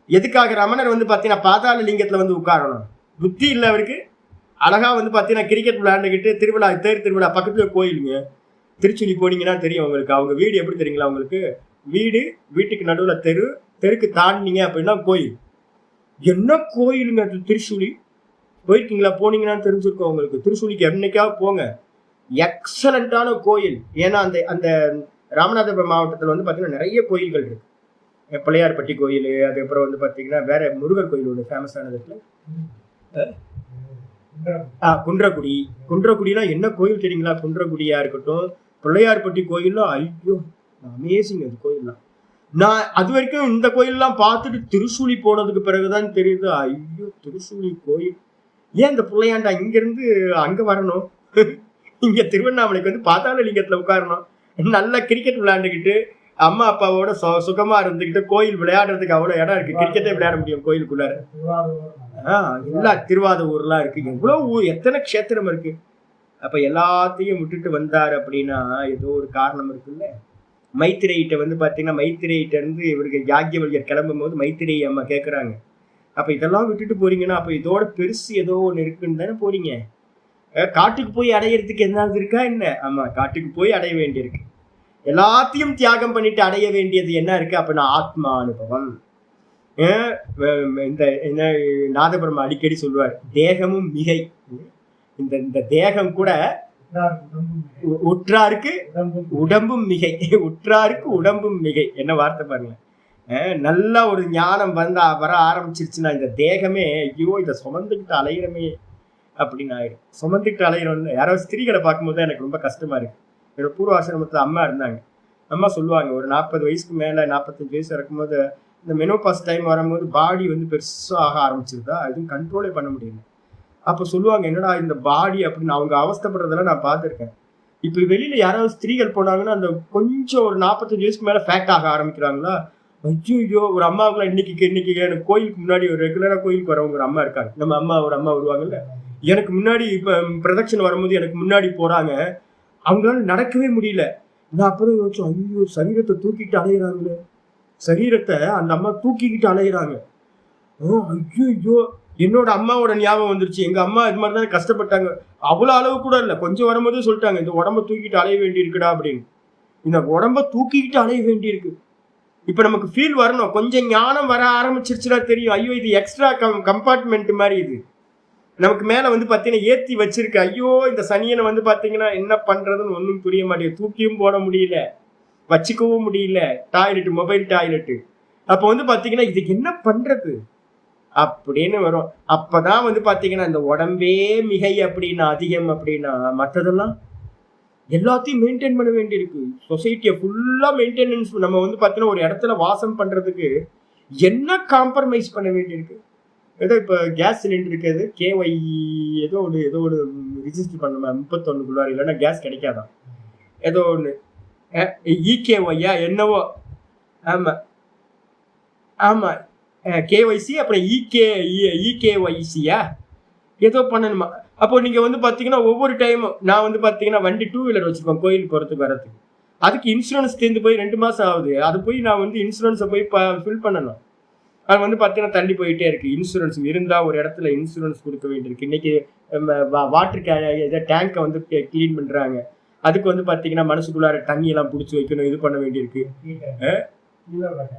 எதுக்காக ரமணர் வந்து பாத்தீங்கன்னா பாதாள லிங்கத்துல வந்து உட்காரணும், புத்தி இல்லை அவருக்கு. அழகா வந்து பாத்தீங்கன்னா கிரிக்கெட் விளையாண்டுக்கிட்டு திருவிழா, தேர் திருவிழா பக்கத்துல கோயிலுங்க, திருச்சுழி போனீங்கன்னா தெரியும் உங்களுக்கு. அவங்க வீடு எப்படி தெரியுங்களா உங்களுக்கு, வீட்டுக்கு நடுவுல தெருக்கு தாண்டினீங்க அப்படின்னா கோயில். என்ன கோயிலுங்க அது, திருச்சுழி. போயிருக்கீங்களா? போனீங்கன்னா தெரிஞ்சிருக்கோம் உங்களுக்கு. திருச்சுழிக்கு என்னைக்காவது போங்க, எக்ஸலண்டான கோயில். ஏன்னா அந்த ராமநாதபுரம் மாவட்டத்தில் வந்து பார்த்தீங்கன்னா நிறைய கோயில்கள் இருக்கு. பிள்ளையார்பட்டி கோயில், அதுக்கப்புறம் வந்து பார்த்தீங்கன்னா வேற முருகர் கோயில் ஒன்று ஃபேமஸானது. குன்றக்குடி. குன்றக்குடிலாம் என்ன கோயில் தெரியுங்களா? குன்றக்குடியா இருக்கட்டும், பிள்ளையார்பட்டி கோயில்லாம் ஐயோ அமேசிங் அது கோயில்லாம். நான் அது வரைக்கும் இந்த கோயிலெல்லாம் பார்த்துட்டு திருசூழி போனதுக்கு பிறகுதான் தெரியுது, ஐயோ திருசூழி கோயில் ஏன் இந்த பிள்ளையாண்டா இங்கிருந்து அங்க வரணும், இங்க திருவண்ணாமலைக்கு வந்து பாதாளலிங்கத்துல உட்காரணும், நல்லா கிரிக்கெட் விளையாண்டுக்கிட்டு அம்மா அப்பாவோட சுகமா இருந்துகிட்டு கோயில் விளையாடுறதுக்கு அவ்வளவு இடம் இருக்கு. கிரிக்கெட்டே விளையாட முடியும் கோயிலுக்குள்ளார. எல்லா திருவாதூர்லாம் இருக்கு, எவ்வளவு ஊர், எத்தனை க்ஷேத்திரம் இருக்கு. அப்ப எல்லாத்தையும் விட்டுட்டு வந்தார் அப்படின்னா ஏதோ ஒரு காரணம் இருக்குல்ல. மைத்திரேயிட்ட வந்து பாத்தீங்கன்னா மைத்திரேயிட்ட இருந்து இவருக்கு யாக்கியவல்யர் கிளம்பும் போது மைத்திரேயி அம்மா கேட்குறாங்க, அப்ப இதெல்லாம் விட்டுட்டு போறீங்கன்னா அப்ப இதோட பெருசு ஏதோ ஒன்று இருக்குன்னு தானே போறீங்க. காட்டுக்கு போய் அடையிறதுக்கு எதாவது இருக்கா என்ன? ஆமா, காட்டுக்கு போய் அடைய வேண்டியிருக்கு. எல்லாத்தையும் தியாகம் பண்ணிட்டு அடைய வேண்டியது என்ன இருக்கு அப்படின்னா ஆத்மா அனுபவம். இந்த நாதபுரம் அடிக்கடி சொல்லுவார், தேகமும் மிகை. இந்த தேகம் கூட உற்றாருக்கு உடம்பும் மிகை, உற்றாருக்கு உடம்பும் மிகை. என்ன வார்த்தை பாருங்க. நல்லா ஒரு ஞானம் வர ஆரம்பிச்சிருச்சுன்னா இந்த தேகமே ஐயோ இதை சுமந்துக்கிட்டு அலையிறமே அப்படின்னு ஆயிடும். சுமந்துக்கிட்டு அலையிறோம். யாராவது ஸ்திரீகளை பார்க்கும்போது தான் எனக்கு ரொம்ப கஷ்டமா இருக்கு. என்னோட பூர்வாசிரமத்தில் அம்மா இருந்தாங்க. அம்மா சொல்லுவாங்க, ஒரு 40 வயசுக்கு மேலே 45 வயசு இருக்கும்போது இந்த மெனோபாஸ் டைம் வரும்போது பாடி வந்து பெருசாக ஆக ஆரம்பிச்சிருதா, எதுவும் கண்ட்ரோலே பண்ண முடியல. அப்போ சொல்லுவாங்க, என்னடா இந்த பாடி அப்படின்னு அவங்க அவஸ்தப்படுறதெல்லாம் நான் பார்த்துருக்கேன். இப்போ வெளியில் யாராவது ஸ்திரீகள் போனாங்கன்னா அந்த கொஞ்சம் ஒரு 45 வயசுக்கு மேலே ஃபேக்ட் ஆக ஆரம்பிக்கிறாங்களா, ஐயோ ஒரு அம்மாவுக்குலாம் இன்னைக்கு எனக்கு கோயிலுக்கு முன்னாடி ஒரு ரெகுலராக கோயிலுக்கு வரவங்க ஒரு அம்மா இருக்காங்க. நம்ம அம்மா ஒரு அம்மா வருவாங்கல்ல, எனக்கு முன்னாடி இப்போ பிரதட்சணை வரும்போது எனக்கு முன்னாடி போகிறாங்க, அவங்களால நடக்கவே முடியல. நான் அப்புறம் யோசிச்சோம், ஐயோ சரீரத்தை தூக்கிட்டு அலையிறாங்களே, சரீரத்தை அந்த அம்மா தூக்கிக்கிட்டு அலையிறாங்க. ஐயோ என்னோட அம்மாவோட ஞாபகம் வந்துருச்சு. எங்க அம்மா இது மாதிரி தான் கஷ்டப்பட்டாங்க. அவ்வளோ அளவு கூட இல்லை, கொஞ்சம் வரும்போதே சொல்லிட்டாங்க, இந்த உடம்ப தூக்கிட்டு அலைய வேண்டி இருக்குடா அப்படின்னு. இந்த உடம்ப தூக்கிக்கிட்டு அலைய வேண்டி இருக்கு. இப்ப நமக்கு ஃபீல் வரணும், கொஞ்சம் ஞானம் வர ஆரம்பிச்சிருச்சுன்னா தெரியும், ஐயோ இது எக்ஸ்ட்ரா கம்பார்ட்மெண்ட் மாதிரி, இது நமக்கு மேல வந்து பாத்தீங்கன்னா ஏத்தி வச்சிருக்கு. ஐயோ இந்த சனியனை வந்து பாத்தீங்கன்னா என்ன பண்றதுன்னு ஒன்றும் புரிய மாட்டேங்குது. தூக்கியும் போட முடியல, வச்சுக்கவும் முடியல. Toilet, mobile toilet. அப்போ வந்து பாத்தீங்கன்னா இதுக்கு என்ன பண்றது அப்படின்னு வரும். அப்பதான் வந்து பாத்தீங்கன்னா இந்த உடம்பே மிகை அப்படின்னா அதிகம் அப்படின்னா மற்றதெல்லாம் எல்லாத்தையும் மெயின்டைன் பண்ண வேண்டியிருக்கு. சொசைட்டியை ஃபுல்லா மெயின்டெனன்ஸ். நம்ம வந்து பாத்தீங்கன்னா ஒரு இடத்துல வாசம் பண்றதுக்கு என்ன காம்ப்ரமைஸ் பண்ண வேண்டியிருக்கு. ஏதோ இப்போ கேஸ் சிலிண்டர் இருக்காது, கேஒய் ஏதோ ஒன்று ரிஜிஸ்டர் பண்ணணுமா 31 இல்லைன்னா கேஸ் கிடைக்காதான், ஏதோ ஒன்று இகேஒய்யா என்னவோ. ஆமாம் ஆமாம், கேஒய்சி அப்புறம் இகேஒய்சியா ஏதோ பண்ணணுமா. அப்போ நீங்கள் வந்து பார்த்தீங்கன்னா ஒவ்வொரு டைமும் நான் வந்து பார்த்தீங்கன்னா வண்டி 2 வீலர் வச்சுருக்கோம் கோயிலுக்கு போகிறதுக்கு வரதுக்கு. அதுக்கு இன்சூரன்ஸ் தேர்ந்து போய் 2 மாதம் ஆகுது. அது போய் நான் வந்து இன்சூரன்ஸை போய் ஃபில் பண்ணணும். அது வந்து பார்த்தீங்கன்னா தள்ளி போயிட்டே இருக்கு. இன்சூரன்ஸ் இருந்தால் ஒரு இடத்துல இன்சூரன்ஸ் கொடுக்க வேண்டியிருக்கு. இன்னைக்கு வாட்டர் டேங்கை வந்து கிளீன் பண்ணுறாங்க, அதுக்கு வந்து பார்த்தீங்கன்னா மனசுக்குள்ளார தண்ணியெல்லாம் பிடிச்சி வைக்கணும், இது பண்ண வேண்டியிருக்கு.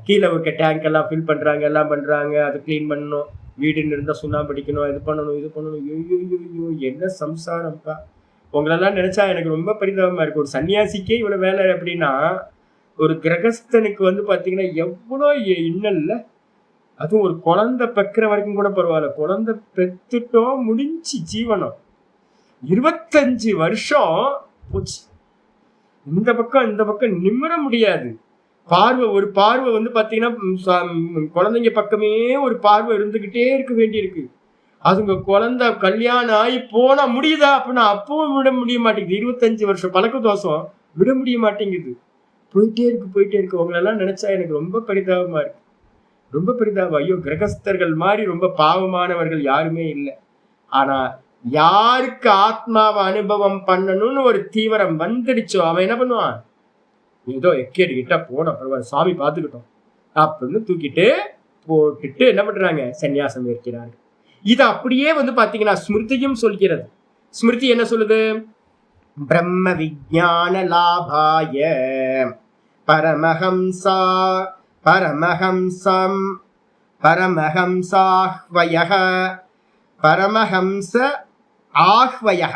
கீழே இருக்க டேங்க் எல்லாம் ஃபில் பண்ணுறாங்க, எல்லாம் பண்ணுறாங்க, அதை கிளீன் பண்ணணும். வீடுன்னு இருந்தால் சுண்ணாம்பு அடிக்கணும், இது பண்ணணும். ஐயோ என்ன சம்சாரம்ப்பா. உங்களெல்லாம் நினைச்சா எனக்கு ரொம்ப பரிதாபமா இருக்கு. ஒரு சன்னியாசிக்கே இவ்வளோ வேலை அப்படின்னா ஒரு கிரகஸ்தனுக்கு வந்து பார்த்தீங்கன்னா எவ்வளோ இன்னல்ல. அதுவும் ஒரு குழந்தை பெக்கிற வரைக்கும் கூட பரவாயில்ல. குழந்தை பெத்துட்டோம், முடிஞ்சு ஜீவனம். 25 வருஷம் போச்சு. இந்த பக்கம் நிமிர முடியாது. ஒரு பார்வை வந்து பாத்தீங்கன்னா குழந்தைங்க பக்கமே ஒரு பார்வை இருந்துகிட்டே இருக்க வேண்டியிருக்கு. அதுங்க குழந்தை கல்யாணம் ஆகி போனா முடியுதா அப்படின்னா அப்பவும் விட முடிய மாட்டேங்குது. 25 வருஷம் பழக்க தோஷம் விட முடிய மாட்டேங்குது. போயிட்டே இருக்கு. உங்களெல்லாம் நினைச்சா எனக்கு ரொம்ப பரிதாபமா இருக்கு, ரொம்ப பரிதாபம். ஐயோ கிரகஸ்தர்கள் மாதிரி ரொம்ப பாவமானவர்கள் யாருமே இல்லை. ஆனா யாருக்கு ஆத்மாவை அனுபவம் பண்ணணும்னு ஒரு தீவிரம் வந்துடுச்சோ அவன் என்ன பண்ணுவான், ஏதோ எக்கேடு கிட்ட போனோம் பரவாயில்ல சாமி பார்த்துக்கிட்டோம் அப்படின்னு தூக்கிட்டு போட்டுட்டு என்ன பண்றாங்க, சன்னியாசம் ஏற்கிறாங்க. இது அப்படியே வந்து பாத்தீங்கன்னா ஸ்மிருதியும் சொல்கிறது. ஸ்மிருதி என்ன சொல்லுது, பிரம்ம விஞ்ஞான லாபாய பரமஹம்சா பரமஹம்சம் பரமஹம்சாஹ்வயஹ பரமஹம்ச ஆஹ்வயஹ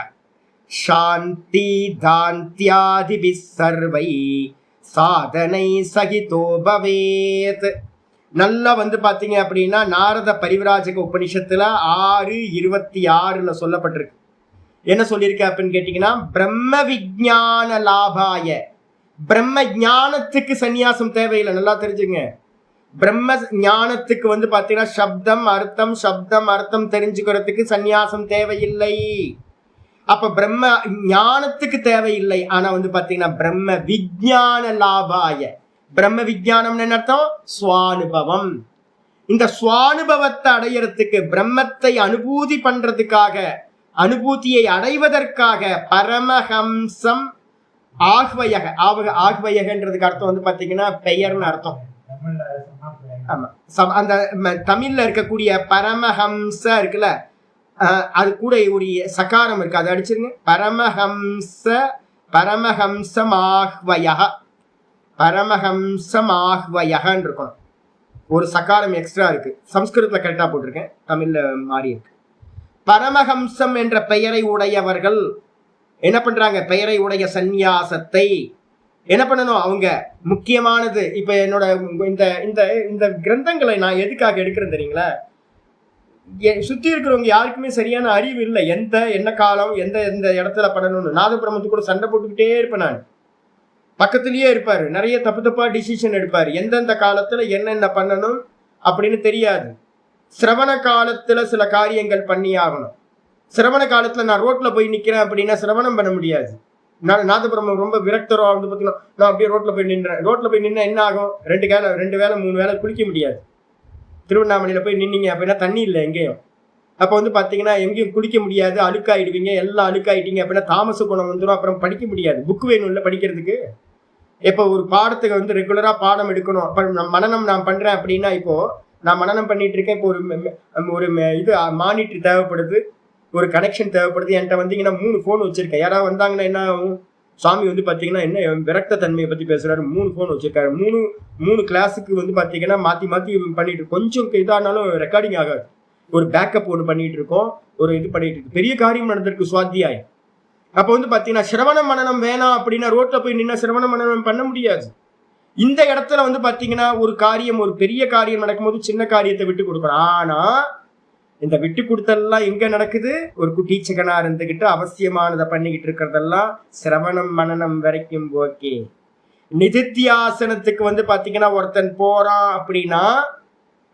சாந்தி தாந்தியாதிபிஸ் சர்வை சாதனை சகிதோ பவேத் நல்லா வந்து பாத்தீங்க அப்படின்னா நாரத பரிவிராஜக உபனிஷத்துல 6:26 சொல்லப்பட்டிருக்கு. என்ன சொல்லியிருக்க அப்படின்னு கேட்டீங்கன்னா, பிரம்ம விஞ்ஞான லாபாய, பிரம்ம ஞானத்துக்கு சந்நியாசம் தேவையில்லை. நல்லா தெரிஞ்சுங்க. பிரம்ம ஞானத்துக்கு வந்து பாத்தீங்கன்னா சப்தம் அர்த்தம் தெரிஞ்சுக்கிறதுக்கு சந்நியாசம் தேவையில்லை. அப்ப பிரம்ம ஞானத்துக்கு தேவையில்லை. ஆனா வந்து பாத்தீங்கன்னா பிரம்ம விஞ்ஞான லாபாய, பிரம்ம விஞ்ஞானம் என்ன அர்த்தம்? சுவானுபவம். இந்த சுவானுபவத்தை அடையறதுக்கு, பிரம்மத்தை அனுபூதி பண்றதுக்காக, அனுபூதியை அடைவதற்காக பரமஹம்சம் ஆஹ்வயக, ஆஹ்வயகன்றதுக்கு அர்த்தம் வந்து பாத்தீங்கன்னா பெயர்னு அர்த்தம். ஆமா, அந்த தமிழ்ல இருக்கக்கூடிய பரமஹம்ச இருக்குல்ல, அது கூட ஒரு சகாரம் இருக்கு, அதை அடிச்சிருங்க. பரமஹம்சமாஹ்வயக, பரமஹம்சமாஹ்வயகன்னு இருக்கணும். ஒரு சகாரம் எக்ஸ்ட்ரா இருக்கு. சம்ஸ்கிருதத்துல கரெக்டா போட்டிருக்கேன், தமிழ்ல மாறி இருக்கு. பரமஹம்சம் என்ற பெயரை உடையவர்கள் என்ன பண்றாங்க? பெயரை உடைய சந்நியாசத்தை என்ன பண்ணணும்? அவங்க முக்கியமானது. இப்ப என்னோட இந்த இந்த இந்த கிரந்தங்களை நான் எதுக்காக எடுக்கிறேன் தெரியுங்களா? சுத்தி இருக்கிறவங்க யாருக்குமே சரியான அறிவு இல்லை. என்ன காலம், எந்த இடத்துல பண்ணணும்னு. நாதபிரமத்து கூட சண்டை போட்டுக்கிட்டே இருப்பேன் நான். பக்கத்திலேயே இருப்பாரு, நிறைய தப்பா டிசிஷன் எடுப்பாரு. எந்தெந்த காலத்துல என்னென்ன பண்ணணும் அப்படின்னு தெரியாது. சிரவண காலத்துல சில காரியங்கள் பண்ணி ஆகணும். சிரவண காலத்துல நான் ரோட்ல போய் நிக்கிறேன் அப்படின்னா சிரவணம் பண்ண முடியாது. நாதபிரமம் ரொம்ப விரக்தரோ வந்து பார்த்தீங்கன்னா, நான் அப்படியே ரோட்ல போய் நின்றேன். ரோட்ல போய் நின்னா என்ன ஆகும்? 2 வேளை 3 வேளை குளிக்க முடியாது. திருவண்ணாமலையில போய் நின்னீங்க அப்படின்னா தண்ணி இல்லை எங்கேயும். அப்போ வந்து பார்த்தீங்கன்னா எங்கேயும் குளிக்க முடியாது, அழுக்காயிடுவீங்க. எல்லாம் அழுக்காயிட்டீங்க அப்படின்னா தாமச குணம் வந்துடும். அப்புறம் படிக்க முடியாது. புக்கு வேணும் இல்லை படிக்கிறதுக்கு. இப்போ ஒரு பாடத்துக்கு வந்து ரெகுலரா பாடம் எடுக்கணும். அப்போ மனநம் நான் பண்றேன் அப்படின்னா, இப்போ நான் மனநம் பண்ணிட்டு இருக்கேன். இப்போ ஒரு இது மானிட்டர் தேவைப்படுது, ஒரு கனெக்ஷன் தேவைப்படுது. என்கிட்ட வந்தீங்கன்னா 3 ஃபோன் வச்சிருக்கேன். யாராவது வந்தாங்கன்னா என்ன ஆகும்? சுவாமி வந்து பார்த்தீங்கன்னா என்ன விரக்த தன்மையை பற்றி பேசுறாரு. 3 ஃபோன் வச்சிருக்காரு. 3 கிளாஸுக்கு வந்து பார்த்தீங்கன்னா மாற்றி பண்ணிட்டு, கொஞ்சம் இதானாலும் ரெக்கார்டிங் ஆகாது. ஒரு பேக்கப் ஒன்று பண்ணிட்டு இருக்கோம், ஒரு இது பண்ணிட்டு இருக்கு. பெரிய காரியம் நடந்திருக்கு சுவாத்தியாயம். அப்போ வந்து பார்த்தீங்கன்னா சிரவண மனனம் வேணாம் அப்படின்னா ரோட்ல போய் நின்னா சிரவண மனனம் பண்ண முடியாது. இந்த இடத்துல வந்து பார்த்தீங்கன்னா ஒரு பெரிய காரியம் நடக்கும்போது சின்ன காரியத்தை விட்டு கொடுக்கணும். ஆனா இந்த விட்டு கொடுத்தெல்லாம் எங்க நடக்குது? ஒரு குட்டி சிக்கனா இருந்துகிட்டு அவசியமானதை பண்ணிக்கிட்டு இருக்கிறதெல்லாம் சிரவணம் மனனம் வரைக்கும் ஓகே. நிதித்தியாசனத்துக்கு வந்து பாத்தீங்கன்னா ஒருத்தன் போறான் அப்படின்னா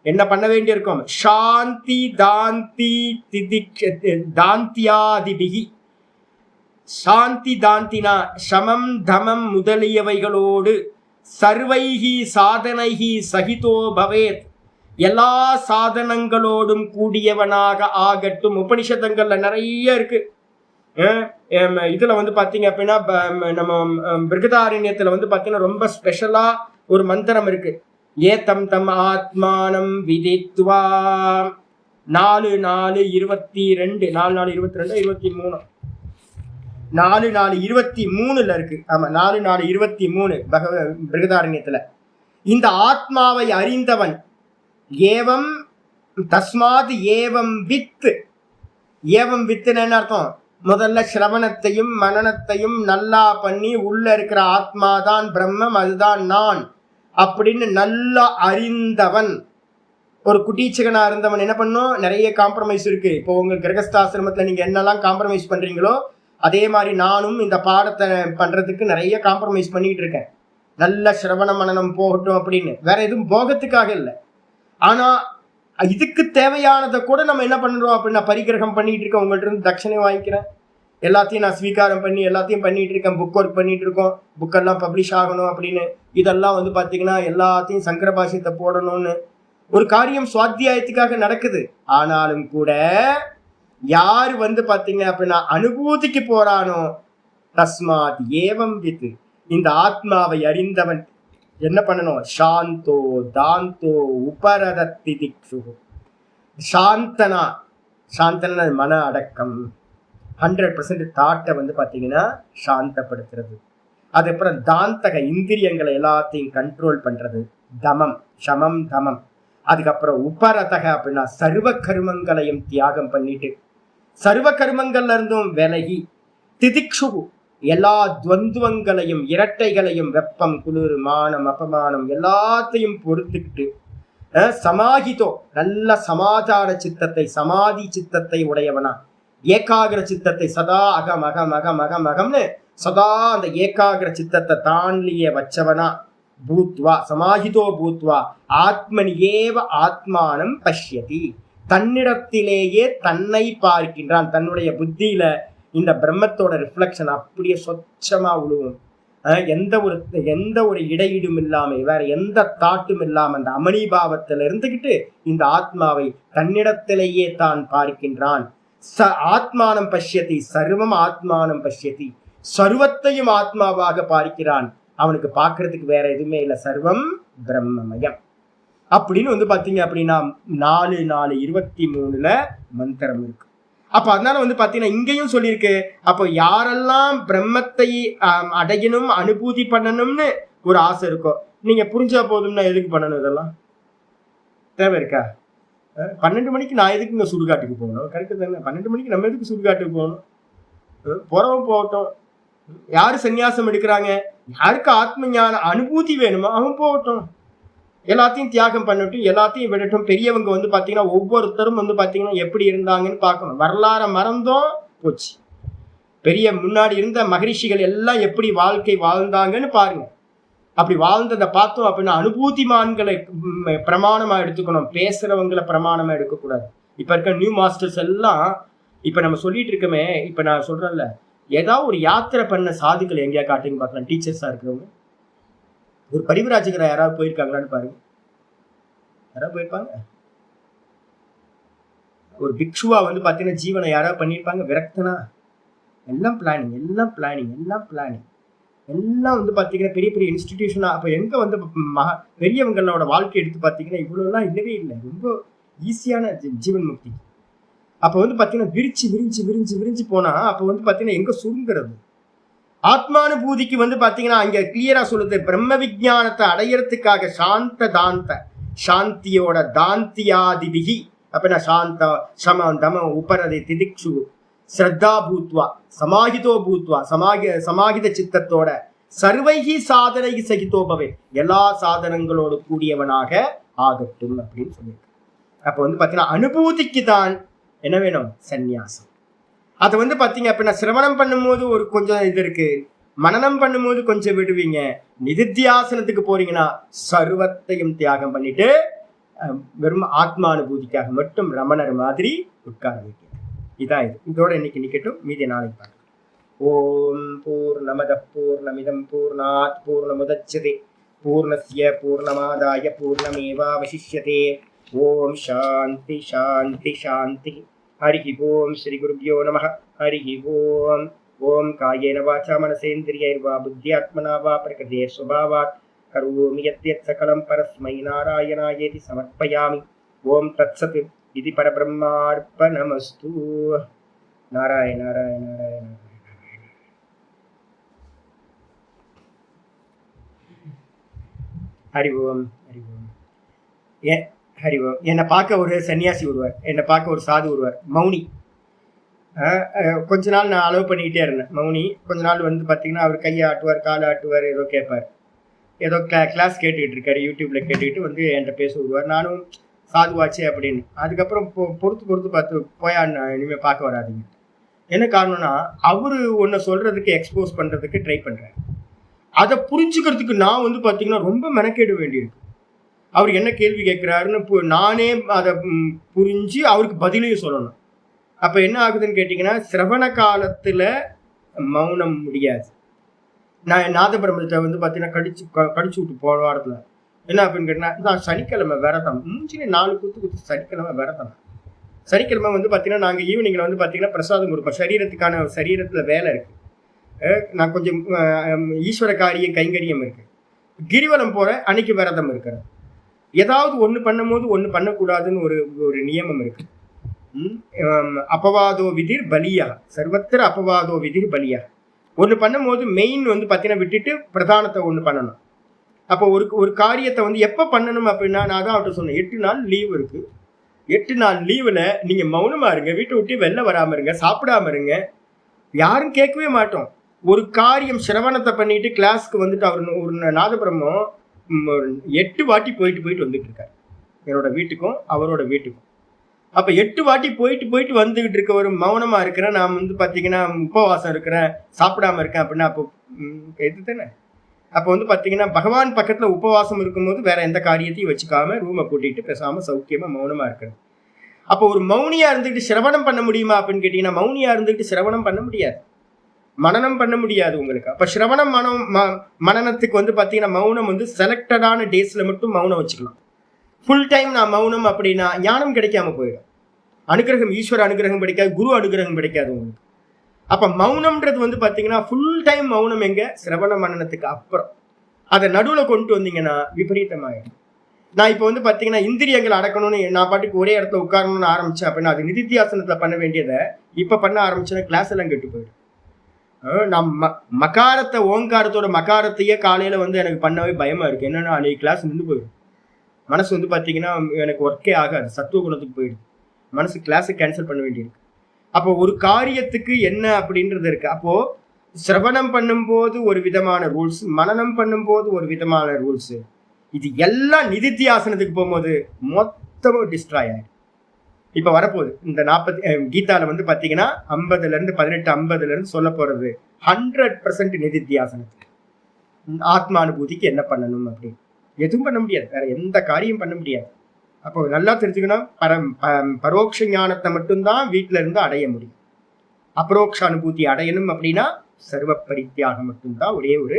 என்ன பண்ண வேண்டியிருக்கும்? சாந்தி தாந்தி தாந்தியாதிபிகி. சாந்தி தாந்தினா சமம் தமம் முதலியவைகளோடு சர்வைகி சாதனைகி சகிதோ பவேத், எல்லா சாதனங்களோடும் கூடியவனாக ஆகட்டும். உபனிஷதங்கள்ல நிறைய இருக்கு. இதுல வந்து பாத்தீங்க அப்படின்னா நம்ம பிருகதாரண்யத்துல வந்து பாத்தீங்கன்னா ரொம்ப ஸ்பெஷலா ஒரு மந்திரம் இருக்கு. ஏதம் தம் ஆத்மானம் விதித்வா 4:4:22 4:4:22 4:4:23 இருக்கு. ஆமா, 4:4:23 பிருகதாரண்யத்துல. இந்த ஆத்மாவை அறிந்தவன் ஏவம் தஸ்மாத் ஏவம் வித். ஏவம் வித்துன்னு என்ன அர்த்தம்? முதல்ல சிரவணத்தையும் மனனத்தையும் நல்லா பண்ணி உள்ள இருக்கிற ஆத்மாதான் பிரம்மம், அதுதான் நான் அப்படின்னு நல்லா அறிந்தவன். ஒரு குட்டீச்சகனா இருந்தவன் என்ன பண்ணும்? நிறைய காம்ப்ரமைஸ் இருக்கு. இப்போ உங்க கிரகஸ்தாசிரமத்துல நீங்க என்னெல்லாம் காம்ப்ரமைஸ் பண்றீங்களோ அதே மாதிரி நானும் இந்த பாடத்தை பண்றதுக்கு நிறைய காம்ப்ரமைஸ் பண்ணிட்டு இருக்கேன். நல்ல சிரவண மனனம் போகட்டும் அப்படின்னு. வேற எதுவும் போகத்துக்காக இல்லை. ஆனா இதுக்கு தேவையானதை கூட நம்ம என்ன பண்றோம் அப்படின்னா பரிகிரகம் பண்ணிட்டு இருக்கோம். உங்கள்ட்ட இருந்து தட்சணை வாங்கிக்கிறேன், எல்லாத்தையும் நான் ஸ்வீகாரம் பண்ணி எல்லாத்தையும் பண்ணிட்டு இருக்கேன். புக் ஒர்க் பண்ணிட்டு இருக்கோம், புக்கெல்லாம் பப்ளிஷ் ஆகணும் அப்படின்னு. இதெல்லாம் வந்து பாத்தீங்கன்னா எல்லாத்தையும் சங்கர பாஷ்யத்தை போடணும்னு ஒரு காரியம் சுவாத்தியாயத்துக்காக நடக்குது. ஆனாலும் கூட யாரு வந்து பாத்தீங்க அப்படின்னா அனுபூதிக்கு போறானோ, தஸ்மாத் ஏவம் வித், இந்த ஆத்மாவை அறிந்தவன் என்ன பண்ணணும்? சாந்தோ தாந்தோ உபரதத்தி திக்ஷு. சாந்தனா மன அடக்கம், 100% தாட்டை வந்து பாத்தீங்கன்னா சாந்தப்படுத்துறது. அதுக்கப்புறம் தாந்தக இந்திரியங்களை எல்லாத்தையும் கண்ட்ரோல் பண்றது, தமம் சமம் தமம். அதுக்கப்புறம் உபரதக அப்படின்னா சர்வ கர்மங்களையும் தியாகம் பண்ணிட்டு சர்வ கர்மங்கள்ல இருந்தும் விலகி, திதிக்ஷு எல்லா துவந்துவங்களையும் இரட்டைகளையும் வெப்பம் குளிர் மானம் அபமானம் எல்லாத்தையும் பொறுத்துக்கிட்டு சமாஹிதோ நல்ல சமாதான சித்தத்தை, சமாதி சித்தத்தை உடையவனா, ஏகாகிர சித்தத்தை சதா அகம் அகம் அகம் அகம் அகம்னு சதா அந்த ஏகாகிர சித்தத்தை தான்லிய வச்சவனா, பூத்வா சமாஹிதோ பூத்வா ஆத்மனியேவ ஆத்மானம் பஷ்யதி, தன்னிடத்திலேயே தன்னை பார்க்கின்றான். தன்னுடைய புத்தியில இந்த பிரம்மத்தோட ரிஃப்ளெக்ஷன் அப்படியே சொச்சமா விழுவும். எந்த ஒரு இடையீடும் இல்லாம, வேற எந்த தாட்டும் இல்லாம அந்த அமளிபாவத்தில் இருந்துகிட்டு இந்த ஆத்மாவை தன்னிடத்திலேயே தான் பார்க்கின்றான். ஆத்மானம் பஷ்யதி, சர்வம் ஆத்மானம் பஷ்யதி, சர்வத்தையும் ஆத்மாவாக பார்க்கிறான். அவனுக்கு பார்க்கறதுக்கு வேற எதுவுமே இல்லை, சர்வம் பிரம்மமயம் அப்படின்னு பாத்தீங்க அப்படின்னா 4:4:23 மந்திரம் இருக்கு. அப்ப அதனால பாத்தீங்கன்னா இங்கேயும் சொல்லியிருக்கு. அப்போ யாரெல்லாம் பிரம்மத்தை அடையணும், அனுபூதி பண்ணணும்னு ஒரு ஆசை இருக்கோ, நீங்க புரிஞ்சா போதும்னா எதுக்கு பண்ணணும்? இதெல்லாம் தேவை இருக்கா? 12 மணிக்கு நான் எதுக்கு இங்க சுடுகாட்டுக்கு போகணும்? கரெக்டு தானே? 12 மணிக்கு நம்ம எதுக்கு சுடுகாட்டுக்கு போகணும்? போறவன் போகட்டும். யாரு சன்னியாசம் எடுக்கிறாங்க, யாருக்கு ஆத்ம ஞான அனுபூதி வேணுமோ அவன் போகட்டும். எல்லாத்தையும் தியாகம் பண்ணட்டும், எல்லாத்தையும் விடட்டும். பெரியவங்க பாத்தீங்கன்னா ஒவ்வொருத்தரும் பாத்தீங்கன்னா எப்படி இருந்தாங்கன்னு பார்க்கணும். வரலாறு மறந்தோம் போச்சு. பெரிய முன்னாடி இருந்த மகரிஷிகள் எல்லாம் எப்படி வாழ்க்கை வாழ்ந்தாங்கன்னு பாருங்க. அப்படி வாழ்ந்ததை பார்த்தோம் அப்படின்னா அனுபூதிமான்களை பிரமாணமா எடுத்துக்கணும், பேசுறவங்களை பிரமாணமா எடுக்கக்கூடாது. இப்ப இருக்க நியூ மாஸ்டர்ஸ் எல்லாம் இப்ப நம்ம சொல்லிட்டு இருக்கோமே, இப்ப நான் சொல்றேன்ல, ஏதாவது ஒரு யாத்திரை பண்ண சாதுக்கள் எங்கேயா காட்டுங்க பார்க்கலாம். டீச்சர்ஸா இருக்கிறவங்க ஒரு பரிவராஜகரை யாராவது போயிருக்காங்களான்னு பாருங்க. யாராவது போயிருப்பாங்க? ஒரு பிக்ஷுவா பாத்தீங்கன்னா ஜீவனை யாராவது பண்ணியிருப்பாங்க? விரக்தனா? எல்லாம் பிளானிங், எல்லாம் பிளானிங், எல்லாம் பிளானிங், எல்லாம் பாத்தீங்கன்னா பெரிய பெரிய இன்ஸ்டிடியூஷனா. அப்ப எங்க பெரியவங்களோட வாழ்க்கை எடுத்து பாத்தீங்கன்னா இவ்வளவு எல்லாம் இல்லவே இல்லை. ரொம்ப ஈஸியான ஜீவன் முக்தி. அப்ப பாத்தீங்கன்னா விரிச்சு விரிஞ்சு விரிஞ்சு விரிஞ்சு போனா அப்ப பாத்தீங்கன்னா எங்க சுருங்கிறது? ஆத்மானுபூதிக்கு பாத்தீங்கன்னா அங்க கிளியரா சொல்லுது, பிரம்ம விஜானத்தை அடையறதுக்காக சாந்த தாந்த, சாந்தியோட தாந்தியாதிபிகி. அப்ப சாந்த சம தம உபரதி திதிக்ஷு ஸ்ரத்தா பூத்வா சமாஹிதோ பூத்வா சமாஹித சித்தத்தோட சர்வைகி சாதனைகி சகிதோபவே, எல்லா சாதனங்களோடு கூடியவனாக ஆகட்டும் அப்படின்னு சொல்லியிருக்கு. அப்ப பாத்தீங்கன்னா அனுபூதிக்கு தான் என்ன வேணும்? சந்நியாசம். அதை பாத்தீங்க அப்படின்னா சிரவணம் பண்ணும்போது ஒரு கொஞ்சம் இது இருக்கு, மனனம் பண்ணும்போது கொஞ்சம் விடுவீங்க. நிதித்தியாசனத்துக்கு போறீங்கன்னா சர்வத்தையும் தியாகம் பண்ணிட்டு வெறும் ஆத்மானுபூதிக்காக மட்டும் ரமணர் மாதிரி உட்கார வைக்கிறது. இதான் இது. இதோட இன்னைக்கு நிக்கட்டும், மீதி நாளைக்கு பார்க்கலாம். ஓம் பூர்ணமத பூர்ணமிதம் பூர்ணாத் பூர்ணமுதச்யதே பூர்ணஸ்ய பூர்ணமாதாய பூர்ணமேவாவசிஷ்யதே. ஓம் சாந்தி சாந்தி சாந்தி. ஹரி ஓம் ஸ்ரீ குருப்யோ நமः. ஹரி ஓம். ஓம் காயேன வாசா மனசேந்திரியைர்வா புத்தியாத்மனா வா பிரகிருதே ஸ்வபாவாத் கரோமி யத்யத் சகலம் பரஸ்மை நாராயணாயேதி சமர்ப்பயாமி. ஓம் தத்சத் இது பரபிரம்மார்ப்பணமஸ்து. நாராயண நாராயண நாராயண. ஹரி ஓம். ஹரி ஓம். ஹரி ஓம். என்னை பார்க்க ஒரு சன்னியாசி வருவார், என்னை பார்க்க ஒரு சாது வருவார், மௌனி. கொஞ்ச நாள் நான் அலோவ் பண்ணிக்கிட்டே இருந்தேன். மௌனி கொஞ்ச நாள் பார்த்தீங்கன்னா அவர் கையை ஆட்டுவார், காலை ஆட்டுவார், ஏதோ கேட்பார், ஏதோ கிளாஸ் கேட்டுக்கிட்டு இருக்காரு, யூடியூப்ல கேட்டுக்கிட்டு என்கிட்ட பேச விடுவார். நானும் சாதுவாச்சு அப்படின்னு. அதுக்கப்புறம் பொறுத்து பார்த்து போயா இனிமேல் பார்க்க வராதுங்க. என்ன காரணம்னா அவரு ஒன்றை சொல்றதுக்கு எக்ஸ்போஸ் பண்றதுக்கு ட்ரை பண்றேன். அதை புரிஞ்சுக்கிறதுக்கு நான் பார்த்தீங்கன்னா ரொம்ப மெனக்கேட வேண்டியிருக்கு. அவர் என்ன கேள்வி கேட்குறாருன்னு நானே அதை புரிஞ்சு அவருக்கு பதிலையும் சொல்லணும். அப்போ என்ன ஆகுதுன்னு கேட்டிங்கன்னா சிரவண காலத்தில் மௌனம் முடியாது. நான் நாதபிரம்மத்தை பார்த்தீங்கன்னா கடிச்சு விட்டு போன வாரத்தில் என்ன அப்படின்னு கேட்டிங்கன்னா, நான் சனிக்கிழமை விரதம் மூஞ்சிலே 4 குத்து சனிக்கிழமை விரதம். சனிக்கிழமை பார்த்தீங்கன்னா நாங்கள் ஈவினிங்கில் பார்த்தீங்கன்னா பிரசாதம் கொடுப்போம். சரீரத்தில் வேலை இருக்குது, நான் கொஞ்சம் ஈஸ்வர காரியம் கைங்கரியம் இருக்குது, கிரிவலம் போகிற அன்னைக்கு விரதம் இருக்கிறேன். ஏதாவது ஒன்று பண்ணும் போது ஒன்று பண்ணக்கூடாதுன்னு ஒரு நியமம் இருக்கு. அப்பவாதோ விதிர் பலியா, சர்வத்திர அப்பவாதோ விதிர் பலியா. ஒன்று பண்ணும் போது மெயின் பார்த்தீங்கன்னா விட்டுட்டு பிரதானத்தை ஒன்று பண்ணணும். அப்போ ஒரு காரியத்தை எப்போ பண்ணணும் அப்படின்னா, நான் தான் அவர்கிட்ட சொன்னேன், 8 நாள் லீவ் இருக்கு. 8 நாள் லீவில் நீங்கள் மௌனமாக இருங்க, வீட்டை விட்டு வெளில வராமல் இருங்க, சாப்பிடாம இருங்க, யாரும் கேட்கவே மாட்டோம். ஒரு காரியம் சிரவணத்தை பண்ணிட்டு கிளாஸ்க்கு அவர் ஒரு நாதபிரம்மம் 8 வாட்டி போயிட்டு வந்துட்டு இருக்காரு. என்னோட வீட்டுக்கும் அவரோட வீட்டுக்கும். அப்ப 8 வாட்டி போயிட்டு வந்துகிட்டு இருக்க ஒரு மௌனமா இருக்கிறேன், நான் வந்து பாத்தீங்கன்னா உபவாசம் இருக்கிறேன், சாப்பிடாம இருக்கேன் அப்படின்னா அப்போ இது தானே. அப்போ வந்து பாத்தீங்கன்னா பகவான் பக்கத்துல உபவாசம் இருக்கும்போது வேற எந்த காரியத்தையும் வச்சுக்காம ரூமை கூட்டிட்டு பேசாம சௌக்கியமா மௌனமா இருக்கிறேன். அப்போ ஒரு மௌனியா இருந்துகிட்டு சிரவணம் பண்ண முடியுமா அப்படின்னு கேட்டீங்கன்னா, மௌனியா இருந்துகிட்டு சிரவணம் பண்ண முடியாது, மனனம் பண்ண முடியாது உங்களுக்கு. அப்ப சிரவணம் மனனத்துக்கு வந்து பாத்தீங்கன்னா மௌனம் வந்து செலக்டடான டேஸ்ல மட்டும் மௌனம் வச்சுக்கலாம். ஃபுல் டைம் நான் மௌனம் அப்படின்னா ஞானம் கிடைக்காம போயிடும். அனுகிரகம், ஈஸ்வர அனுகிரகம் கிடைக்காது, குரு அனுகிரகம் கிடைக்காது உங்களுக்கு. அப்ப மௌனம்ன்றது வந்து பாத்தீங்கன்னா ஃபுல் டைம் மௌனம் எங்க? சிரவண மனனத்துக்கு அப்புறம். அதை நடுவுல கொண்டு வந்தீங்கன்னா விபரீதமாயிடும். நான் இப்போ வந்து பாத்தீங்கன்னா இந்திரியங்களை அடக்கணும்னு நான் பாட்டுக்கு ஒரே இடத்துல உட்காரணும்னு ஆரம்பிச்சேன் அப்படின்னா அது நிதித்தியாசனத்துல பண்ண வேண்டியதை இப்ப பண்ண ஆரம்பிச்சேன்னா கிளாஸ் எல்லாம் கெட்டு போயிடும். நான் மகாரத்தை ஓங்காரத்தோட மகாரத்தையே காலையில வந்து எனக்கு பண்ணவே பயமா இருக்கு. என்னன்னா அன்னைக்கு கிளாஸ் நின்று போயிடும். மனசு வந்து பாத்தீங்கன்னா எனக்கு ஒர்க்கே ஆகாது, சத்துவ குணத்துக்கு போயிடும். மனசு கிளாஸை கேன்சல் பண்ண வேண்டியிருக்கு. அப்போ ஒரு காரியத்துக்கு என்ன அப்படின்றது இருக்கு. அப்போ சிரவணம் பண்ணும்போது ஒரு விதமான ரூல்ஸ், மனனம் பண்ணும்போது ஒரு விதமான ரூல்ஸ். இது எல்லாம் நிதித்தியாசனத்துக்கு போகும்போது மொத்தமும் டிஸ்ட்ராய் ஆயிடும். இப்ப வரப்போகுது இந்த 40 கீதால வந்து பாத்தீங்கன்னா 18 சொல்ல போறது 100% நிதித்தியாசனத்துக்கு, ஆத்மானுபூதிக்கு என்ன பண்ணணும் அப்படின்னு. எதுவும் பண்ண முடியாது, வேற எந்த காரியம் பண்ண முடியாது. அப்போ நல்லா தெரிஞ்சுக்கணும், பரோட்ச ஞானத்தை மட்டும்தான் வீட்டுல இருந்து அடைய முடியும். அபரோக்ஷ அனுபூதி அடையணும் அப்படின்னா சர்வ பரித்தியாகம் மட்டும்தான் ஒரே ஒரு